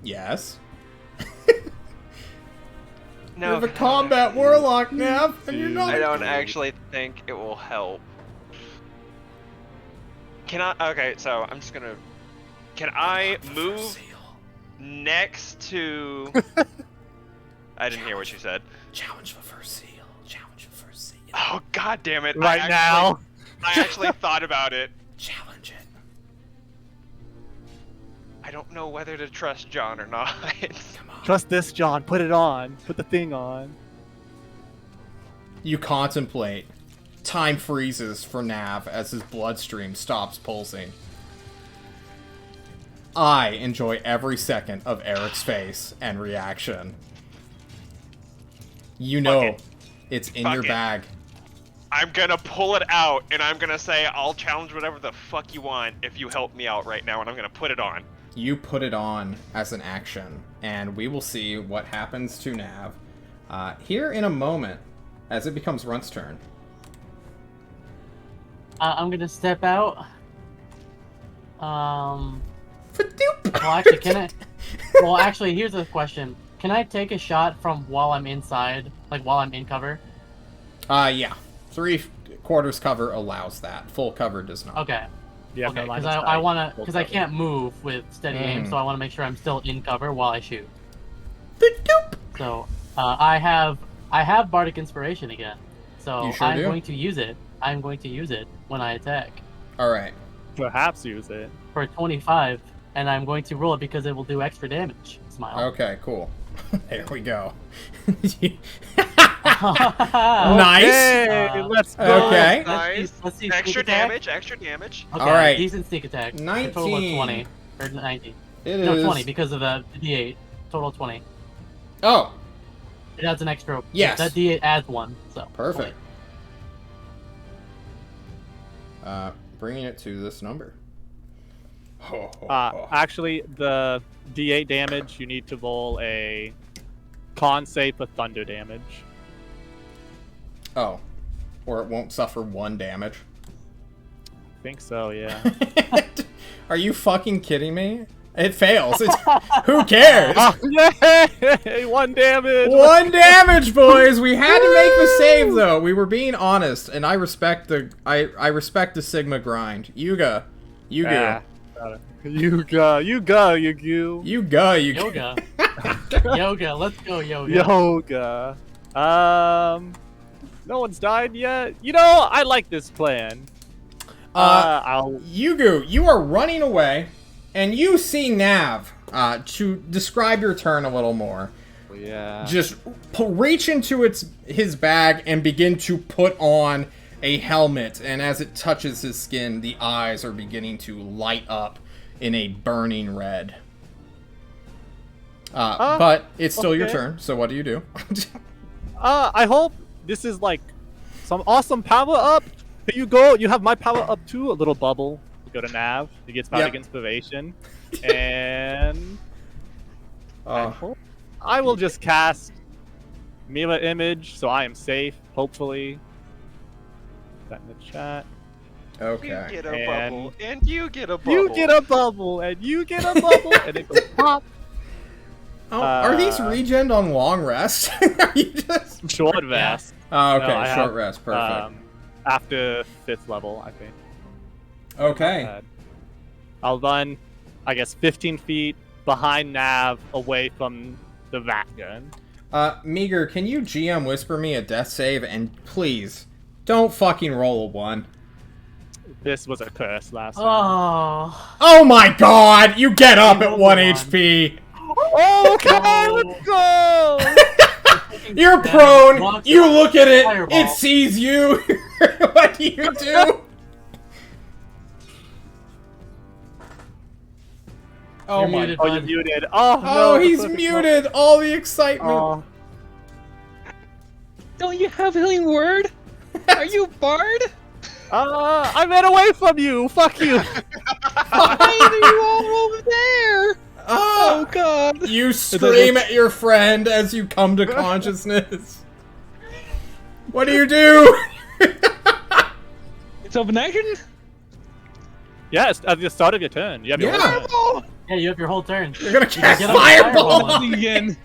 Yes. No, You're the combat warlock, Nav, and you're not. I don't actually think it will help. Can I? Okay, so I'm just gonna. Can I move next to. I didn't hear what you said. Challenge the first seal. Challenge the first seal. Oh god damn it! Right now. I actually thought about it. Challenge it. I don't know whether to trust John or not. Come on. Trust this, John. Put it on. Put the thing on. You contemplate. Time freezes for Nav as his bloodstream stops pulsing. I enjoy every second of Eric's face and reaction. You know, it. it's in Fuck your it. bag. I'm gonna pull it out and I'm gonna say I'll challenge whatever the fuck you want if you help me out right now, and I'm gonna put it on. You put it on as an action, and we will see what happens to Nav here in a moment as it becomes Runt's turn. I'm gonna step out. Well, Fadoop. actually, can I? Well, actually, here's a question: can I take a shot from while I'm inside, like while I'm in cover? Yeah. 3/4 cover allows that. Full cover does not. Okay. Yeah, Okay, because I wanna, because I can't move with steady aim, so I want to make sure I'm still in cover while I shoot. Fadoop. So I have Bardic Inspiration again, so You sure I'm do? going to use it. I'm going to use it when I attack All right. Perhaps use it. for 25, and I'm going to roll it because it will do extra damage. Smile. Okay, cool. There we go. Nice. Nice. Hey, let's go. Okay. Nice. Let's see. Extra sneak attack. damage, extra damage. Okay, All right. decent sneak attack. A 19. total of 20 or 19. It No, is. 20 because of the D8. Total 20. Oh, It adds an extra. Yes. That D8 adds one. So. perfect. Bringing it to this number. Actually, the D8 damage, you need to roll a con save for thunder damage. Oh, or it won't suffer 1 damage. I think so, yeah. Are you fucking kidding me? It fails. It's, who cares? Yay! 1 damage! 1 damage, boys. We had to make the save though. We were being honest, and I respect the I respect the Sigma grind. Yuga, you go. You go, you go, you go. You go. You go. Yoga. Yoga. Let's go, yoga. Yoga. No one's died yet. You know, I like this plan. I'll. Yugu, you are running away, and you see Nav. To describe your turn a little more, Yeah. just reach into his bag and begin to put on a helmet. And as it touches his skin, the eyes are beginning to light up in a burning red. But it's still your okay. turn. So what do you do? I hope this is like some awesome power up. Here you go. You have my power up too. A little bubble. You go to Nav. He gets Bardic Yep. Inspiration. And I will just cast Mirror Image so I am safe, hopefully. That in the chat. Okay. You get a And bubble, and you get a bubble. You get a bubble, and you get a bubble, and it goes pop. Oh, are these regen on long rest? Are you just Short vest. Oh, okay, No, I short have, rest, perfect. After 5th level, I think. Okay. I'll run, I guess, 15 feet behind Nav, away from the rat gun. Meager, can you GM whisper me a death save, and please, don't fucking roll a 1. This was a curse last time. Oh. Oh my god! You get up at rolled 1 a 1. HP! Okay, No. let's go! You're Yeah, prone! walks You up, look at it! fireball. It sees you! What do you do? Oh You're my... muted, Oh, you're bud. muted. Oh, Oh, no. he's muted! All the excitement! Oh. Don't you have healing word? Are you bard? I ran away from you! Fuck you! Why are you all over there? Oh, God. you scream at your friend as you come to consciousness. What do you do? It's open action? Yes, at the start of your turn. You have your Yeah. whole turn. Yeah, you have your whole turn. You're gonna cast get up fireball! fireball. Again.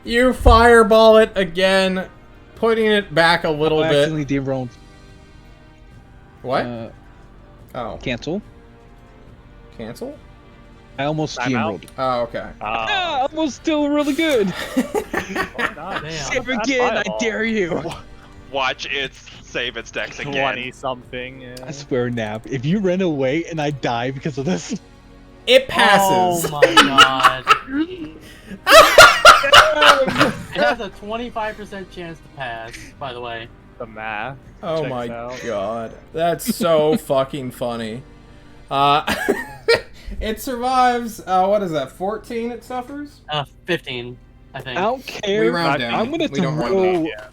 You fireball it again, putting it back a little I bit. accidentally dethroned. What? Oh, Cancel. cancel? I almost Time out. steamrolled. Oh, okay. Ah, almost still really good. God, Damn. Save Bad again, I fireball. dare you. Watch it save its dex again. 20 something. Yeah. I swear, Nav, if you run away and I die because of this, It passes. Oh my god. It has a 25% chance to pass, by the way. The math. Oh checks my out. god. That's so fucking funny. It survives, what is that, 14 it suffers? 15, I think. I don't care. We round down. I'm gonna We don't round throw. Yeah.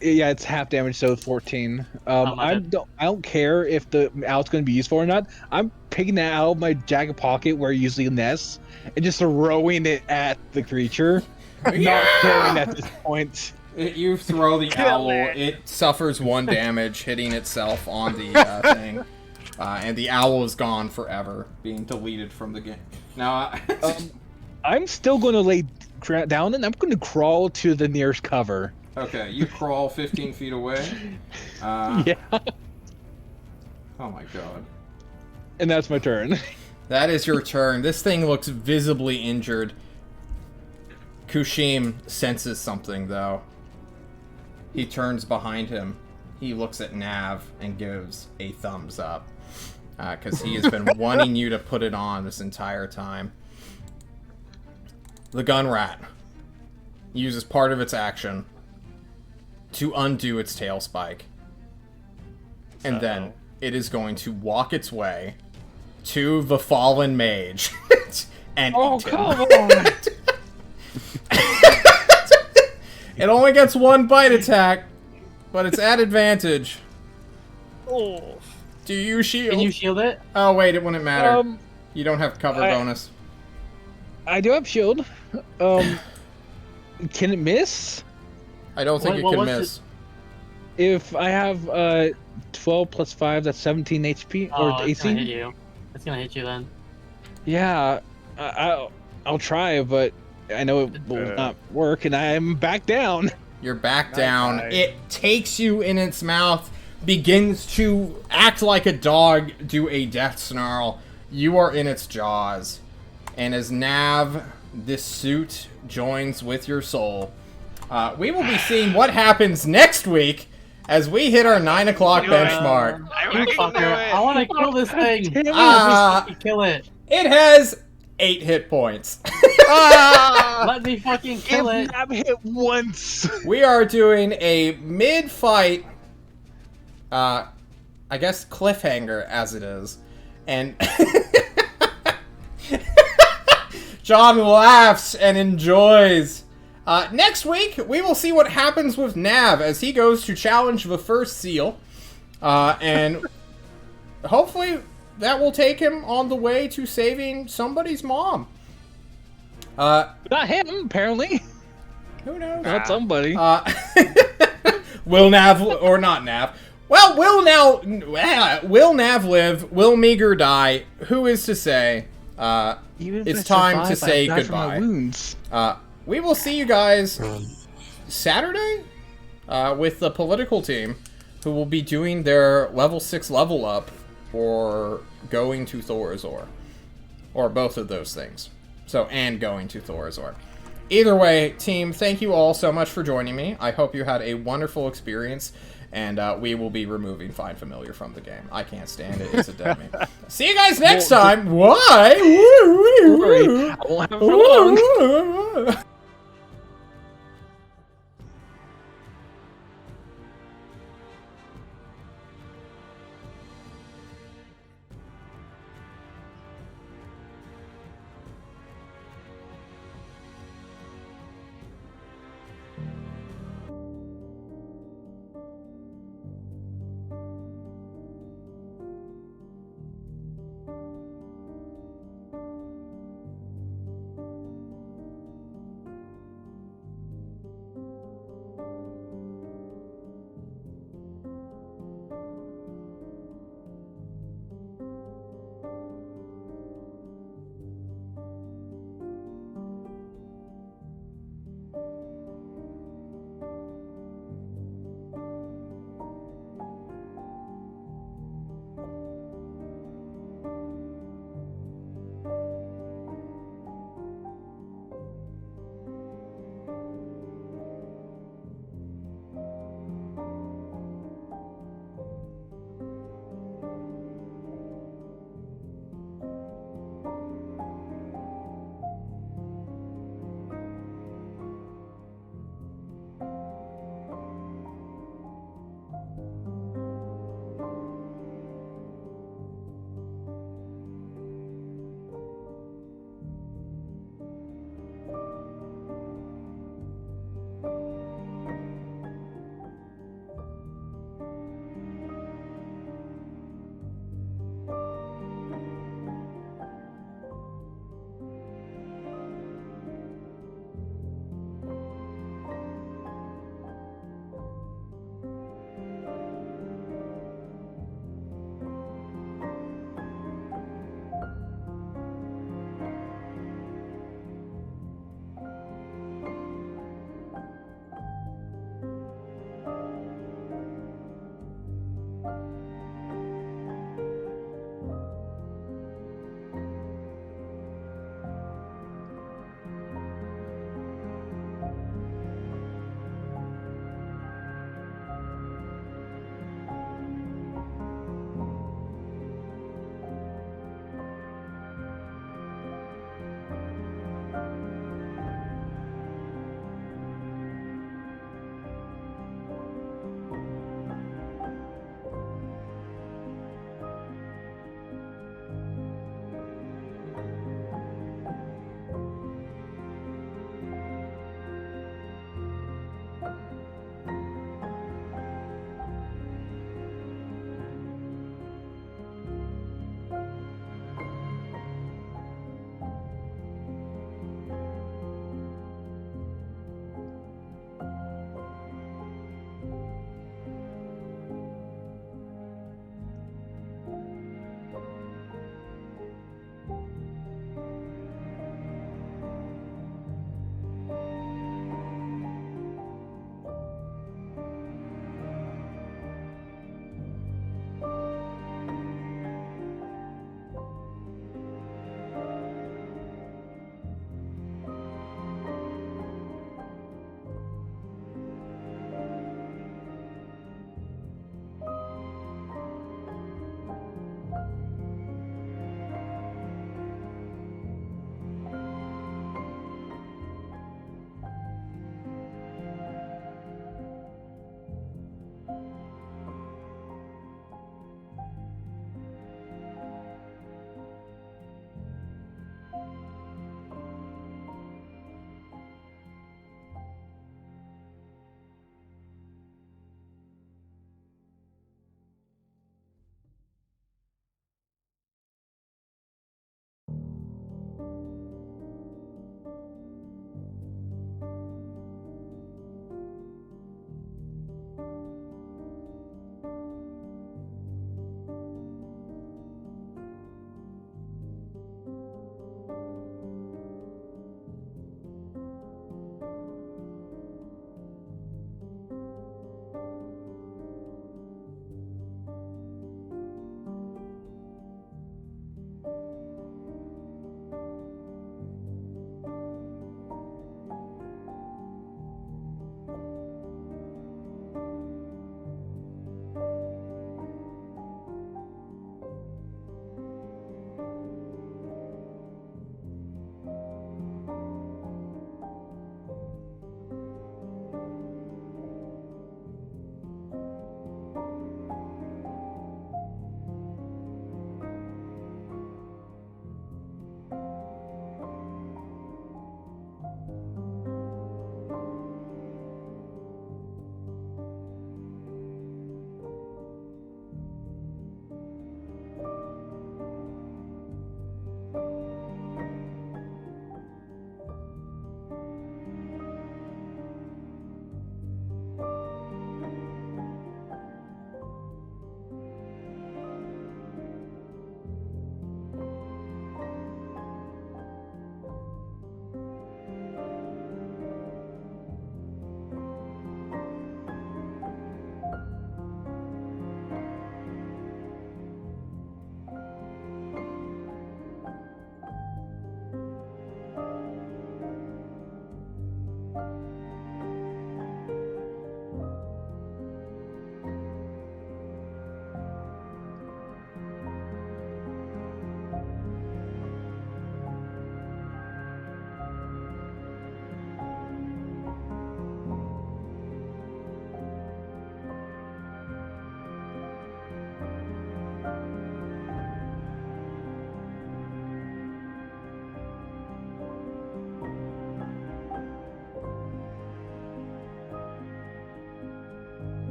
Yeah, it's half damage, so 14. Oh, my bad. I don't care if the out's going to be useful or not. I'm picking that out of my jacket pocket where it usually nests and just throwing it at the creature. Not caring at this point. You throw the owl, it suffers 1 damage, hitting itself on the thing. And the owl is gone forever, being deleted from the game. Now, I'm still going to lay down and I'm going to crawl to the nearest cover. okay, you crawl 15 feet away. Yeah. Oh my god. And that's my turn. That is your turn. This thing looks visibly injured. Kushim senses something, though. He turns behind him. He looks at Nav and gives a thumbs up. Because he has been wanting you to put it on this entire time. The gun rat uses part of its action to undo its tail spike. And then it is going to walk its way to the fallen mage and eat him. Come on! It only gets 1 bite attack, but it's at advantage. Oh. Do you shield? Can you shield it? Oh wait, it wouldn't matter. You don't have cover I- bonus. I do have shield. Can it miss? I don't think What it can was miss. If I have 12 plus 5, that's 17 HP Oh, or it's gonna hit AC. you. It's gonna hit you then. Yeah, I'll try, but I know it will not work, and I'm back down. You're back down. Okay. It takes you in its mouth, begins to act like a dog, do a death snarl. You are in its jaws. And as Nav, this suit joins with your soul, we will be seeing what happens next week as we hit our 9 o'clock Do it. benchmark. I You fucking fucker. knew I it. wanna kill this thing. Damn it. Ah, Kill it. it has 8 hit points. Let me fucking kill it. I'm hit once. We are doing a mid-fight, I guess cliffhanger as it is. And John laughs and enjoys. Next week, we will see what happens with Nav as he goes to challenge the first seal. And hopefully that will take him on the way to saving somebody's mom. Not him, apparently. Who knows? Not somebody. Will Nav or not Nav? Well, will Nav live? Will Meager die? Who is to say? Even if It's I time to survive, say I die from my goodbye. wounds. We will see you guys Saturday with the political team, who will be doing their level 6 level up for going to Thorazor, or both of those things. So, and going to Thorazor. Either way, team, thank you all so much for joining me. I hope you had a wonderful experience, and we will be removing Find Familiar from the game. I can't stand it. It's a dead meme. See you guys next time. Why? Don't worry, I won't have it for long. Woo!